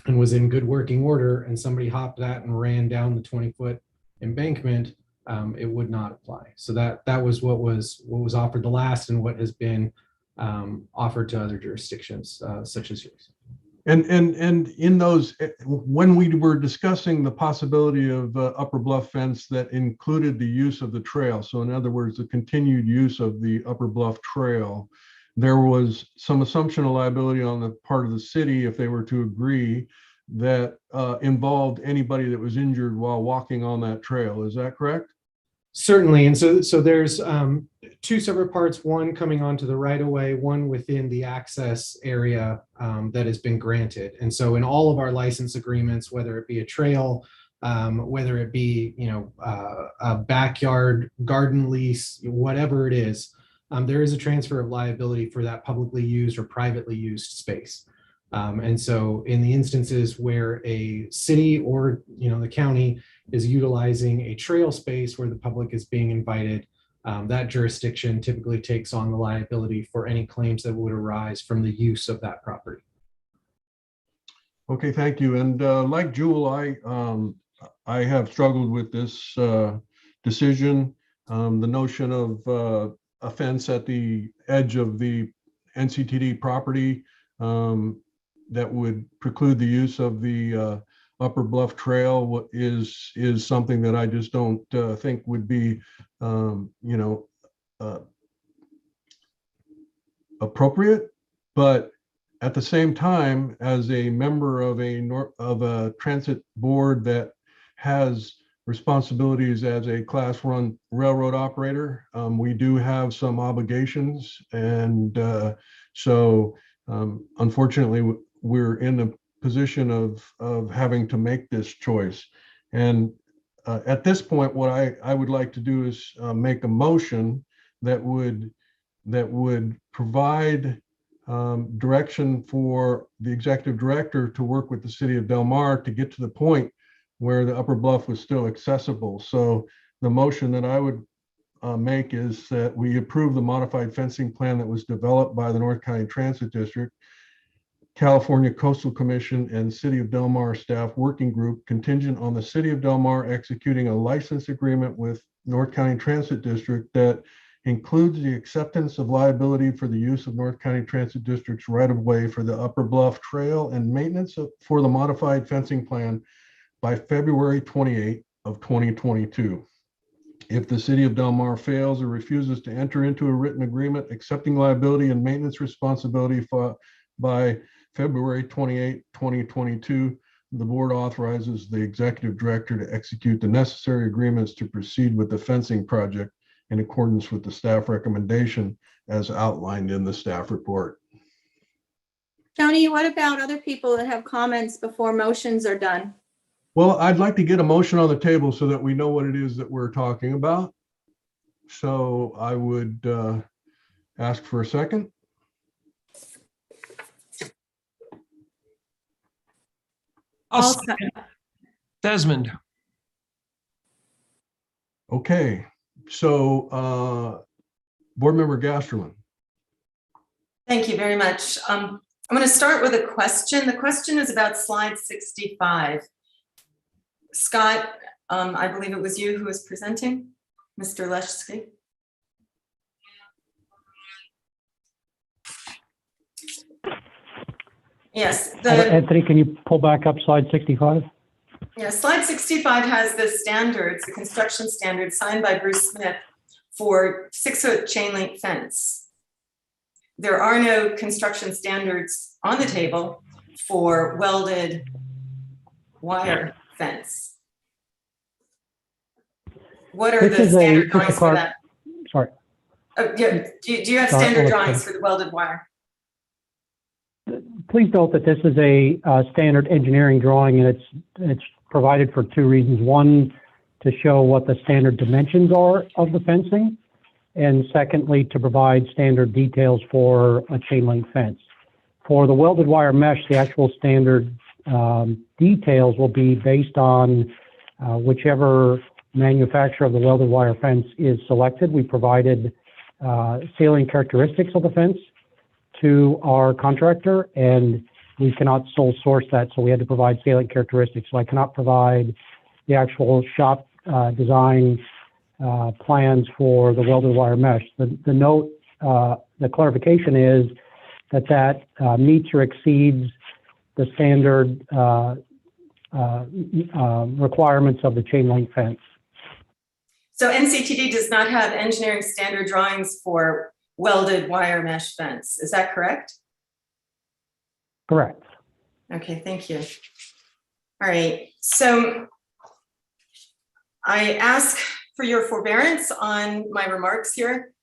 was in good working order, and somebody hopped that and ran down the 20-foot embankment, it would not apply. So that was what was offered the last, and what has been offered to other jurisdictions such as yours. And in those, when we were discussing the possibility of upper bluff fence that included the use of the trail, so in other words, the continued use of the upper bluff trail, there was some assumption of liability on the part of the city if they were to agree that involved anybody that was injured while walking on that trail. Is that correct? Certainly. And so there's two separate parts, one coming onto the right of way, one within the access area that has been granted. And so in all of our license agreements, whether it be a trail, whether it be, a backyard garden lease, whatever it is, there is a transfer of liability for that publicly used or privately used space. And so in the instances where a city or, the county is utilizing a trail space where the public is being invited, that jurisdiction typically takes on the liability for any claims that would arise from the use of that property. Okay, thank you. And like Jewel, I have struggled with this decision. The notion of a fence at the edge of the NCTD property that would preclude the use of the Upper Bluff Trail is something that I just don't think would be, appropriate. But at the same time, as a member of a transit board that has responsibilities as a Class 1 railroad operator, we do have some obligations, and so unfortunately, we're in a position of having to make this choice. And at this point, what I would like to do is make a motion that would provide direction for the executive director to work with the city of Del Mar to get to the point where the Upper Bluff was still accessible. So the motion that I would make is that we approve the modified fencing plan that was developed by the North County Transit District, California Coastal Commission, and City of Del Mar staff working group, contingent on the City of Del Mar executing a license agreement with North County Transit District that includes the acceptance of liability for the use of North County Transit District's right-of-way for the Upper Bluff Trail and maintenance for the modified fencing plan by February 28 of 2022. If the City of Del Mar fails or refuses to enter into a written agreement accepting liability and maintenance responsibility by February 28, 2022, the board authorizes the executive director to execute the necessary agreements to proceed with the fencing project in accordance with the staff recommendation as outlined in the staff report. Tony, what about other people that have comments before motions are done? Well, I'd like to get a motion on the table so that we know what it is that we're talking about. So I would ask for a second. I'll second. Desmond. Okay, so Board Member Gasterman. Thank you very much. I'm going to start with a question. The question is about slide 65. Scott, I believe it was you who was presenting, Mr. Leshsky. Yes. Anthony, can you pull back up slide 65? Yeah, slide 65 has the standards, the construction standards signed by Bruce Smith for 6-foot chain link fence. There are no construction standards on the table for welded wire fence. What are the standard drawings for that? Sorry. Oh, yeah. Do you have standard drawings for the welded wire? Please note that this is a standard engineering drawing, and it's provided for two reasons. One, to show what the standard dimensions are of the fencing, and secondly, to provide standard details for a chain link fence. For the welded wire mesh, the actual standard details will be based on whichever manufacturer of the welded wire fence is selected. We provided salient characteristics of the fence to our contractor, and we cannot sole source that, so we had to provide salient characteristics. So I cannot provide the actual shop design plans for the welded wire mesh. The note, the clarification is that meets or exceeds the standard requirements of the chain link fence. So NCTD does not have engineering standard drawings for welded wire mesh fence. Is that correct? Correct. Okay, thank you. All right, so I ask for your forbearance on my remarks here,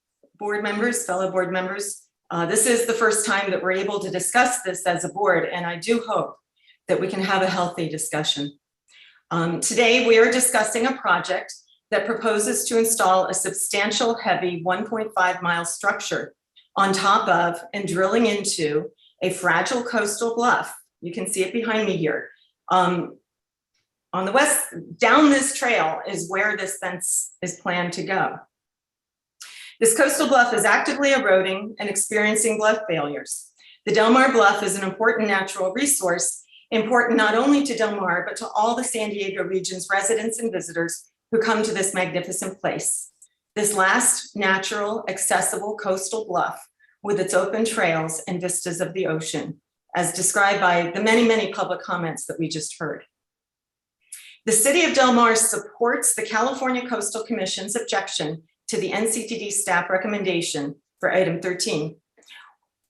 board members, fellow board members. This is the first time that we're able to discuss this as a board, and I do hope that we can have a healthy discussion. Today, we are discussing a project that proposes to install a substantial heavy 1.5 mile structure on top of and drilling into a fragile coastal bluff. You can see it behind me here. On the west, down this trail is where this fence is planned to go. This coastal bluff is actively eroding and experiencing bluff failures. The Del Mar Bluff is an important natural resource, important not only to Del Mar, but to all the San Diego region's residents and visitors who come to this magnificent place. This last natural, accessible coastal bluff with its open trails and vistas of the ocean, as described by the many, many public comments that we just heard. The City of Del Mar supports the California Coastal Commission's objection to the NCTD staff recommendation for item 13.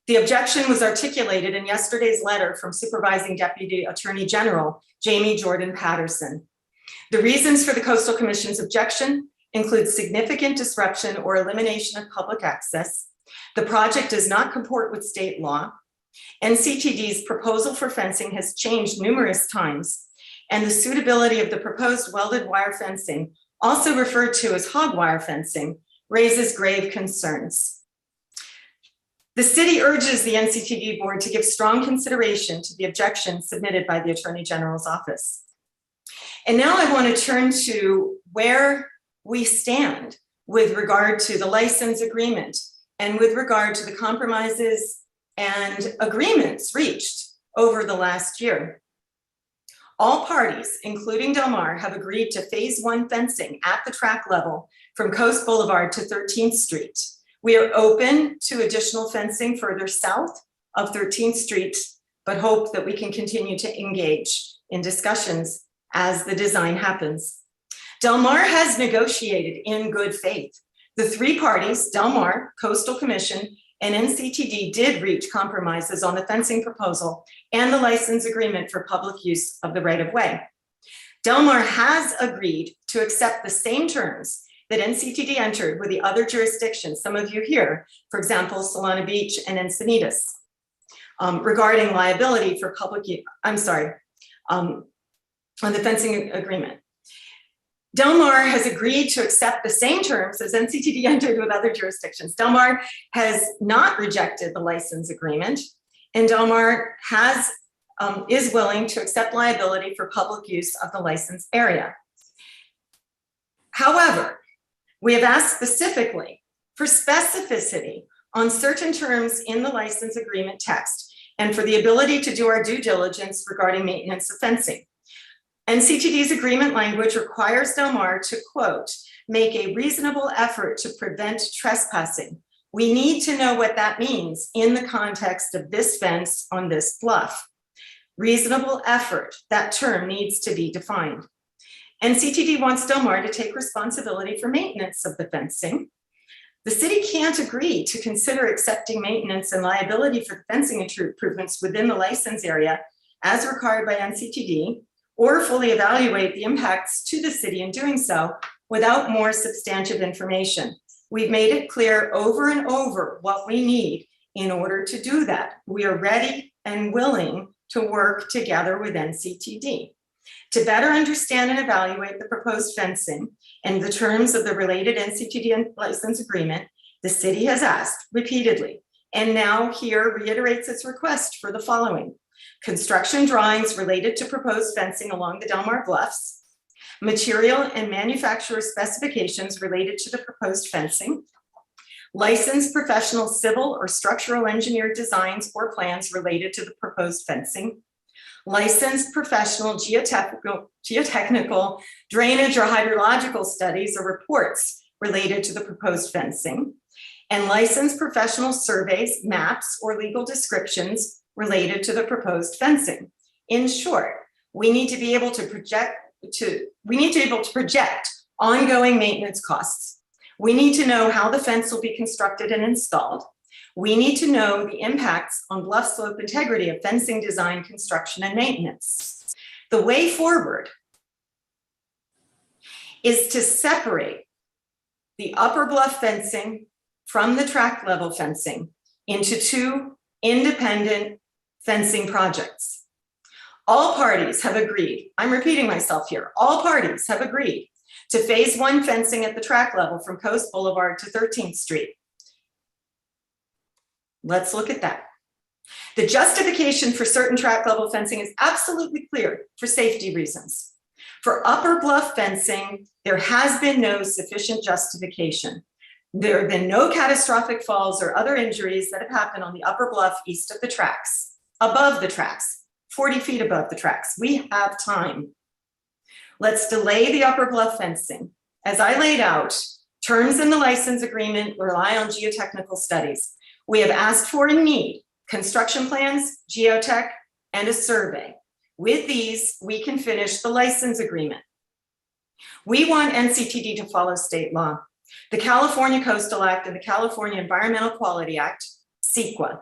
The objection was articulated in yesterday's letter from Supervising Deputy Attorney General Jamie Jordan Patterson. The reasons for the Coastal Commission's objection include significant disruption or elimination of public access. The project does not comport with state law. NCTD's proposal for fencing has changed numerous times, and the suitability of the proposed welded wire fencing, also referred to as hog wire fencing, raises grave concerns. The city urges the NCTD board to give strong consideration to the objection submitted by the Attorney General's office. And now I want to turn to where we stand with regard to the license agreement and with regard to the compromises and agreements reached over the last year. All parties, including Del Mar, have agreed to phase 1 fencing at the track level from Coast Boulevard to 13th Street. We are open to additional fencing further south of 13th Street, but hope that we can continue to engage in discussions as the design happens. Del Mar has negotiated in good faith. The 3 parties, Del Mar, Coastal Commission, and NCTD, did reach compromises on the fencing proposal and the license agreement for public use of the right-of-way. Del Mar has agreed to accept the same terms that NCTD entered with the other jurisdictions, some of you here, for example, Solana Beach and Encinitas, regarding liability for public use, on the fencing agreement. Del Mar has agreed to accept the same terms as NCTD entered with other jurisdictions. Del Mar has not rejected the license agreement, and Del Mar is willing to accept liability for public use of the licensed area. However, we have asked specifically for specificity on certain terms in the license agreement text and for the ability to do our due diligence regarding maintenance of fencing. NCTD's agreement language requires Del Mar to, quote, make a reasonable effort to prevent trespassing. We need to know what that means in the context of this fence on this bluff. Reasonable effort, that term needs to be defined. NCTD wants Del Mar to take responsibility for maintenance of the fencing. The city can't agree to consider accepting maintenance and liability for the fencing improvements within the license area as required by NCTD, or fully evaluate the impacts to the city in doing so without more substantive information. We've made it clear over and over what we need in order to do that. We are ready and willing to work together with NCTD. To better understand and evaluate the proposed fencing and the terms of the related NCTD license agreement, the city has asked repeatedly, and now here reiterates its request for the following: construction drawings related to proposed fencing along the Del Mar Bluffs, material and manufacturer specifications related to the proposed fencing, licensed professional civil or structural engineer designs or plans related to the proposed fencing, licensed professional geotechnical, drainage or hydrological studies or reports related to the proposed fencing, and licensed professional surveys, maps, or legal descriptions related to the proposed fencing. In short, we need to be able to project ongoing maintenance costs. We need to know how the fence will be constructed and installed. We need to know the impacts on bluff slope integrity of fencing design, construction, and maintenance. The way forward is to separate the upper bluff fencing from the track level fencing into 2 independent fencing projects. All parties have agreed, I'm repeating myself here, all parties have agreed to phase 1 fencing at the track level from Coast Boulevard to 13th Street. Let's look at that. The justification for certain track level fencing is absolutely clear for safety reasons. For upper bluff fencing, there has been no sufficient justification. There have been no catastrophic falls or other injuries that have happened on the upper bluff east of the tracks, above the tracks, 40 feet above the tracks. We have time. Let's delay the upper bluff fencing. As I laid out, terms in the license agreement rely on geotechnical studies. We have asked for and need construction plans, geotech, and a survey. With these, we can finish the license agreement. We want NCTD to follow state law. The California Coastal Act and the California Environmental Quality Act, CEQA.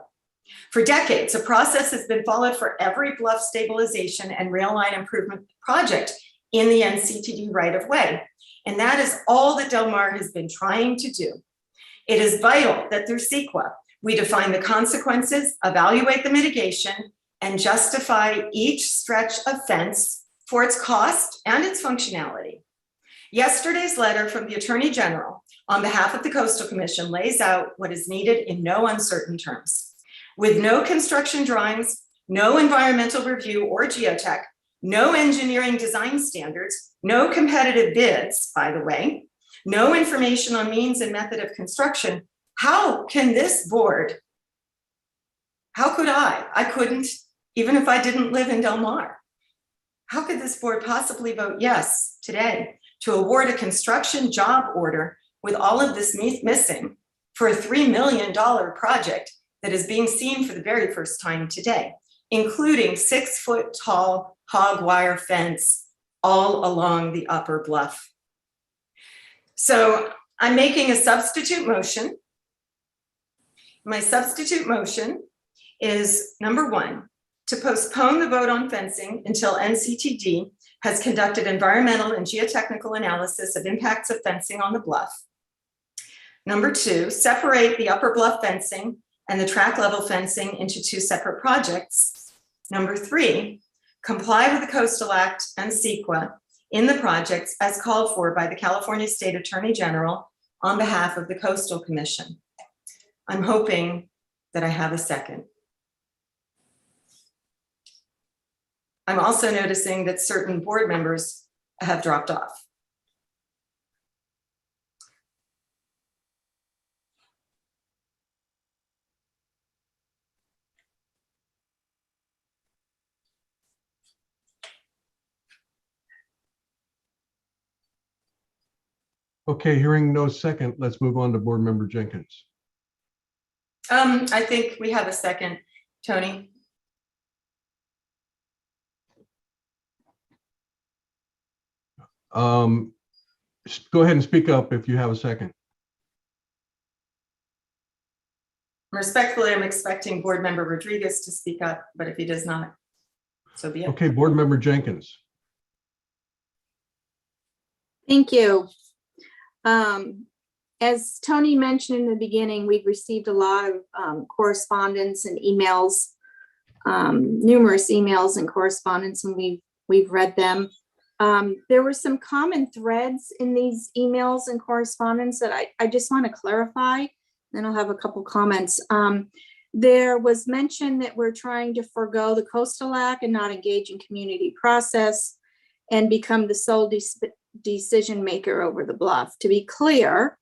For decades, a process has been followed for every bluff stabilization and rail line improvement project in the NCTD right-of-way. And that is all that Del Mar has been trying to do. It is vital that through CEQA, we define the consequences, evaluate the mitigation, and justify each stretch of fence for its cost and its functionality. Yesterday's letter from the Attorney General on behalf of the Coastal Commission lays out what is needed in no uncertain terms. With no construction drawings, no environmental review or geotech, no engineering design standards, no competitive bids, by the way, no information on means and method of construction, how can this board, how could I couldn't, even if I didn't live in Del Mar, how could this board possibly vote yes today to award a construction job order with all of this missing for a $3 million project that is being seen for the very first time today, including 6-foot tall hog wire fence all along the upper bluff. So I'm making a substitute motion. My substitute motion is number 1, to postpone the vote on fencing until NCTD has conducted environmental and geotechnical analysis of impacts of fencing on the bluff. Number 2, separate the upper bluff fencing and the track level fencing into 2 separate projects. Number 3, comply with the Coastal Act and CEQA in the projects as called for by the California State Attorney General on behalf of the Coastal Commission. I'm hoping that I have a second. I'm also noticing that certain board members have dropped off. Okay, hearing no second, let's move on to Board Member Jenkins. I think we have a second, Tony. Go ahead and speak up if you have a second. Respectfully, I'm expecting Board Member Rodriguez to speak up, but if he does not, so be it. Okay, Board Member Jenkins. Thank you. As Tony mentioned in the beginning, we've received a lot of correspondence and emails, numerous emails and correspondence, and we've read them. There were some common threads in these emails and correspondence that I just want to clarify, then I'll have a couple comments. There was mention that we're trying to forego the Coastal Act and not engage in community process and become the sole decision maker over the bluff. To be clear,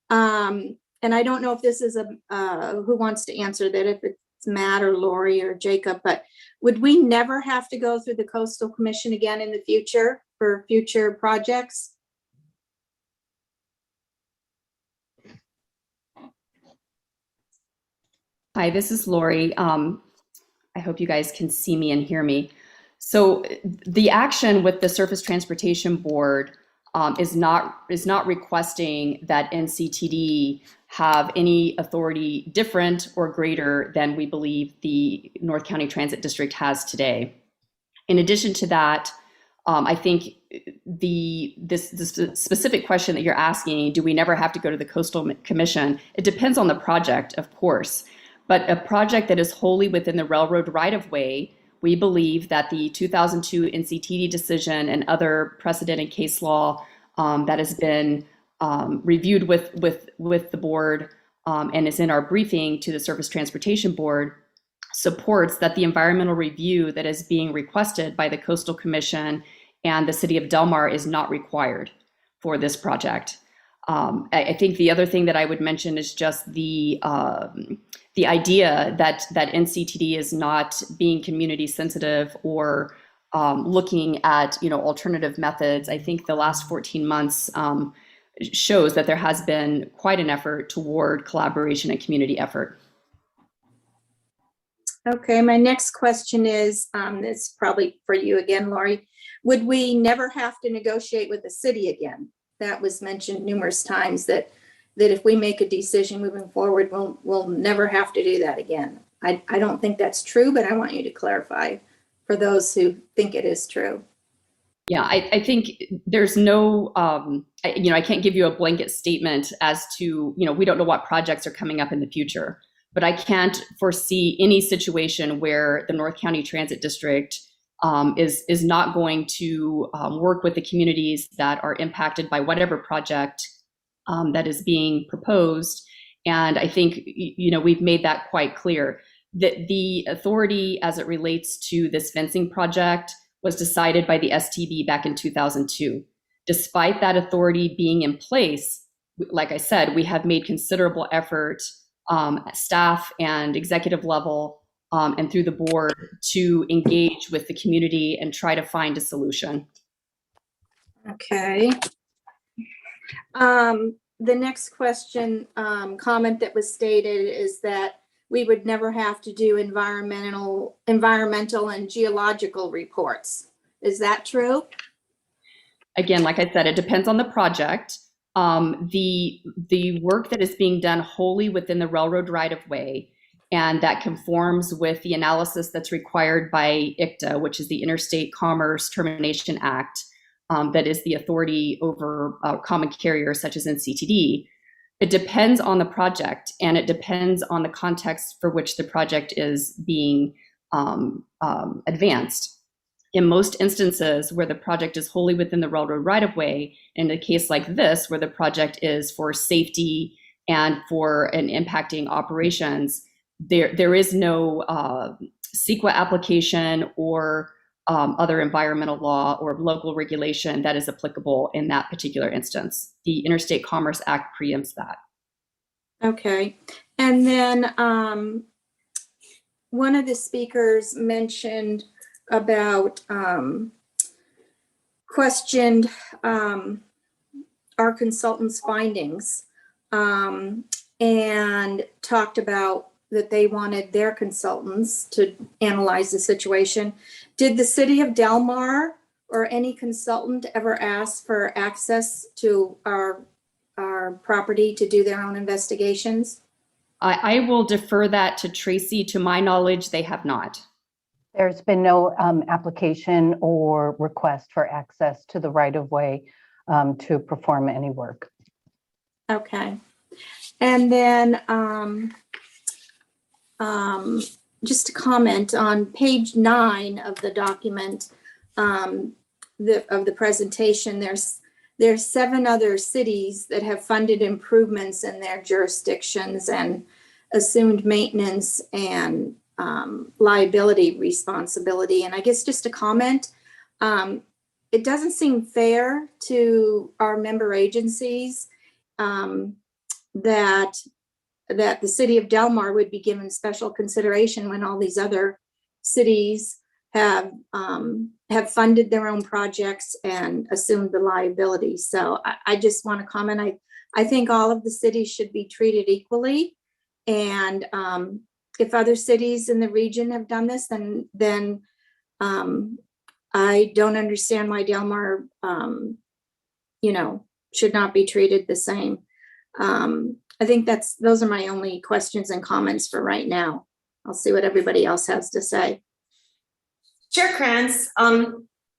and I don't know if this is who wants to answer that, if it's Matt or Lori or Jacob, but would we never have to go through the Coastal Commission again in the future for future projects? Hi, this is Lori. I hope you guys can see me and hear me. So the action with the Surface Transportation Board is not requesting that NCTD have any authority different or greater than we believe the North County Transit District has today. In addition to that, I think this specific question that you're asking, do we never have to go to the Coastal Commission? It depends on the project, of course, but a project that is wholly within the railroad right-of-way, we believe that the 2002 NCTD decision and other precedent and case law that has been reviewed with the board and is in our briefing to the Surface Transportation Board supports that the environmental review that is being requested by the Coastal Commission and the City of Del Mar is not required for this project. I think the other thing that I would mention is just the idea that NCTD is not being community sensitive or looking at alternative methods. I think the last 14 months shows that there has been quite an effort toward collaboration and community effort. Okay, my next question is, it's probably for you again, Lori. Would we never have to negotiate with the city again? That was mentioned numerous times, that if we make a decision moving forward, we'll never have to do that again. I don't think that's true, but I want you to clarify for those who think it is true. Yeah, I think there's no, I can't give you a blanket statement as to, we don't know what projects are coming up in the future, but I can't foresee any situation where the North County Transit District is not going to work with the communities that are impacted by whatever project that is being proposed. And I think, we've made that quite clear, that the authority as it relates to this fencing project was decided by the STB back in 2002. Despite that authority being in place, like I said, we have made considerable effort, staff and executive level, and through the board, to engage with the community and try to find a solution. Okay. The next question, comment that was stated is that we would never have to do environmental and geological reports. Is that true? Again, like I said, it depends on the project. The work that is being done wholly within the railroad right-of-way, and that conforms with the analysis that's required by ICTA, which is the Interstate Commerce Termination Act, that is the authority over common carriers such as NCTD. It depends on the project, and it depends on the context for which the project is being advanced. In most instances where the project is wholly within the railroad right-of-way, in a case like this, where the project is for safety and for an impacting operations, there is no CEQA application or other environmental law or local regulation that is applicable in that particular instance. The Interstate Commerce Act preempts that. Okay. And then one of the speakers mentioned about questioned our consultants' findings and talked about that they wanted their consultants to analyze the situation. Did the city of Del Mar or any consultant ever ask for access to our property to do their own investigations? I will defer that to Tracy. To my knowledge, they have not. There's been no application or request for access to the right-of-way to perform any work. Okay. And then just to comment on page 9 of the document of the presentation, there's 7 other cities that have funded improvements in their jurisdictions and assumed maintenance and liability responsibility. And I guess just a comment, it doesn't seem fair to our member agencies that the city of Del Mar would be given special consideration when all these other cities have funded their own projects and assumed the liability. So I just want to comment. I think all of the cities should be treated equally. And if other cities in the region have done this, then I don't understand why Del Mar, should not be treated the same. I think those are my only questions and comments for right now. I'll see what everybody else has to say. Chair Kranz,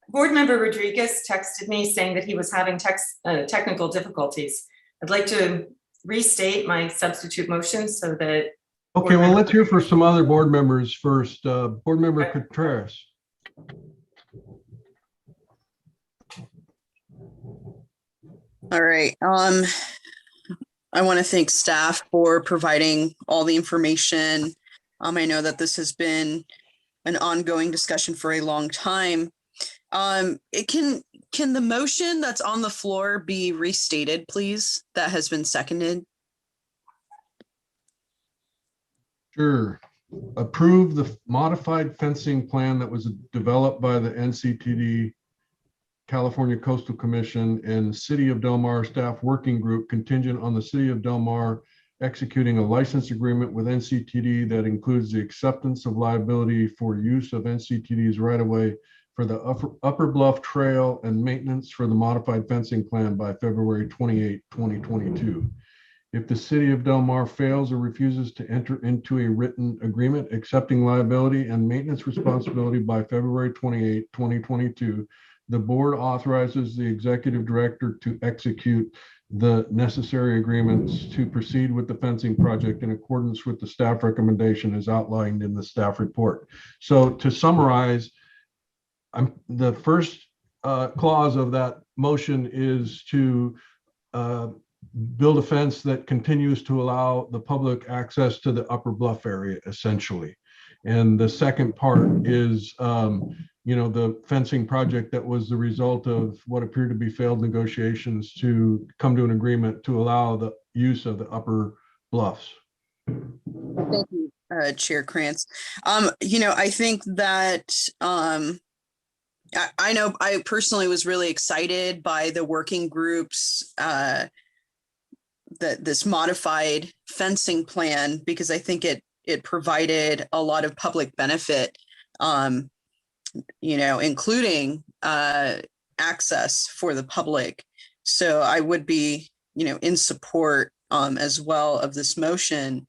Board Member Rodriguez texted me saying that he was having technical difficulties. I'd like to restate my substitute motion so that. Okay, well, let's hear for some other board members first. Board Member Contreras. All right. I want to thank staff for providing all the information I know that this has been an ongoing discussion for a long time. Can the motion that's on the floor be restated, please? That has been seconded. Sure. Approve the modified fencing plan that was developed by the NCTD, California Coastal Commission, and City of Del Mar Staff Working Group contingent on the City of Del Mar executing a license agreement with NCTD that includes the acceptance of liability for use of NCTD's right-of-way for the Upper Bluff Trail and maintenance for the modified fencing plan by February 28, 2022. If the City of Del Mar fails or refuses to enter into a written agreement accepting liability and maintenance responsibility by February 28, 2022, the board authorizes the executive director to execute the necessary agreements to proceed with the fencing project in accordance with the staff recommendation as outlined in the staff report. So to summarize, the first clause of that motion is to build a fence that continues to allow the public access to the Upper Bluff area, essentially. And the second part is, the fencing project that was the result of what appeared to be failed negotiations to come to an agreement to allow the use of the Upper Bluffs. Thank you, Chair Krantz. I think that I know I personally was really excited by the working groups this modified fencing plan, because I think it provided a lot of public benefit, including access for the public. So I would be, in support as well of this motion,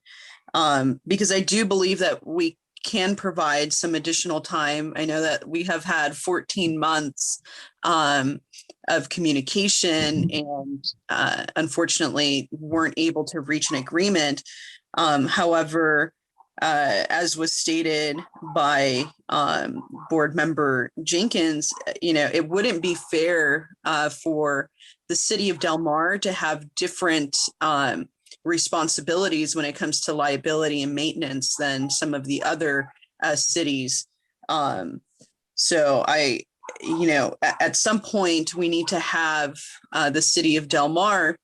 because I do believe that we can provide some additional time. I know that we have had 14 months of communication and unfortunately weren't able to reach an agreement. However, as was stated by board member Jenkins, it wouldn't be fair for the City of Del Mar to have different responsibilities when it comes to liability and maintenance than some of the other cities. So at some point we need to have the City of Del Mar,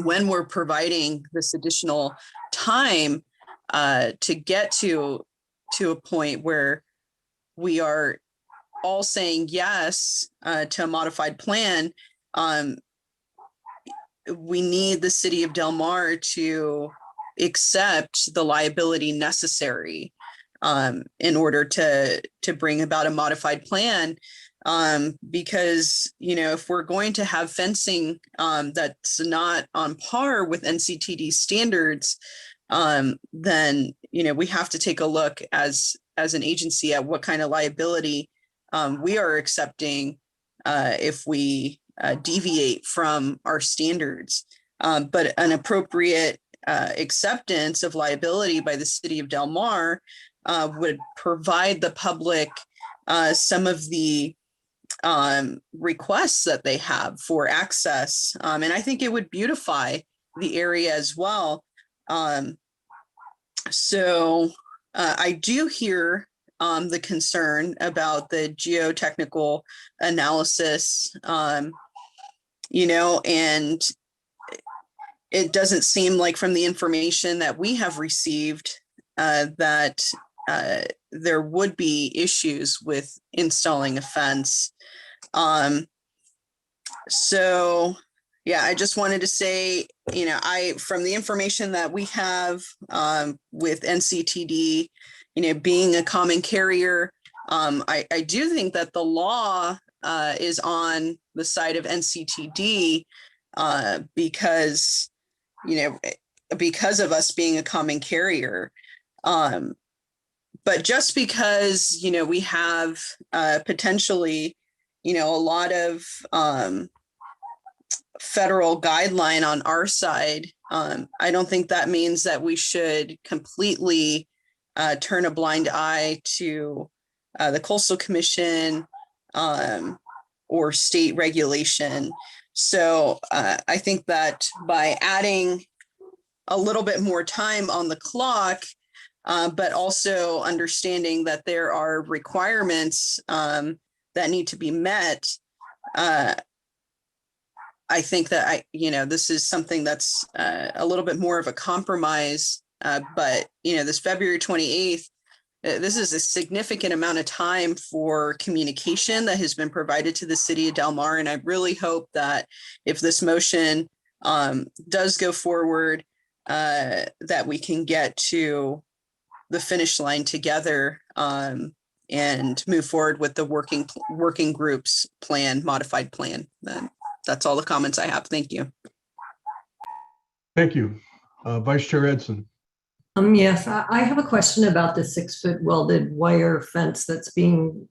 when we're providing this additional time, to get to a point where we are all saying yes to a modified plan. We need the City of Del Mar to accept the liability necessary in order to bring about a modified plan. Because, if we're going to have fencing that's not on par with NCTD standards, then, we have to take a look as an agency at what kind of liability we are accepting if we deviate from our standards. But an appropriate acceptance of liability by the City of Del Mar would provide the public some of the requests that they have for access. And I think it would beautify the area as well. So I do hear the concern about the geotechnical analysis, and it doesn't seem like from the information that we have received that there would be issues with installing a fence. So yeah, I just wanted to say, from the information that we have with NCTD, being a common carrier, I do think that the law is on the side of NCTD because of us being a common carrier. But just because, we have potentially, a lot of federal guideline on our side, I don't think that means that we should completely turn a blind eye to the Coastal Commission or state regulation. So I think that by adding a little bit more time on the clock, but also understanding that there are requirements that need to be met. I think that this is something that's a little bit more of a compromise, but this February 28th, this is a significant amount of time for communication that has been provided to the city of Del Mar. And I really hope that if this motion does go forward, that we can get to the finish line together and move forward with the working group's plan, modified plan. That's all the comments I have. Thank you. Thank you. Vice Chair Edson. Yes, I have a question about the 6-foot welded wire fence that's being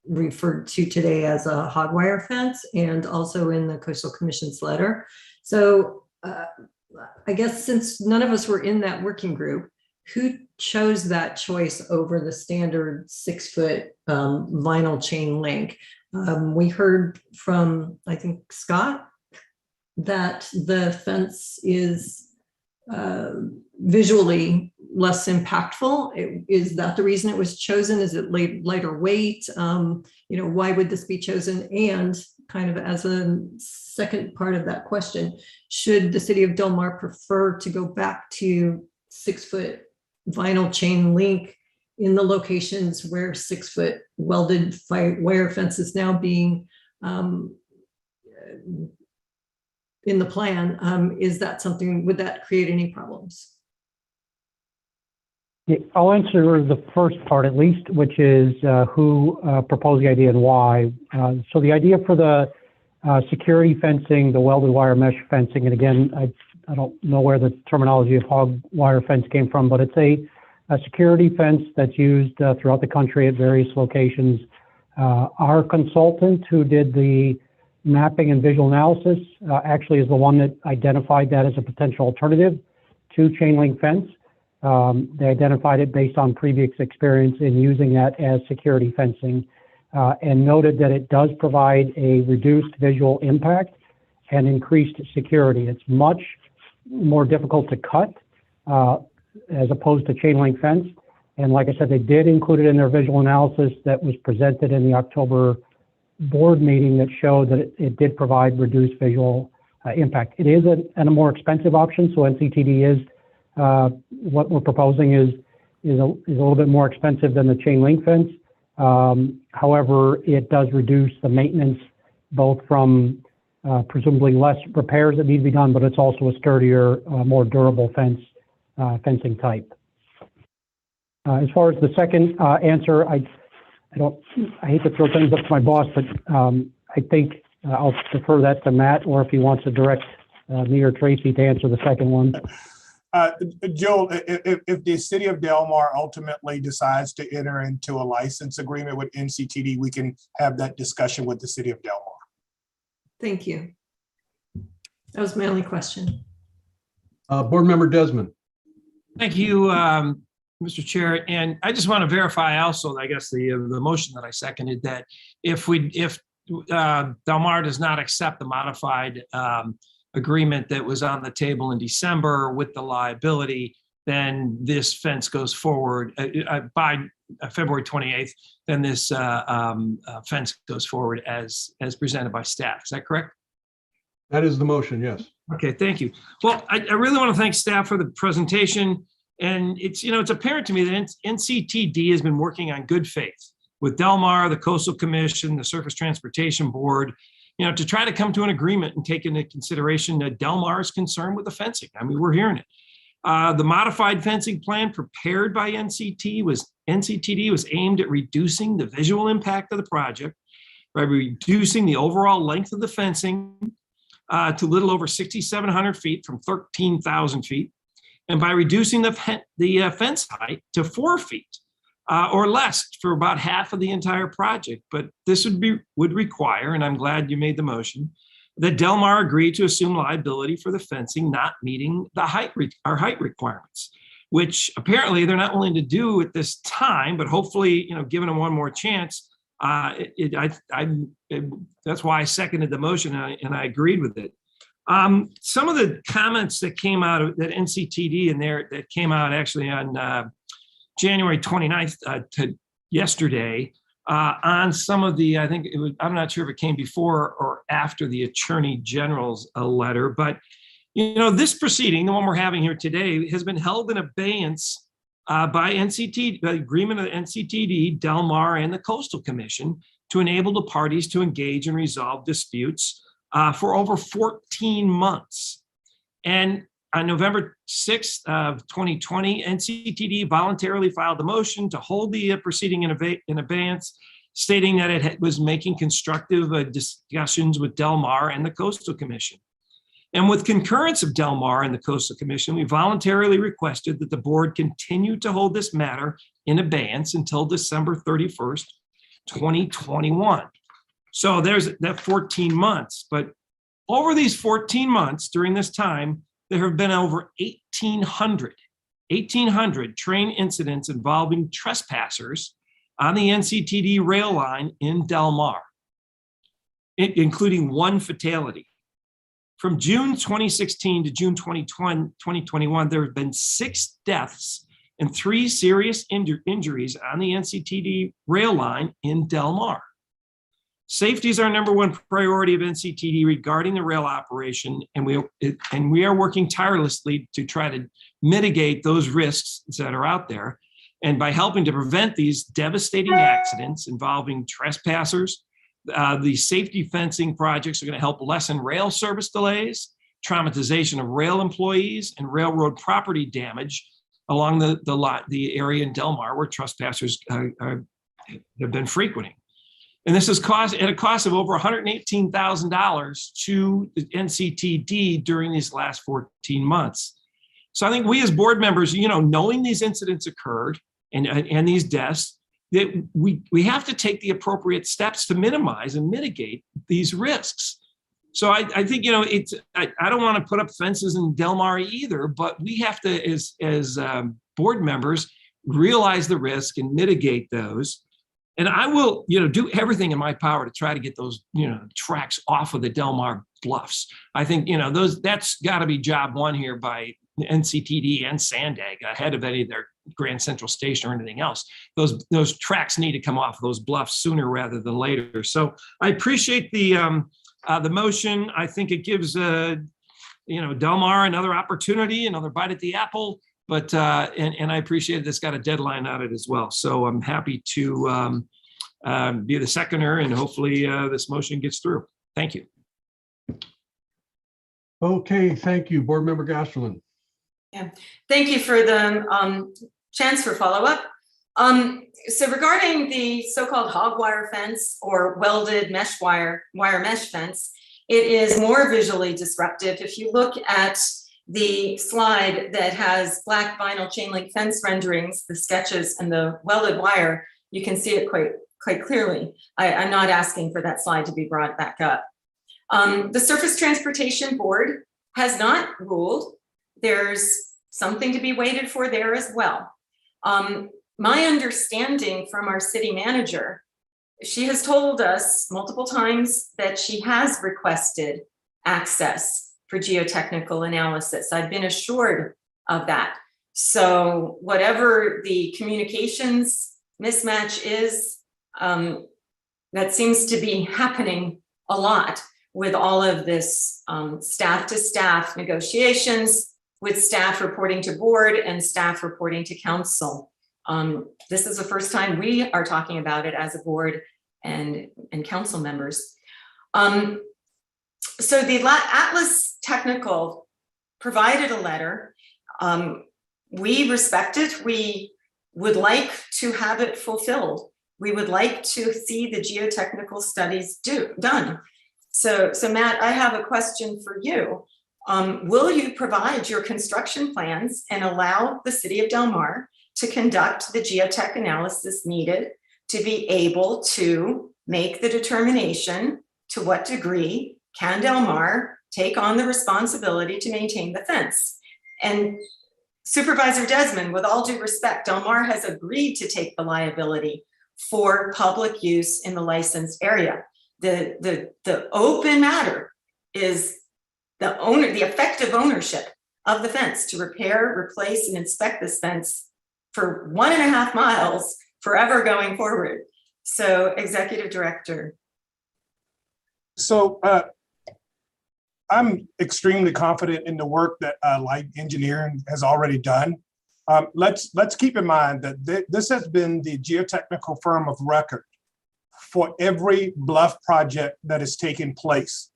referred to today as a hog wire fence and also in the Coastal Commission's letter. So I guess since none of us were in that working group, who chose that choice over the standard 6-foot vinyl chain link? We heard from, I think, Scott, that the fence is visually less impactful. Is that the reason it was chosen? Is it lighter weight? Why would this be chosen? And kind of as a second part of that question, should the city of Del Mar prefer to go back to 6-foot vinyl chain link in the locations where 6-foot welded wire fence is now being in the plan? Is that something, would that create any problems? Yeah, I'll answer the first part at least, which is who proposed the idea and why. So the idea for the security fencing, the welded wire mesh fencing, and again, I don't know where the terminology of hog wire fence came from, but it's a security fence that's used throughout the country at various locations. Our consultant who did the mapping and visual analysis actually is the one that identified that as a potential alternative to chain link fence. They identified it based on previous experience in using that as security fencing and noted that it does provide a reduced visual impact and increased security. It's much more difficult to cut as opposed to chain link fence. And like I said, they did include it in their visual analysis that was presented in the October board meeting that showed that it did provide reduced visual impact. It is a more expensive option, so NCTD is what we're proposing is a little bit more expensive than the chain link fence. However, it does reduce the maintenance, both from presumably less repairs that need to be done, but it's also a sturdier, more durable fencing type. As far as the second answer, I hate to throw things up to my boss, but I think I'll defer that to Matt, or if he wants to direct me or Tracy to answer the second one. Joel, if the city of Del Mar ultimately decides to enter into a license agreement with NCTD, we can have that discussion with the city of Del Mar. Thank you. That was my only question. Board Member Desmond. Thank you, Mr. Chair. And I just want to verify also, I guess, the motion that I seconded, that if Del Mar does not accept the modified agreement that was on the table in December with the liability, then this fence goes forward by February 28th, then this fence goes forward as presented by staff. Is that correct? That is the motion, yes. Okay, thank you. Well, I really want to thank staff for the presentation. And it's apparent to me that NCTD has been working on good faith with Del Mar, the Coastal Commission, the Surface Transportation Board, to try to come to an agreement and take into consideration that Del Mar's concern with the fencing. I mean, we're hearing it. The modified fencing plan prepared by NCTD was aimed at reducing the visual impact of the project by reducing the overall length of the fencing to a little over 6,700 feet from 13,000 feet, and by reducing the fence height to 4 feet or less for about half of the entire project. But this would require, and I'm glad you made the motion, that Del Mar agreed to assume liability for the fencing not meeting our height requirements, which apparently they're not willing to do at this time. But hopefully, giving them one more chance, that's why I seconded the motion and I agreed with it. Some of the comments that came out of that NCTD in there that came out actually on January 29th to yesterday on some of the, I think it was, I'm not sure if it came before or after the Attorney General's letter, but this proceeding, the one we're having here today, has been held in abeyance by NCTD, the agreement of the NCTD, Del Mar, and the Coastal Commission to enable the parties to engage and resolve disputes for over 14 months. And on November 6th of 2020, NCTD voluntarily filed a motion to hold the proceeding in abeyance, stating that it was making constructive discussions with Del Mar and the Coastal Commission. And with concurrence of Del Mar and the Coastal Commission, we voluntarily requested that the board continue to hold this matter in abeyance until December 31st, 2021. So there's that 14 months. But over these 14 months, during this time, there have been over 1,800 train incidents involving trespassers on the NCTD rail line in Del Mar, including one fatality. From June 2016 to June 2021, there have been 6 deaths and 3 serious injuries on the NCTD rail line in Del Mar. Safety is our #1 priority of NCTD regarding the rail operation, and we are working tirelessly to try to mitigate those risks that are out there. And by helping to prevent these devastating accidents involving trespassers, the safety fencing projects are going to help lessen rail service delays, traumatization of rail employees, and railroad property damage along the area in Del Mar where trespassers have been frequenting. And this is at a cost of over $118,000 to the NCTD during these last 14 months. So I think we as board members, knowing these incidents occurred and these deaths, that we have to take the appropriate steps to minimize and mitigate these risks. So I think, I don't want to put up fences in Del Mar either, but we have to, as board members, realize the risk and mitigate those. And I will, do everything in my power to try to get those, tracks off of the Del Mar bluffs. I think, that's got to be job 1 here by NCTD and Sandag ahead of any of their Grand Central Station or anything else. Those tracks need to come off those bluffs sooner rather than later. So I appreciate the motion. I think it gives, Del Mar another opportunity, another bite at the apple. But and I appreciate this got a deadline on it as well. So I'm happy to be the seconder, and hopefully this motion gets through. Thank you. Okay, thank you, Board Member Gasterlin. Yeah, thank you for the chance for follow-up. So regarding the so-called hog wire fence or welded wire mesh fence, it is more visually disruptive. If you look at the slide that has black vinyl chain link fence renderings, the sketches, and the welded wire, you can see it quite clearly. I'm not asking for that slide to be brought back up. The Surface Transportation Board has not ruled. There's something to be waited for there as well. My understanding from our city manager, she has told us multiple times that she has requested access for geotechnical analysis. I've been assured of that. So whatever the communications mismatch is, that seems to be happening a lot with all of this staff to staff negotiations, with staff reporting to board and staff reporting to council. This is the first time we are talking about it as a board and council members. So the Atlas Technical provided a letter. We respect it. We would like to have it fulfilled. We would like to see the geotechnical studies done. So Matt, I have a question for you. Will you provide your construction plans and allow the city of Del Mar to conduct the geotech analysis needed to be able to make the determination to what degree can Del Mar take on the responsibility to maintain the fence? And Supervisor Desmond, with all due respect, Del Mar has agreed to take the liability for public use in the licensed area. The open matter is the effective ownership of the fence to repair, replace, and inspect this fence for 1.5 miles forever going forward. So Executive Director. So I'm extremely confident in the work that Light Engineering has already done. Let's keep in mind that this has been the geotechnical firm of record for every bluff project that has taken place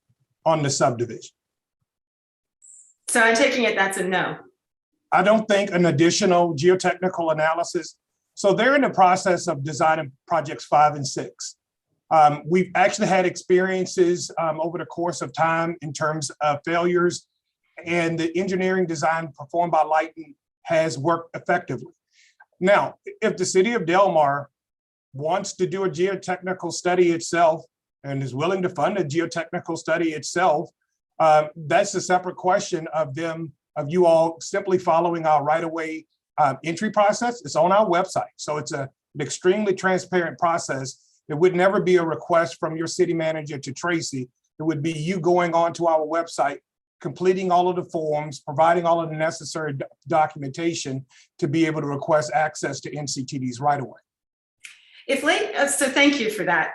on the subdivision. So I'm taking it that's a no. I don't think an additional geotechnical analysis. So they're in the process of designing projects 5 and 6. We've actually had experiences over the course of time in terms of failures, and the engineering design performed by Lighten has worked effectively. Now, if the city of Del Mar wants to do a geotechnical study itself and is willing to fund a geotechnical study itself, that's a separate question of you all simply following our right-of-way entry process. It's on our website. So it's an extremely transparent process. It would never be a request from your city manager to Tracy. It would be you going onto our website, completing all of the forms, providing all of the necessary documentation to be able to request access to NCTD's right-of-way. So thank you for that.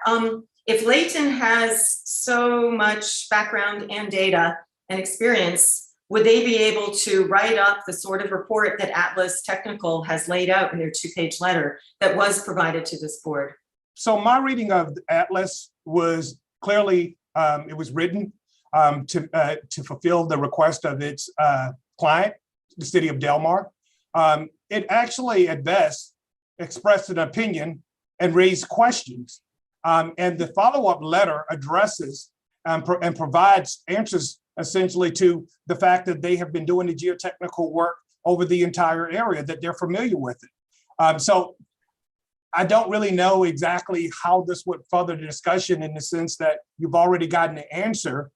If Layton has so much background and data and experience, would they be able to write up the sort of report that Atlas Technical has laid out in their 2-page letter that was provided to this board? So my reading of Atlas was clearly, it was written to fulfill the request of its client, the city of Del Mar. It actually, at best, expressed an opinion and raised questions. And the follow-up letter addresses and provides answers essentially to the fact that they have been doing the geotechnical work over the entire area, that they're familiar with it. So I don't really know exactly how this would further the discussion in the sense that you've already gotten the answer.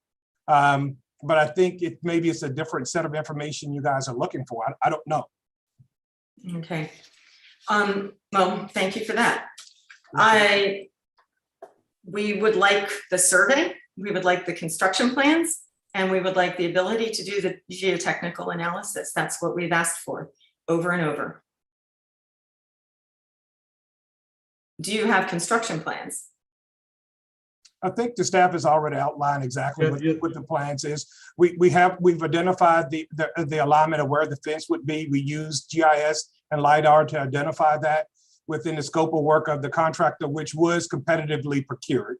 But I think maybe it's a different set of information you guys are looking for. I don't know. Okay. Well, thank you for that. We would like the survey, we would like the construction plans, and we would like the ability to do the geotechnical analysis. That's what we've asked for over and over. Do you have construction plans? I think the staff has already outlined exactly what the plans is. We've identified the alignment of where the fence would be. We use GIS and LiDAR to identify that within the scope of work of the contractor, which was competitively procured.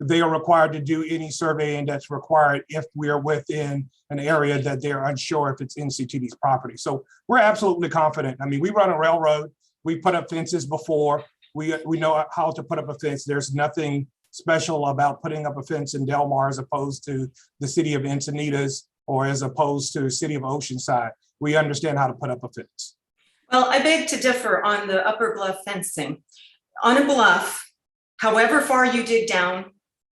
They are required to do any surveying that's required if we are within an area that they're unsure if it's NCTD's property. So we're absolutely confident. I mean, we run a railroad. We put up fences before. We know how to put up a fence. There's nothing special about putting up a fence in Del Mar as opposed to the city of Encinitas or as opposed to the city of Oceanside. We understand how to put up a fence. Well, I beg to differ on the upper bluff fencing. On a bluff, however far you dig down,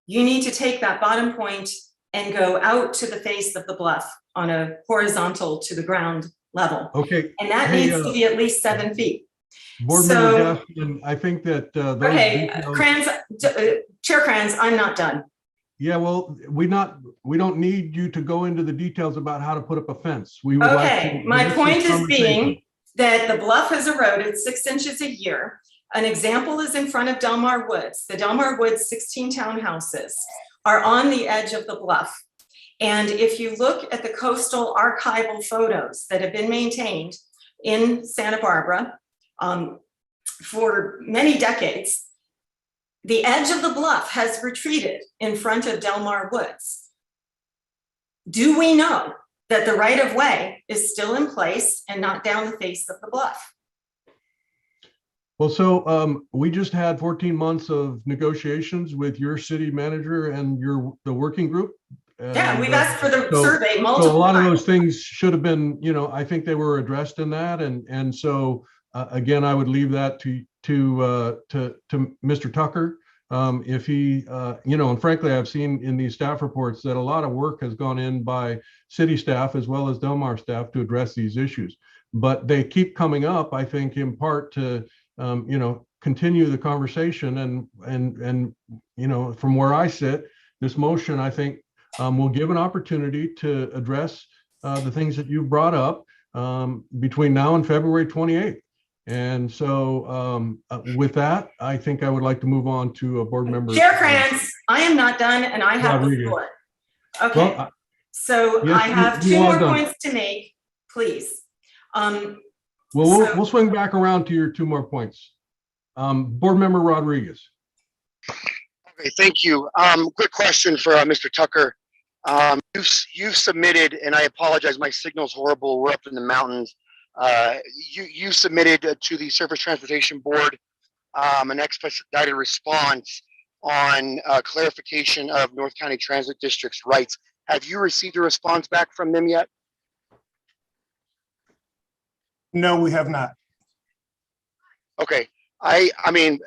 you need to take that bottom point and go out to the face of the bluff on a horizontal to the ground level. Okay. And that needs to be at least 7 feet. Board Member Gaston, I think that those details... Kranz, Chair Kranz, I'm not done. Yeah, well, we don't need you to go into the details about how to put up a fence. We would like to... My point is being that the bluff has eroded 6 inches a year. An example is in front of Del Mar Woods. The Del Mar Woods 16 townhouses are on the edge of the bluff. And if you look at the coastal archival photos that have been maintained in Santa Barbara for many decades, the edge of the bluff has retreated in front of Del Mar Woods. Do we know that the right-of-way is still in place and not down the face of the bluff? Well, so we just had 14 months of negotiations with your city manager and the working group. Yeah, we've asked for the survey multiple times. So a lot of those things should have been, I think they were addressed in that. And so again, I would leave that to Mr. Tucker. If he, and frankly, I've seen in these staff reports that a lot of work has gone in by city staff as well as Del Mar staff to address these issues. But they keep coming up, I think, in part to, continue the conversation. And from where I sit, this motion, I think, will give an opportunity to address the things that you brought up. between now and February 28th. And so with that, I think I would like to move on to a board member. Chair Krantz, I am not done and I have the floor. Okay, Well, so yes, I have you two are more done. points to make, please. Well, we'll swing back around to your 2 more points. Board member Rodriguez. Okay, thank you. Quick question for Mr. Tucker. You've submitted, and I apologize, my signal's horrible. We're up in the mountains. You submitted to the Surface Transportation Board an expedited response on clarification of North County Transit District's rights. Have you received a response back from them yet? No, we have not. Okay. I mean,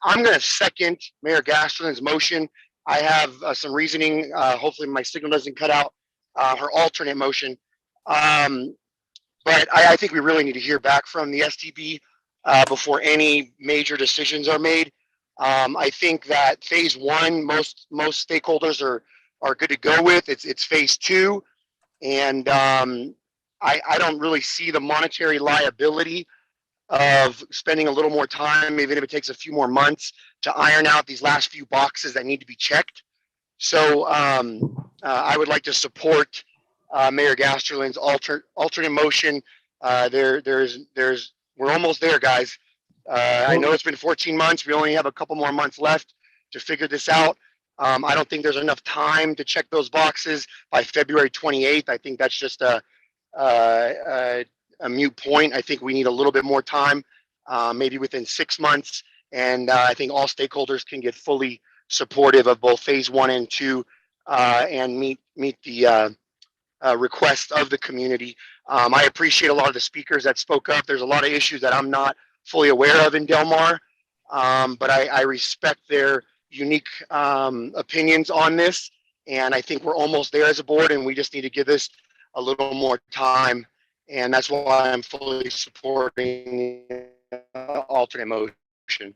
I'm going to second Mayor Gasterlin's motion. I have some reasoning. Hopefully my signal doesn't cut out her alternate motion. But I think we really need to hear back from the STB before any major decisions are made. I think that phase 1, most stakeholders are good to go with. It's phase 2. And I don't really see the monetary liability of spending a little more time, even if it takes a few more months, to iron out these last few boxes that need to be checked. So I would like to support Mayor Gasterlin's alternate motion. We're almost there, guys. I know it's been 14 months. We only have a couple more months left to figure this out. I don't think there's enough time to check those boxes by February 28th. I think that's just a moot point. I think we need a little bit more time, maybe within 6 months. And I think all stakeholders can get fully supportive of both phase 1 and 2 and meet the request of the community. I appreciate a lot of the speakers that spoke up. There's a lot of issues that I'm not fully aware of in Del Mar, but I respect their unique opinions on this. And I think we're almost there as a board, and we just need to give this a little more time. And that's why I'm fully supporting alternate motion.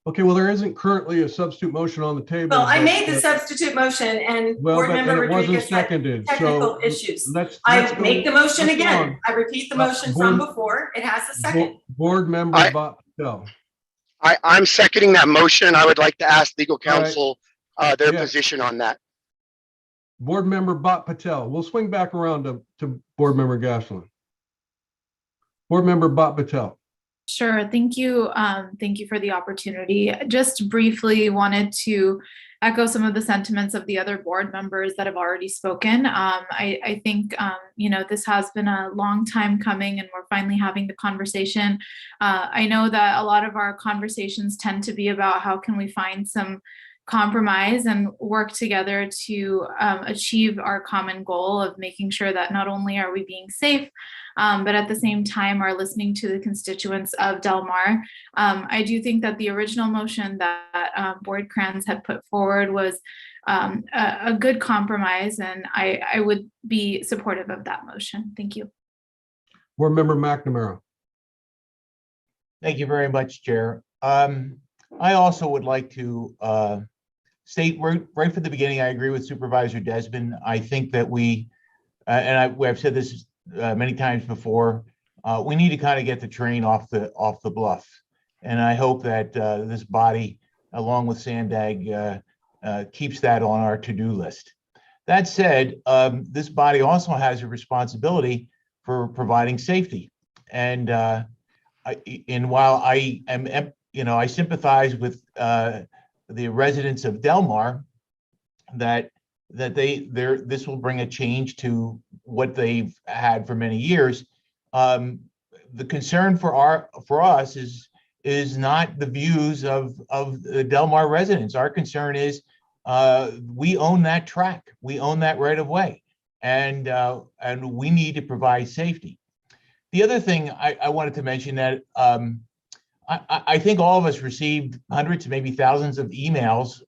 Okay, well, there isn't currently a substitute motion on the table. Well, I made the substitute motion and board member it wasn't Rodriguez had seconded. technical So issues. let's make the motion let's go again. on. I repeat the motion from before. It has a second. Board member Bob Patel. I'm seconding that motion. I would like to ask legal counsel their position on that. Board member Bhat Patel. We'll swing back around to board member Gasterlin. Board member Bhat Patel. Sure. Thank you. Thank you for the opportunity. Just briefly wanted to echo some of the sentiments of the other board members that have already spoken. I think, this has been a long time coming and we're finally having the conversation. I know that a lot of our conversations tend to be about how can we find some compromise and work together to achieve our common goal of making sure that not only are we being safe, but at the same time are listening to the constituents of Del Mar. I do think that the original motion that Board Krantz had put forward was a good compromise, and I would be supportive of that motion. Thank you. Board member McNamara. Thank you very much, Chair. I also would like to state right from the beginning, I agree with Supervisor Desmond. I think that I've said this many times before, we need to kind of get the train off the bluff. And I hope that this body, along with Sandag, keeps that on our to-do list. That said, this body also has a responsibility for providing safety. And while I am, I sympathize with the residents of Del Mar that this will bring a change to what they've had for many years. The concern for us is not the views of the Del Mar residents. Our concern is we own that track, we own that right of way, and we need to provide safety. The other thing I wanted to mention that I think all of us received hundreds, maybe thousands of emails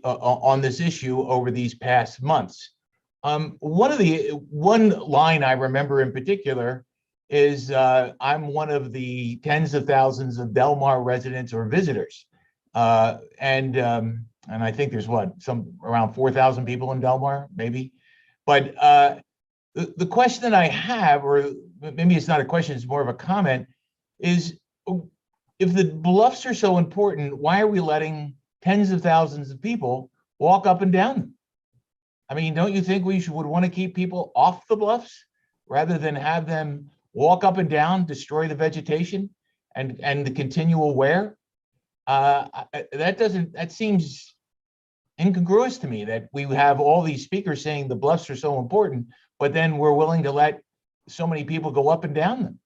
on this issue over these past months. One line I remember in particular is I'm one of the tens of thousands of Del Mar residents or visitors, and I think there's around 4,000 people in Del Mar, maybe, but The question that I have, or maybe it's not a question, it's more of a comment, is if the bluffs are so important, why are we letting tens of thousands of people walk up and down them? I mean, don't you think we would want to keep people off the bluffs rather than have them walk up and down, destroy the vegetation and the continual wear? That seems incongruous to me, that we have all these speakers saying the bluffs are so important, but then we're willing to let so many people go up and down them.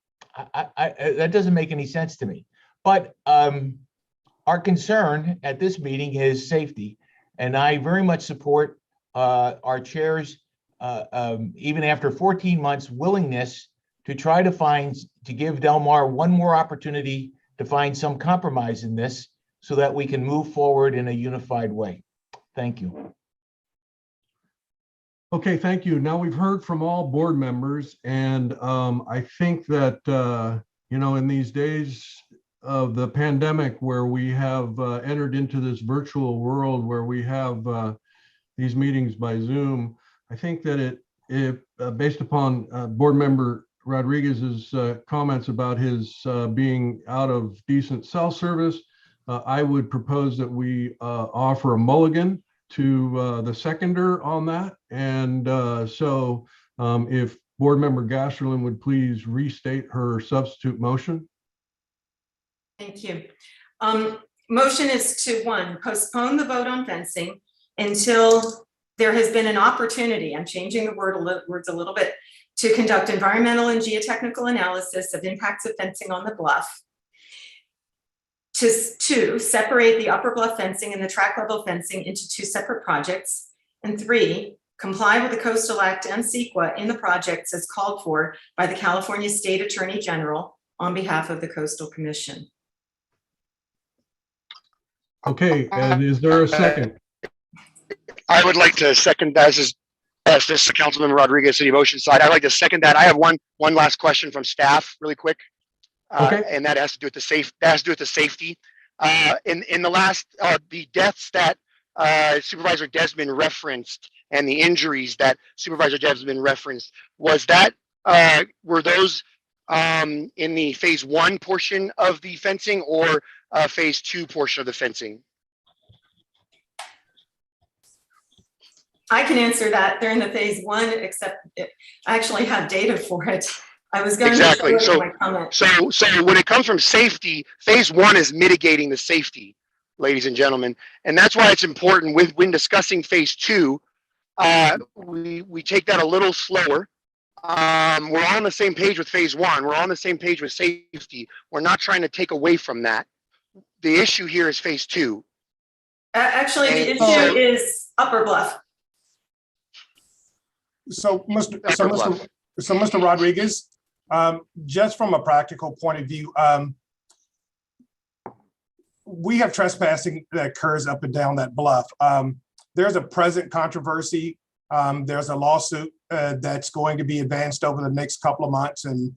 That doesn't make any sense to me. But our concern at this meeting is safety, and I very much support our chair's, even after 14 months, willingness to try to give Del Mar one more opportunity to find some compromise in this so that we can move forward in a unified way. Thank you. Okay, thank you. Now we've heard from all board members, and I think that, in these days of the pandemic where we have entered into this virtual world where we have these meetings by Zoom, I think that based upon board member Rodriguez's comments about his being out of decent cell service, I would propose that we offer a mulligan to the seconder on that. And so if board member Gasterlin would please restate her substitute motion. Thank you. Motion is to, 1, postpone the vote on fencing until there has been an opportunity, I'm changing the words a little bit, to conduct environmental and geotechnical analysis of impacts of fencing on the bluff. To 2, separate the upper bluff fencing and the track level fencing into 2 separate projects. And 3, comply with the Coastal Act and CEQA in the projects as called for by the California State Attorney General on behalf of the Coastal Commission. Okay, and is there a second? I would like to second that. This is Councilman Rodriguez, City of Oceanside. I'd like to second that. I have one last question from staff, really quick. Okay. And that has to do with the safety. In the last, the deaths that Supervisor Desmond referenced and the injuries that Supervisor Desmond referenced, were those in the phase 1 portion of the fencing or phase 2 portion of the fencing? I can answer that. They're in the phase 1, except I actually have data for it. I was going exactly. to show it in my comment. So when it comes from safety, phase 1 is mitigating the safety, ladies and gentlemen, and that's why it's important when discussing phase 2. We take that a little slower. We're on the same page with phase 1. We're on the same page with safety. We're not trying to take away from that. The issue here is phase 2. Actually, the issue is Upper Bluff. So, Mr. Rodriguez, just from a practical point of view, we have trespassing that occurs up and down that bluff. There's a present controversy. There's a lawsuit that's going to be advanced over the next couple of months, and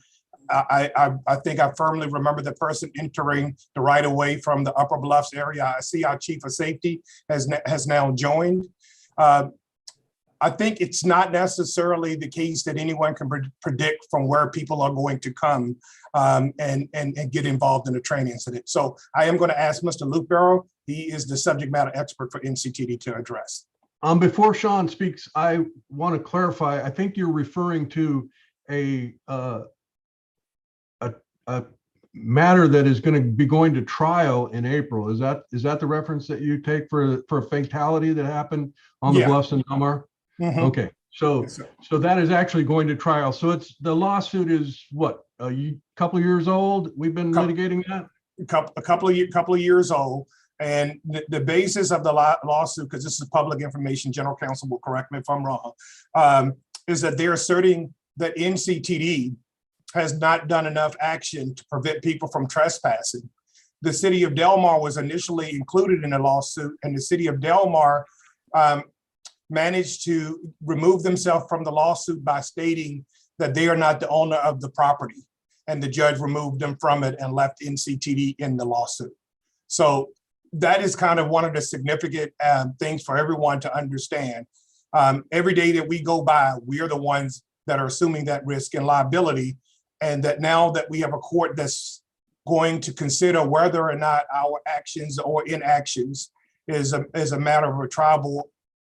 I think I firmly remember the person entering the right of way from the Upper Bluffs area. I see our chief of safety has now joined. I think it's not necessarily the case that anyone can predict from where people are going to come and get involved in a train incident. So I am going to ask Mr. Luke Barrow. He is the subject matter expert for NCTD to address. Before Sean speaks, I want to clarify. I think you're referring to a matter that is going to be going to trial in April. Is that the reference that you take for a fatality that happened on the bluffs in Del Mar? Mm-hmm. Okay, so that is actually going to trial. So the lawsuit is what, a couple of years old? We've been litigating that? A couple of years old. And the basis of the lawsuit, because this is public information, General Counsel will correct me if I'm wrong, is that they're asserting that NCTD has not done enough action to prevent people from trespassing. The city of Del Mar was initially included in the lawsuit, and the city of Del Mar managed to remove themselves from the lawsuit by stating that they are not the owner of the property. And the judge removed them from it and left NCTD in the lawsuit. So that is kind of one of the significant things for everyone to understand. Every day that we go by, we are the ones that are assuming that risk and liability. And that now that we have a court that's going to consider whether or not our actions or inactions is a matter of a tribal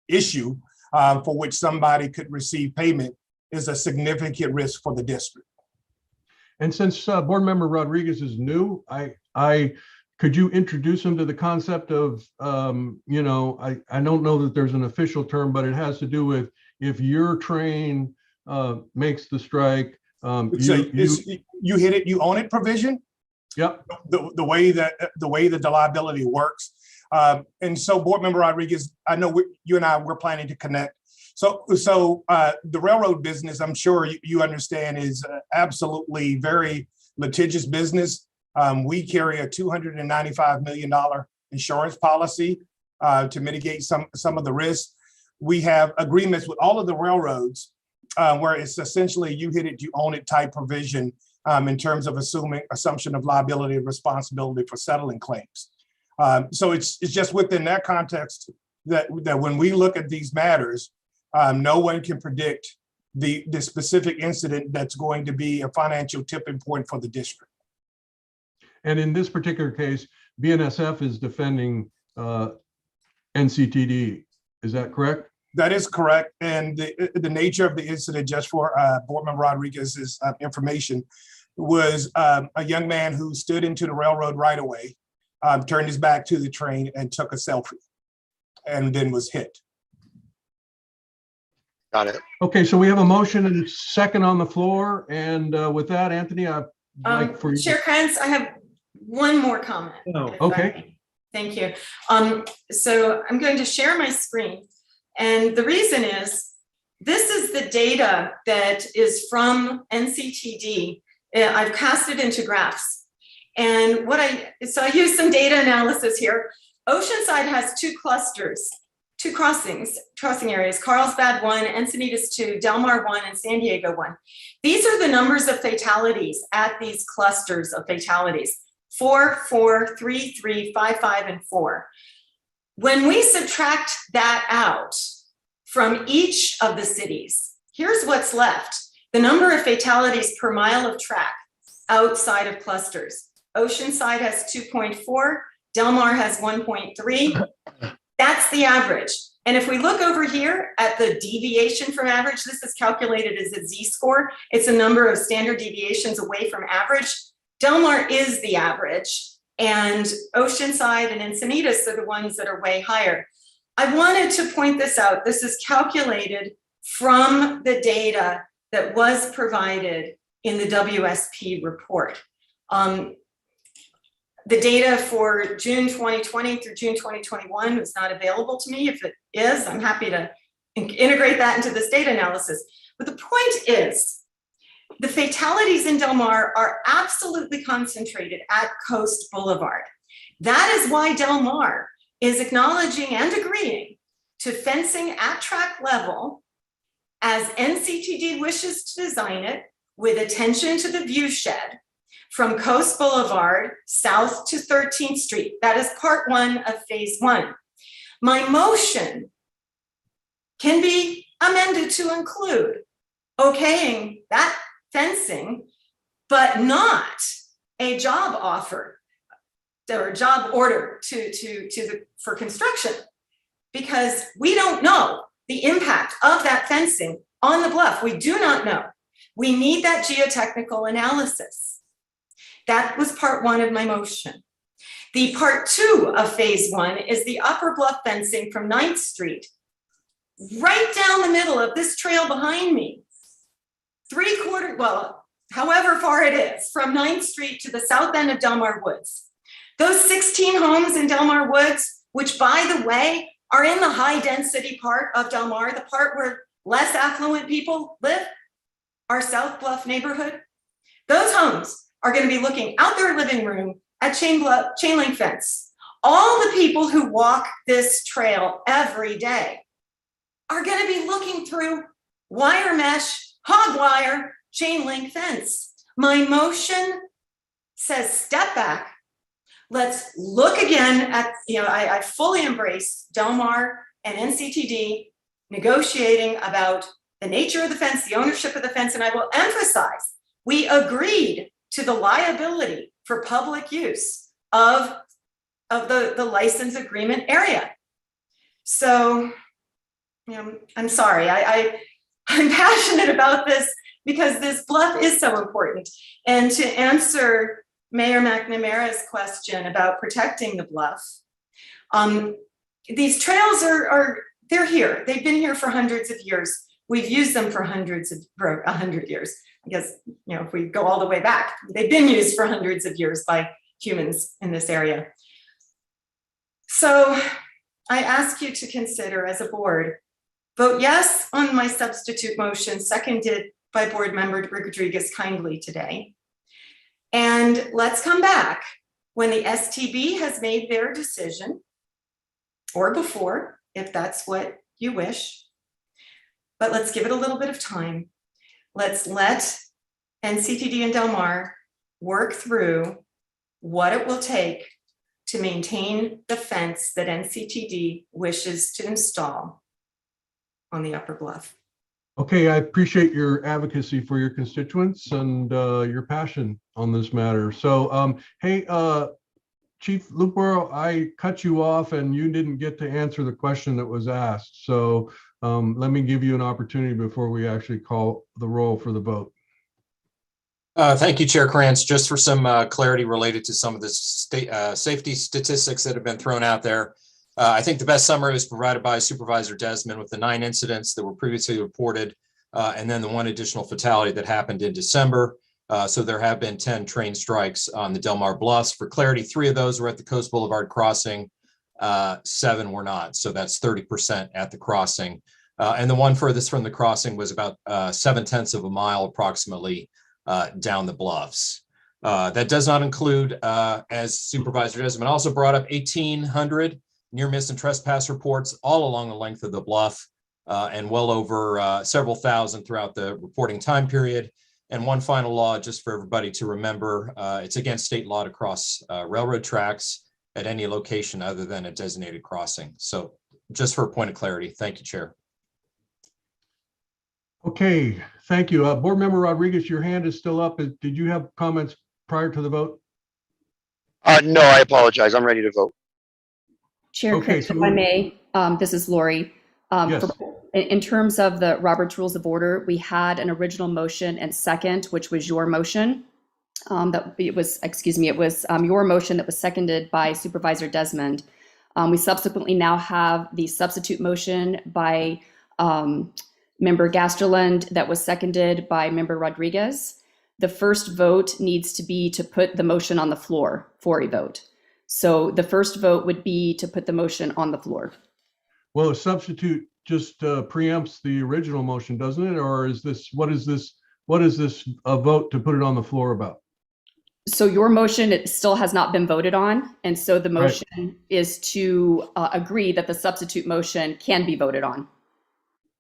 issue for which somebody could receive payment is a significant risk for the district. And since Board Member Rodriguez is new, could you introduce him to the concept of, I don't know that there's an official term, but it has to do with if your train makes the strike, you hit it, you own it provision. Yep. The way that the liability works. And so Board Member Rodriguez, I know you and I, we're planning to connect. So the railroad business, I'm sure you understand, is absolutely very litigious business. We carry a $295 million insurance policy to mitigate some of the risks. We have agreements with all of the railroads where it's essentially you hit it, you own it type provision in terms of assumption of liability and responsibility for settling claims. So it's just within that context that when we look at these matters, no one can predict the specific incident that's going to be a financial tipping point for the district. And in this particular case, BNSF is defending NCTD. Is that correct? That is correct. And the nature of the incident, just for Board Member Rodriguez's information, was a young man who stood into the railroad right away, turned his back to the train and took a selfie and then was hit. Got it. Okay, so we have a motion and a second on the floor. And with that, Anthony, I'd like for you. Chair Krantz, I have one more comment. Oh, okay. Thank you. So I'm going to share my screen. And the reason is, this is the data that is from NCTD. I've cast it into graphs. And so I use some data analysis here. Oceanside has two clusters, two crossing areas, Carlsbad 1, Encinitas 2, Del Mar 1, and San Diego 1. These are the numbers of fatalities at these clusters of fatalities: 4, 4, 3, 3, 5, 5, and 4. When we subtract that out from each of the cities, here's what's left: the number of fatalities per mile of track outside of clusters. Oceanside has 2.4, Del Mar has 1.3. That's the average. And if we look over here at the deviation from average, this is calculated as a Z-score. It's a number of standard deviations away from average. Del Mar is the average, and Oceanside and Encinitas are the ones that are way higher. I wanted to point this out. This is calculated from the data that was provided in the WSP report. The data for June 2020 through June 2021 was not available to me. If it is, I'm happy to integrate that into this data analysis. But the point is, the fatalities in Del Mar are absolutely concentrated at Coast Boulevard. That is why Del Mar is acknowledging and agreeing to fencing at track level as NCTD wishes to design it, with attention to the view shed from Coast Boulevard south to 13th Street. That is part 1 of phase 1. My motion can be amended to include okaying that fencing, but not a job offer or a job order for construction, because we don't know the impact of that fencing on the bluff. We do not know. We need that geotechnical analysis. That was part 1 of my motion. The part 2 of phase 1 is the upper bluff fencing from 9th Street, right down the middle of this trail behind me. However far it is, from 9th Street to the south end of Del Mar Woods. Those 16 homes in Del Mar Woods, which by the way, are in the high density part of Del Mar, the part where less affluent people live, our South Bluff neighborhood. Those homes are going to be looking out their living room at chain link fence. All the people who walk this trail every day are going to be looking through wire mesh, hog wire, chain link fence. My motion says step back. Let's look again at, I fully embrace Del Mar and NCTD negotiating about the nature of the fence, the ownership of the fence, and I will emphasize, we agreed to the liability for public use of the license agreement area. So, you know, I'm sorry, I'm passionate about this because this bluff is so important. And to answer Mayor McNamara's question about protecting the bluff, these trails they're here. They've been here for hundreds of years. We've used them for 100 years. I guess, you know, if we go all the way back, they've been used for hundreds of years by humans in this area. So I ask you to consider as a board, vote yes on my substitute motion, seconded by board member Rodriguez kindly today. And let's come back when the STB has made their decision, or before, if that's what you wish. But let's give it a little bit of time. Let's let NCTD and Del Mar work through what it will take to maintain the fence that NCTD wishes to install on the upper bluff. Okay, I appreciate your advocacy for your constituents and your passion on this matter. So, hey, Chief Lupero, I cut you off and you didn't get to answer the question that was asked. So let me give you an opportunity before we actually call the roll for the vote. Thank you, Chair Krantz. Just for some clarity related to some of the safety statistics that have been thrown out there. I think the best summary was provided by Supervisor Desmond with the 9 incidents that were previously reported, and then the 1 additional fatality that happened in December. So there have been 10 train strikes on the Del Mar Bluffs. For clarity, 3 of those were at the Coast Boulevard crossing, 7 were not. So that's 30% at the crossing. And the one furthest from the crossing was about 0.7 of a mile approximately down the bluffs. That does not include, as Supervisor Desmond also brought up, 1,800 near miss and trespass reports all along the length of the bluff, and well over several thousand throughout the reporting time period. And one final law, just for everybody to remember, it's against state law to cross railroad tracks at any location other than a designated crossing. So just for a point of clarity, thank you, Chair. Okay, thank you. Board Member Rodriguez, your hand is still up. Did you have comments prior to the vote? No, I apologize. I'm ready to vote. Chair, Okay, Chris, if I may, this is Lori. Yes. In terms of the Robert's Rules of Order, we had an original motion and second, which was your motion. It was your motion that was seconded by Supervisor Desmond. We subsequently now have the substitute motion by Member Gasterland that was seconded by Member Rodriguez. The first vote needs to be to put the motion on the floor for a vote. So the first vote would be to put the motion on the floor. Well, a substitute just preempts the original motion, doesn't it? Or is this, what is this a vote to put it on the floor about? So your motion, it still has not been voted on. And so the motion is to agree that the substitute motion can be voted on.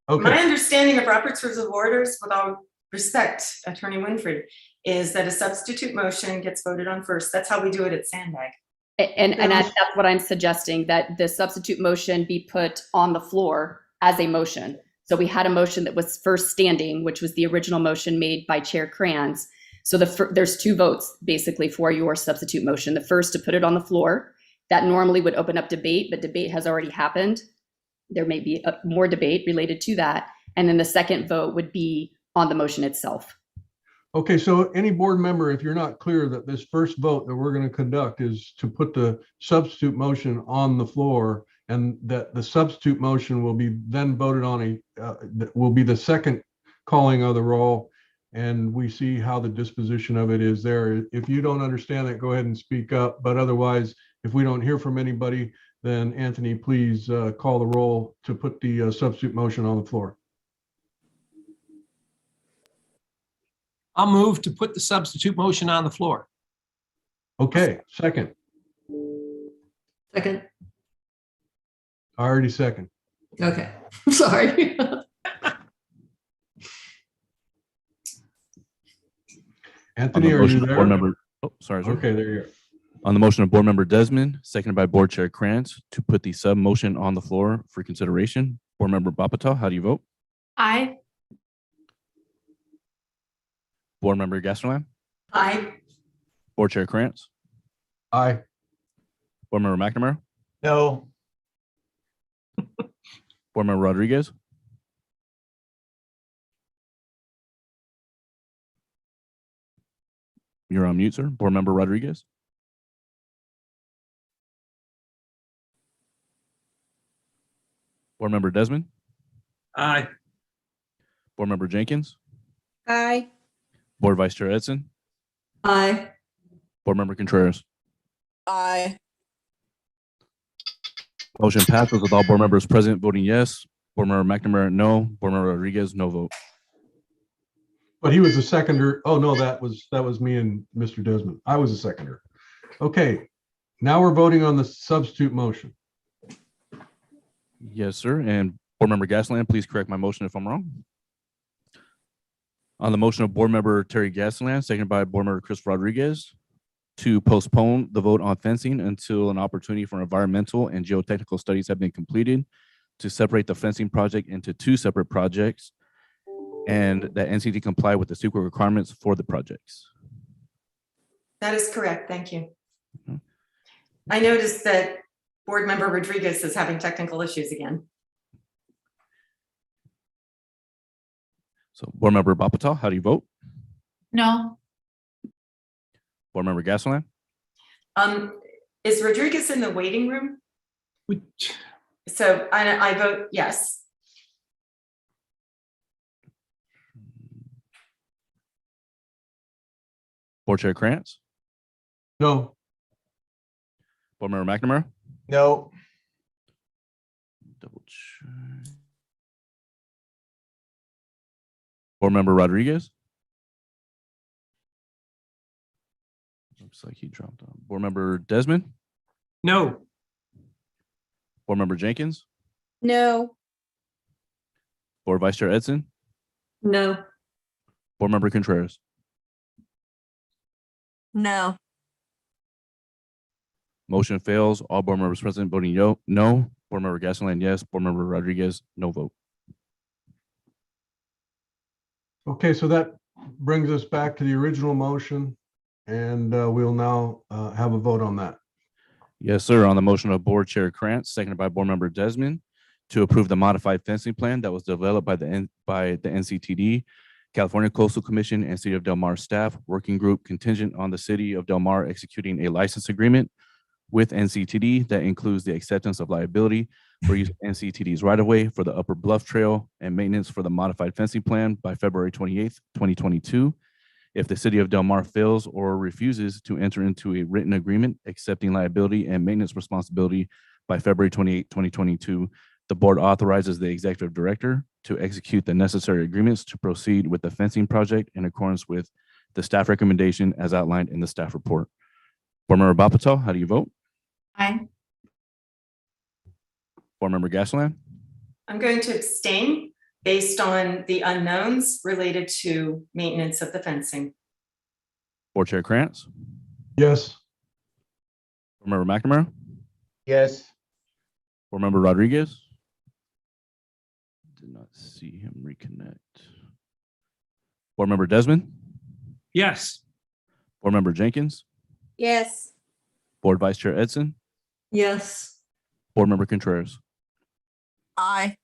Okay. My understanding of Robert's Rules of Orders, with all respect, Attorney Winfrey, is that a substitute motion gets voted on first. That's how we do it at Sandbag. And that's what I'm suggesting, that the substitute motion be put on the floor as a motion. So we had a motion that was first standing, which was the original motion made by Chair Kranz. So there's 2 votes basically for your substitute motion. The first to put it on the floor. That normally would open up debate, but debate has already happened. There may be more debate related to that. And then the second vote would be on the motion itself. Okay, so any board member, if you're not clear that this first vote that we're going to conduct is to put the substitute motion on the floor, and that the substitute motion will be then voted on will be the second calling of the roll, and we see how the disposition of it is there. If you don't understand that, go ahead and speak up. But otherwise, if we don't hear from anybody, then Anthony, please call the roll to put the substitute motion on the floor. I'll move to put the substitute motion on the floor. Okay, second. Second. I already second. Okay, sorry. Anthony, are you there? Board member, sorry. Okay, there you go. On the motion of Board Member Desmond, seconded by Board Chair Krantz, to put the sub motion on the floor for consideration. Board Member Bapato, how do you vote? Aye. Board Member Gastelum, Aye. Board Chair Krantz, Aye. Board Member McNamara, No. Board Member Rodriguez, you're on mute, sir. Board Member Rodriguez, Board Member Desmond, Aye. Board Member Jenkins, Aye. Board Vice Chair Edson, Aye. Board Member Contreras. Aye. Motion passes with all board members present voting yes. Board Member McNamara, no. Board Member Rodriguez, no vote. But he was a seconder. Oh, no, that was me and Mr. Desmond. I was a seconder. Okay, now we're voting on the substitute motion. Yes, sir. And Board Member Gasland, please correct my motion if I'm wrong. On the motion of Board Member Terry Gasland, seconded by Board Member Chris Rodriguez, to postpone the vote on fencing until an opportunity for environmental and geotechnical studies have been completed, to separate the fencing project into two separate projects, and that NCT comply with the CEQA requirements for the projects. That is correct. Thank you. I noticed that Board Member Rodriguez is having technical issues again. So Board Member Bapatal, how do you vote? No. Board Member Gasland, Is Rodriguez in the waiting room? So I vote yes. Board Chair Krantz, No. Board Member McNamara, No. double check. Board Member Rodriguez. Looks like he dropped on. Board Member Desmond, No. Board Member Jenkins, No. Board Vice Chair Edson, No. Board Member Contreras. No. Motion fails. All board members present voting no. Board Member Gasland, yes. Board Member Rodriguez, no vote. Okay, so that brings us back to the original motion, and we'll now have a vote on that. Yes, sir. On the motion of Board Chair Krantz, seconded by Board Member Desmond, to approve the modified fencing plan that was developed by the NCTD, California Coastal Commission, and City of Del Mar staff working group, contingent on the City of Del Mar executing a license agreement with NCTD that includes the acceptance of liability for use of NCTD's right-of-way for the Upper Bluff Trail and maintenance for the modified fencing plan by February 28th, 2022. If the City of Del Mar fails or refuses to enter into a written agreement accepting liability and maintenance responsibility by February 28, 2022, the board authorizes the executive director to execute the necessary agreements to proceed with the fencing project in accordance with the staff recommendation as outlined in the staff report. Board Member Bapatal, how do you vote? Aye. Board Member Gastelum, I'm going to abstain based on the unknowns related to maintenance of the fencing. Board Chair Krantz, Yes. Board Member McNamara, Yes. Board Member Rodriguez. Did not see him reconnect. Board Member Desmond, Yes. Board Member Jenkins, Yes. Board Vice Chair Edson, Yes. Board Member Contreras. Aye.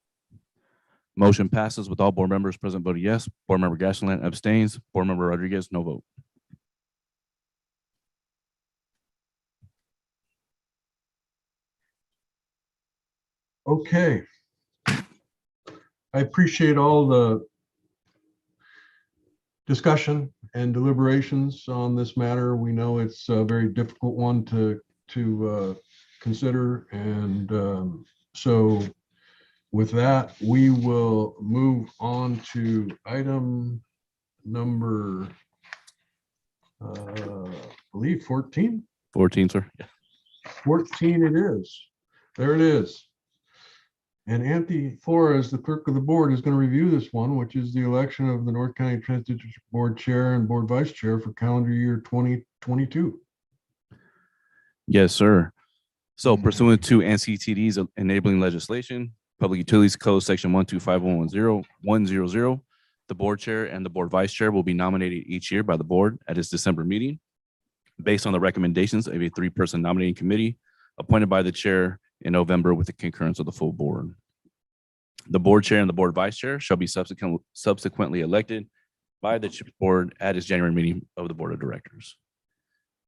Motion passes with all board members present voting yes. Board Member Gastelum abstains. Board Member Rodriguez, no vote. Okay. I appreciate all the discussion and deliberations on this matter. We know it's a very difficult one to consider. And so with that, we will move on to item number, I believe 14. 14, sir. Yeah. 14 it is. There it is. And Anthony Flores, the clerk of the board, is going to review this one, which is the election of the North County Transit District Board Chair and Board Vice Chair for calendar year 2022. Yes, sir. So pursuant to NCTD's enabling legislation, Public Utilities Code Section 125.100, The board chair and the board vice chair will be nominated each year by the board at its December meeting based on the recommendations of a 3-person nominating committee appointed by the chair in November with the concurrence of the full board. The board chair and the board vice chair shall be subsequently elected by the board at its January meeting of the board of directors.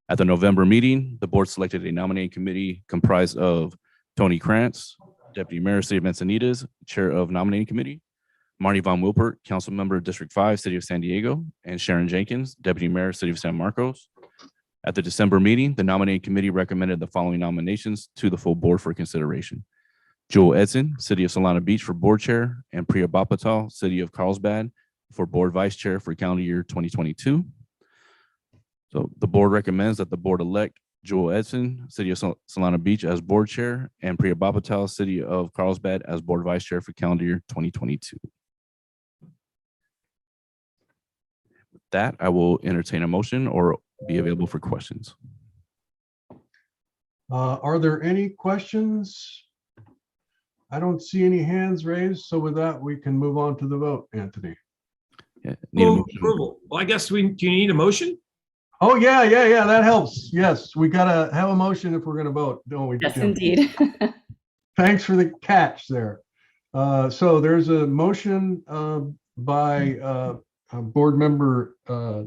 At the November meeting, the board selected a nominating committee comprised of Tony Krantz, Deputy Mayor, City of Encinitas, Chair of Nominating Committee, Marty Von Wilpert, Council Member, District 5, City of San Diego, and Sharon Jenkins, Deputy Mayor, City of San Marcos. At the December meeting, the nominating committee recommended the following nominations to the full board for consideration. Jewel Edson, City of Solana Beach for board chair, and Priya Bapatal, City of Carlsbad for board vice chair for calendar year 2022. So the board recommends that the board elect Jewel Edson, City of Solana Beach as board chair, and Priya Bapatal, City of Carlsbad as board vice chair for calendar year 2022. With that, I will entertain a motion or be available for questions. Are there any questions? I don't see any hands raised. So with that, we can move on to the vote, Anthony. Yeah, need a Move motion. approval. Well, I guess do you need a motion? Oh, yeah, that helps. Yes, we gotta have a motion if we're gonna vote, don't we? Yes, Jim? indeed. Thanks for the catch there. So there's a motion by board member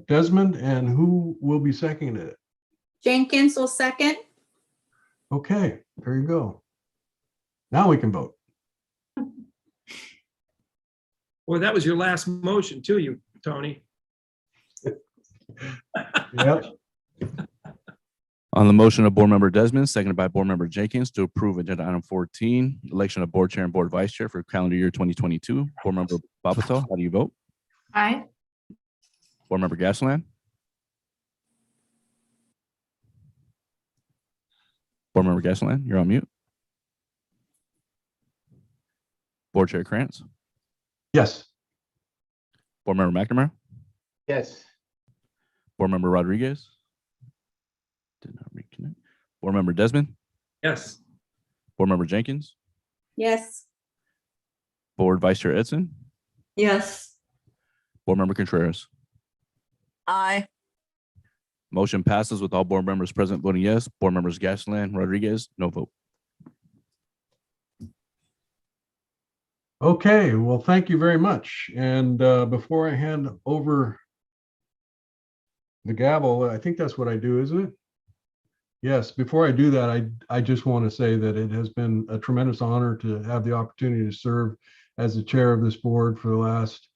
Desmond, and who will be seconding it? Jenkins will second. Okay, there you go. Now we can vote. Well, that was your last motion too, you, Tony. Yep. On the motion of board member Desmond, seconded by board member Jenkins to approve agenda item 14, election of board chair and board vice chair for calendar year 2022. Board member Bapato, how do you vote? Aye. Board member Gasland? Board member Gasland, you're on mute. Board chair Krantz? Yes. Board member McNamara? Yes. Board member Rodriguez? Did not reconnect. Board member Desmond? Yes. Board member Jenkins? Yes. Board vice chair Edson? Yes. Board member Contreras? Aye. Motion passes with all board members present voting yes. Board members Gasland, Rodriguez, no vote. Okay, well, thank you very much. And before I hand over the gavel, I think that's what I do, isn't it? Yes, before I do that, I just want to say that it has been a tremendous honor to have the opportunity to serve as the chair of this board for the last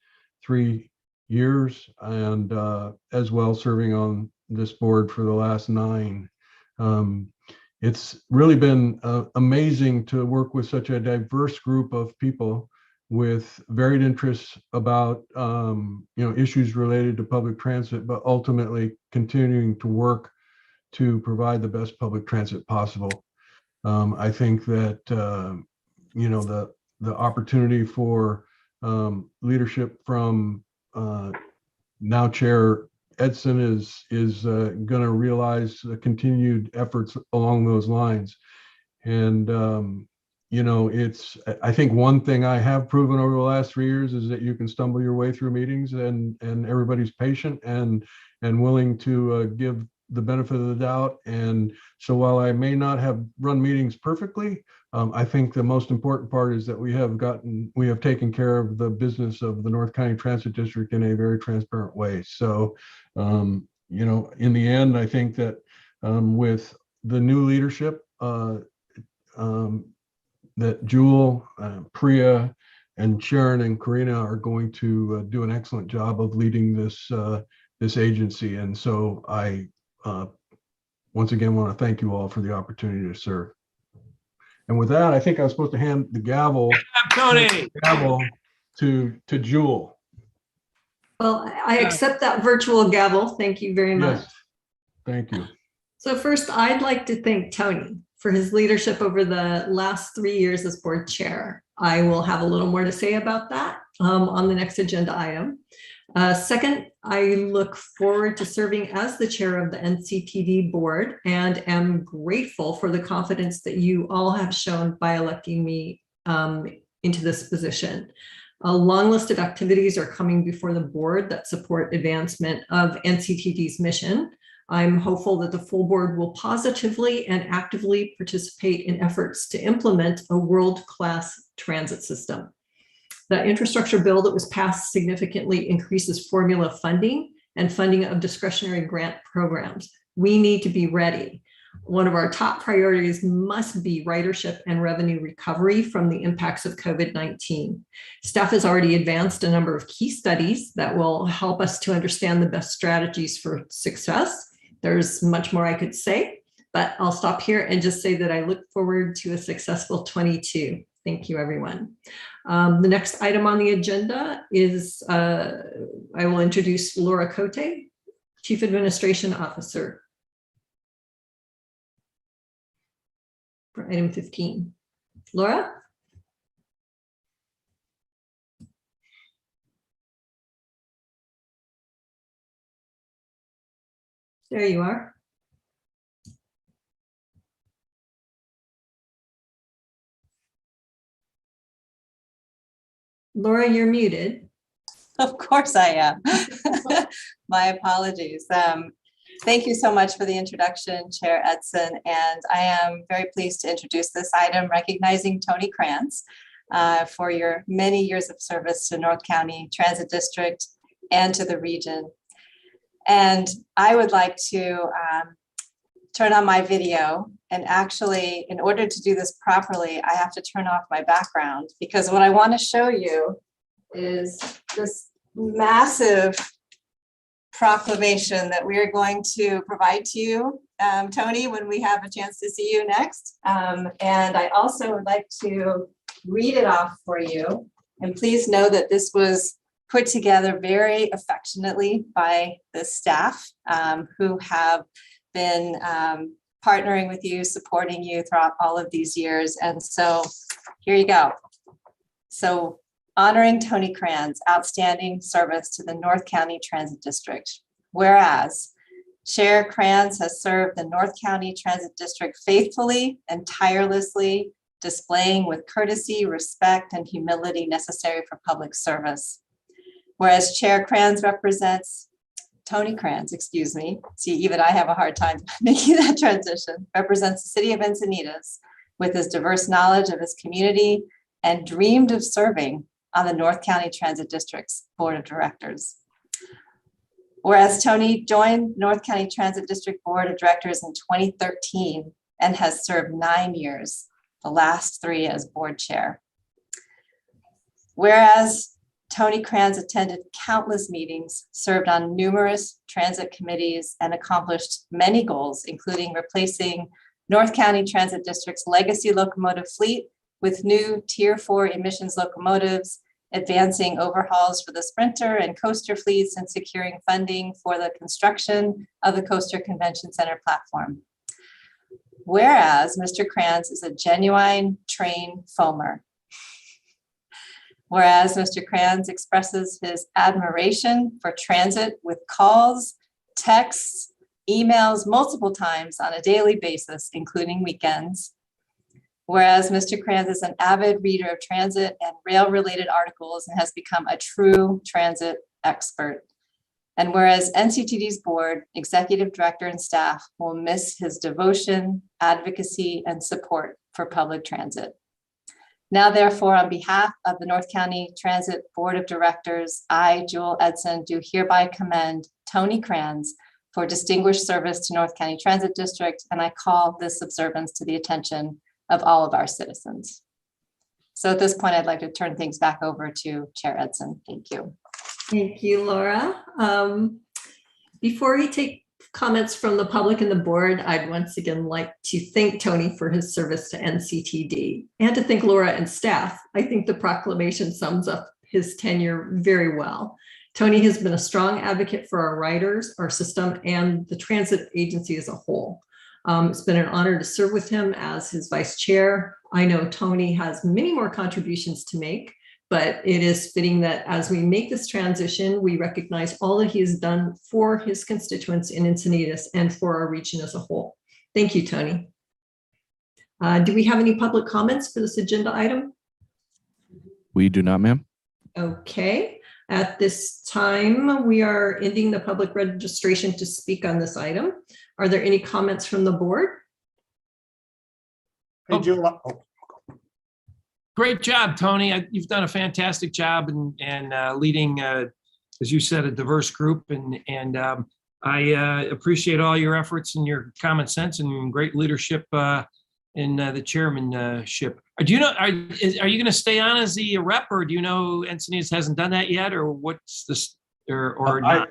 3 years, and as well serving on this board for the last 9. It's really been amazing to work with such a diverse group of people with varied interests about issues related to public transit, but ultimately continuing to work to provide the best public transit possible. I think that the opportunity for leadership from now Chair Edson is going to realize the continued efforts along those lines. And I think one thing I have proven over the last 3 years is that you can stumble your way through meetings, and everybody's patient and willing to give the benefit of the doubt. And so while I may not have run meetings perfectly, I think the most important part is that we have taken care of the business of the North County Transit District in a very transparent way. So, in the end, I think that with the new leadership, that Jewel, Priya, and Sharon and Karina are going to do an excellent job of leading this agency. And so I once again want to thank you all for the opportunity to serve. And with that, I think I was supposed to hand the gavel, to Jewel. Well, I accept that virtual gavel. Thank you very much. Yes, thank you. So first, I'd like to thank Tony for his leadership over the last 3 years as board chair. I will have a little more to say about that on the next agenda item. Second, I look forward to serving as the chair of the NCTD board and am grateful for the confidence that you all have shown by electing me into this position. A long list of activities are coming before the board that support advancement of NCTD's mission. I'm hopeful that the full board will positively and actively participate in efforts to implement a world-class transit system. The infrastructure bill that was passed significantly increases formula funding and funding of discretionary grant programs. We need to be ready. One of our top priorities must be ridership and revenue recovery from the impacts of COVID-19. Staff has already advanced a number of key studies that will help us to understand the best strategies for success. There's much more I could say, but I'll stop here and just say that I look forward to a successful 22. Thank you, everyone. The next item on the agenda is I will introduce Laura Cote, Chief Administration Officer, for item 15. Laura? There you are. Laura, you're muted. Of course I am. My apologies. Thank you so much for the introduction, Chair Edson, and I am very pleased to introduce this item recognizing Tony Kranz for your many years of service to North County Transit District and to the region. And I would like to turn on my video, and actually, in order to do this properly, I have to turn off my background, because what I want to show you is this massive proclamation that we are going to provide to you, Tony, when we have a chance to see you next. And I also would like to read it off for you. And please know that this was put together very affectionately by the staff who have been partnering with you, supporting you throughout all of these years. And so here you go. So, honoring Tony Kranz, outstanding service to the North County Transit District. Whereas Chair Kranz has served the North County Transit District faithfully and tirelessly, displaying with courtesy, respect, and humility necessary for public service. Whereas Chair Kranz represents, Tony Kranz, excuse me, see, even I have a hard time making that transition, represents the city of Encinitas with his diverse knowledge of his community and dreamed of serving on the North County Transit District's Board of Directors. Whereas Tony joined North County Transit District Board of Directors in 2013 and has served 9 years, the last 3 as board chair. Whereas Tony Kranz attended countless meetings, served on numerous transit committees, and accomplished many goals, including replacing North County Transit District's legacy locomotive fleet with new Tier 4 emissions locomotives, advancing overhauls for the Sprinter and Coaster fleets, and securing funding for the construction of the Coaster Convention Center platform. Whereas Mr. Kranz is a genuine train foamer. Whereas Mr. Kranz expresses his admiration for transit with calls, texts, emails multiple times on a daily basis, including weekends. Whereas Mr. Kranz is an avid reader of transit and rail-related articles and has become a true transit expert. And whereas NCTD's board, executive director, and staff will miss his devotion, advocacy, and support for public transit. Now, therefore, on behalf of the North County Transit Board of Directors, I, Jewel Edson, do hereby commend Tony Kranz for distinguished service to North County Transit District, and I call this observance to the attention of all of our citizens. So at this point, I'd like to turn things back over to Chair Edson. Thank you. Thank you, Laura. Before we take comments from the public and the board, I'd once again like to thank Tony for his service to NCTD and to thank Laura and staff. I think the proclamation sums up his tenure very well. Tony has been a strong advocate for our riders, our system, and the transit agency as a whole. It's been an honor to serve with him as his vice chair. I know Tony has many more contributions to make, but it is fitting that as we make this transition, we recognize all that he has done for his constituents in Encinitas and for our region as a whole. Thank you, Tony. Do we have any public comments for this agenda item? We do not, ma'am. Okay, at this time, we are ending the public registration to speak on this item. Are there any comments from the board? Hey, Jill. Great job, Tony. You've done a fantastic job and leading, as you said, a diverse group. And I appreciate all your efforts and your common sense and great leadership in the chairmanship. Do you know, are you going to stay on as the rep, or do you know Encinitas hasn't done that yet, or what's this, or not?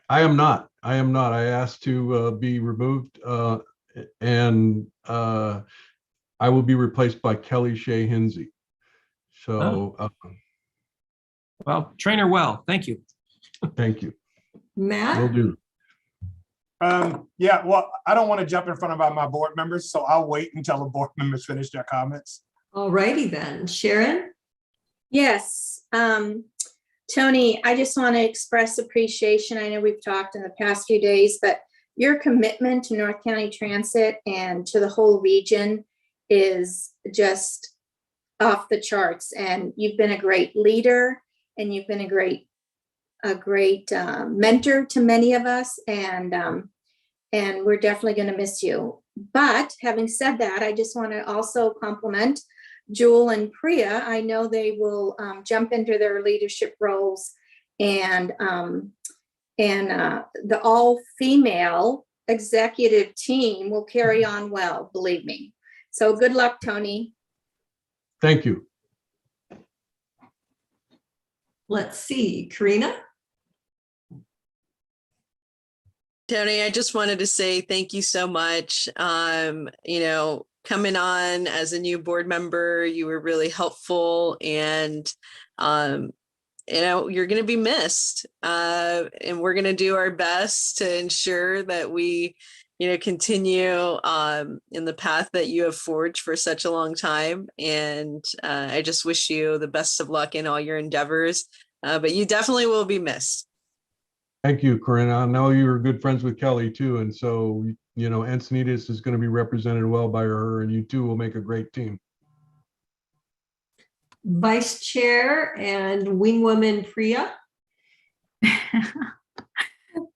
I am not. I am not. I asked to be removed, and I will be replaced by Kelly Shea Hinsey. So, well, train her well. Thank you. Thank you. Matt? Will do. Yeah, well, I don't want to jump in front of my board members, so I'll wait until the board members finish their comments. All righty then. Sharon? Yes. Tony, I just want to express appreciation. I know we've talked in the past few days, but your commitment to North County Transit and to the whole region is just off the charts. And you've been a great leader, and you've been a great mentor to many of us. And we're definitely going to miss you. But having said that, I just want to also compliment Jewel and Priya. I know they will jump into their leadership roles, and the all-female executive team will carry on well, believe me. So good luck, Tony. Thank you. Let's see, Karina? Tony, I just wanted to say thank you so much. You know, coming on as a new board member, you were really helpful, and you know, you're going to be missed. And we're going to do our best to ensure that we, you know, continue in the path that you have forged for such a long time. And I just wish you the best of luck in all your endeavors. But you definitely will be missed. Thank you, Corinne. I know you were good friends with Kelly too. And so, you know, Encinitas is going to be represented well by her, and you two will make a great team. Vice Chair and Wingwoman Priya.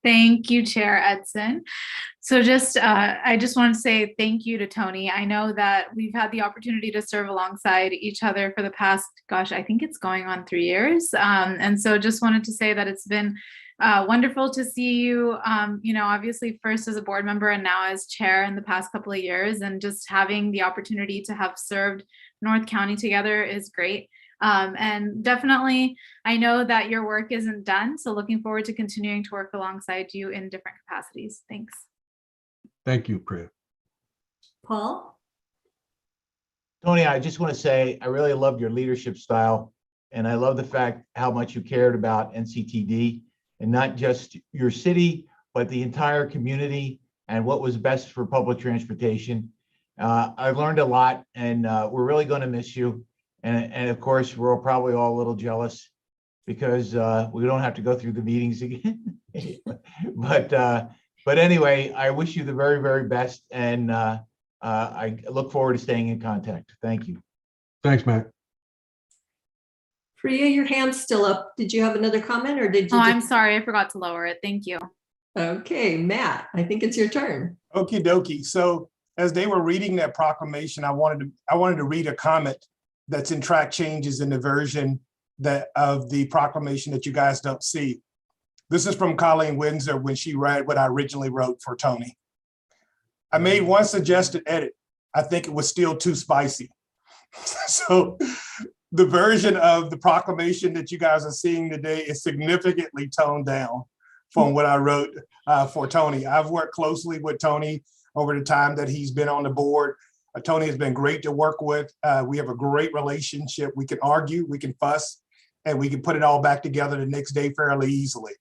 Thank you, Chair Edson. So I just want to say thank you to Tony. I know that we've had the opportunity to serve alongside each other for the past, gosh, I think it's going on 3 years. And so just wanted to say that it's been wonderful to see you, you know, obviously first as a board member and now as chair in the past couple of years, and just having the opportunity to have served North County together is great. And definitely, I know that your work isn't done. So looking forward to continuing to work alongside you in different capacities. Thanks. Thank you, Priya. Paul? Tony, I just want to say, I really loved your leadership style, and I love the fact how much you cared about NCTD, and not just your city, but the entire community and what was best for public transportation. I've learned a lot, and we're really going to miss you. And of course, we're probably all a little jealous because we don't have to go through the meetings again. But anyway, I wish you the very, very best, and I look forward to staying in contact. Thank you. Thanks, Matt. Priya, your hand's still up. Did you have another comment, or did you? Oh, I'm sorry. I forgot to lower it. Thank you. Okay, Matt, I think it's your turn. Okie dokie. So as they were reading that proclamation, I wanted to read a comment that's in track changes in the version of the proclamation that you guys don't see. This is from Colleen Windsor when she read what I originally wrote for Tony. I made one suggested edit. I think it was still too spicy. So the version of the proclamation that you guys are seeing today is significantly toned down from what I wrote for Tony. I've worked closely with Tony over the time that he's been on the board. Tony has been great to work with. We have a great relationship. We can argue, we can fuss, and we can put it all back together the next day fairly easily.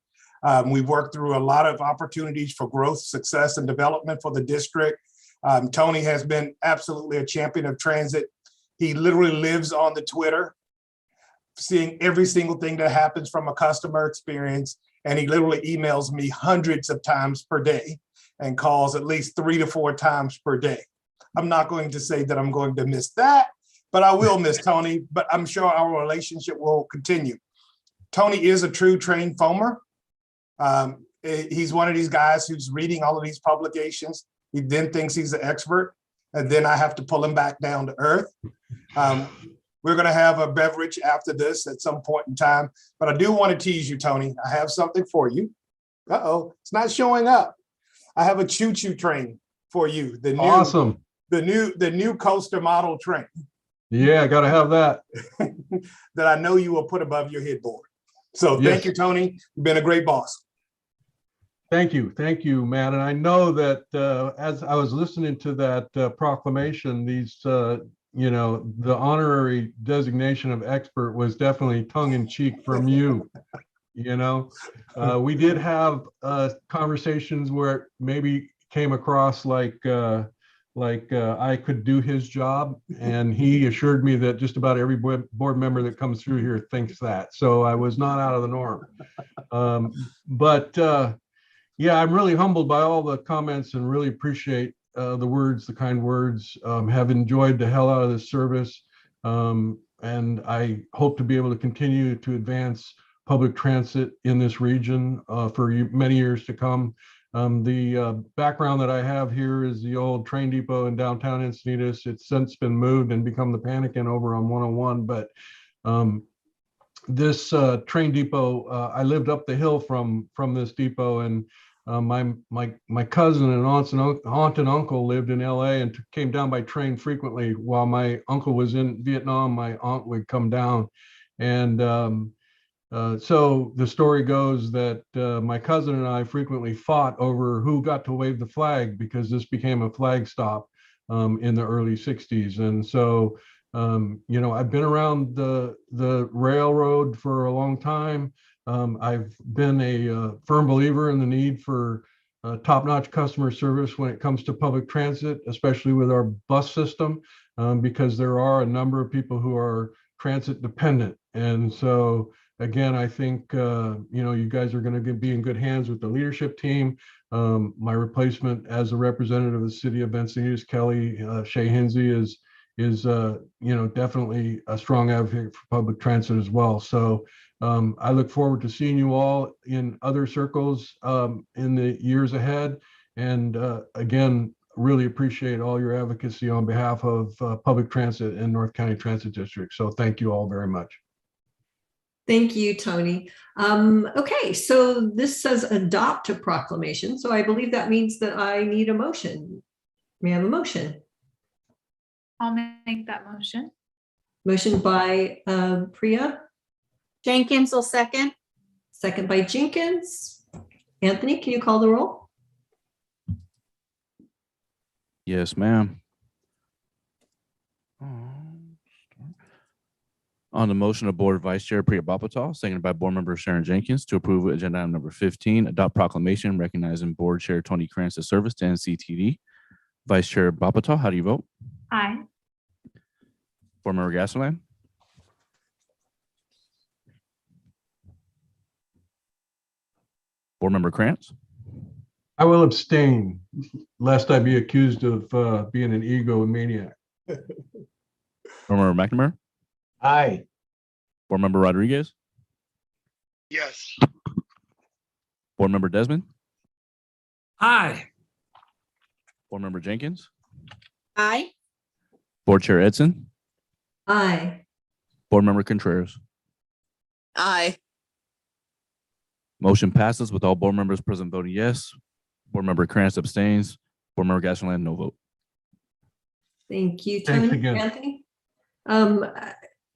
We've worked through a lot of opportunities for growth, success, and development for the district. Tony has been absolutely a champion of transit. He literally lives on the Twitter, seeing every single thing that happens from a customer experience. And he literally emails me hundreds of times per day and calls at least 3 to 4 times per day. I'm not going to say that I'm going to miss that, but I will miss Tony, but I'm sure our relationship will continue. Tony is a true trained foamer. He's one of these guys who's reading all of these publications. He then thinks he's an expert, and then I have to pull him back down to earth. We're going to have a beverage after this at some point in time, but I do want to tease you, Tony. I have something for you. Uh-oh, it's not showing up. I have a choo-choo train for you. The new, Awesome. The new coaster model train. Yeah, I got to have that. That I know you will put above your headboard. So thank you, Tony. You've been a great boss. Thank you, Matt. And I know that as I was listening to that proclamation, these, the honorary designation of expert was definitely tongue in cheek from you. We did have conversations where it maybe came across like I could do his job, and he assured me that just about every board member that comes through here thinks that. So I was not out of the norm. Yeah, I'm really humbled by all the comments and really appreciate the kind words. Have enjoyed the hell out of this service. And I hope to be able to continue to advance public transit in this region for many years to come. The background that I have here is the old train depot in downtown Encinitas. It's since been moved and become the Panikin over on 101. But this train depot, I lived up the hill from this depot, and my cousin and aunt and uncle lived in LA and came down by train frequently. While my uncle was in Vietnam, my aunt would come down. And so the story goes that my cousin and I frequently fought over who got to wave the flag, because this became a flag stop in the early 60s. And so, I've been around the railroad for a long time. I've been a firm believer in the need for top-notch customer service when it comes to public transit, especially with our bus system, because there are a number of people who are transit dependent. And so, again, I think, you guys are going to be in good hands with the leadership team. My replacement as a representative of the city of Encinitas, Kelly Shea Hinsey, is definitely a strong advocate for public transit as well. So I look forward to seeing you all in other circles in the years ahead. And again, really appreciate all your advocacy on behalf of public transit in North County Transit District. So thank you all very much. Thank you, Tony. Okay, so this says adopt a proclamation. So I believe that means that I need a motion. May I have a motion? I'll make that motion. Motion by Priya. Jenkins will second. Second by Jenkins. Anthony, can you call the roll? Yes, ma'am. On the motion of Board Vice Chair Priya Bapatal, seconded by Board Member Sharon Jenkins, to approve agenda item number 15, adopt proclamation recognizing Board Chair Tony Kranz's service to NCTD. Vice Chair Bapatal, how do you vote? Aye. Board Member Gasserland? Board Member Krantz? I will abstain, lest I be accused of being an egomaniac. Board Member McNamara? Aye. Board Member Rodriguez? Yes. Board Member Desmond? Aye. Board Member Jenkins? Aye. Board Chair Edson? Aye. Board Member Contreras? Aye. Motion passes with all board members present voting yes. Board Member Krantz abstains. Board Member Gasserland, no vote. Thank you, Thanks Tony. again. Anthony.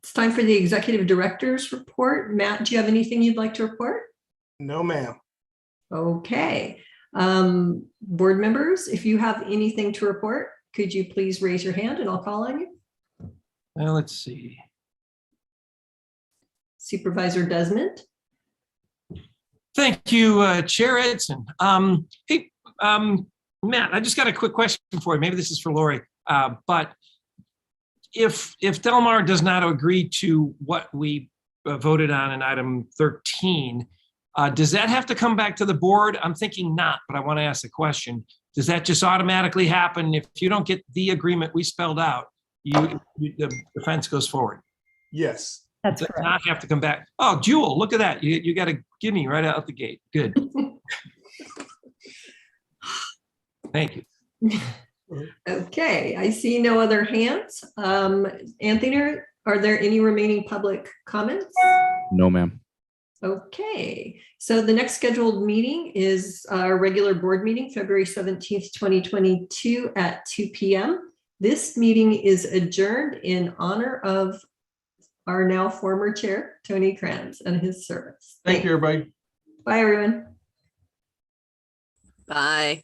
It's time for the executive director's report. Matt, do you have anything you'd like to report? No, ma'am. Okay. Board members, if you have anything to report, could you please raise your hand and I'll call on you? Well, let's see. Supervisor Desmond. Thank you, Chair Edson. Hey, Matt, I just got a quick question for you. Maybe this is for Lori. But if Del Mar does not agree to what we voted on in item 13, does that have to come back to the board? I'm thinking not, but I want to ask the question. Does that just automatically happen if you don't get the agreement we spelled out? the fence goes forward. Yes. That's Does correct. not have to come back. Oh, Jewel, look at that. You got a gimme right out the gate. Good. Thank you. Okay, I see no other hands. Anthony, are there any remaining public comments? No, ma'am. Okay, so the next scheduled meeting is our regular board meeting, February 17th, 2022 at 2 p.m. This meeting is adjourned in honor of our now former chair, Tony Kranz, and his service. Thank you, everybody. Bye, everyone. Bye.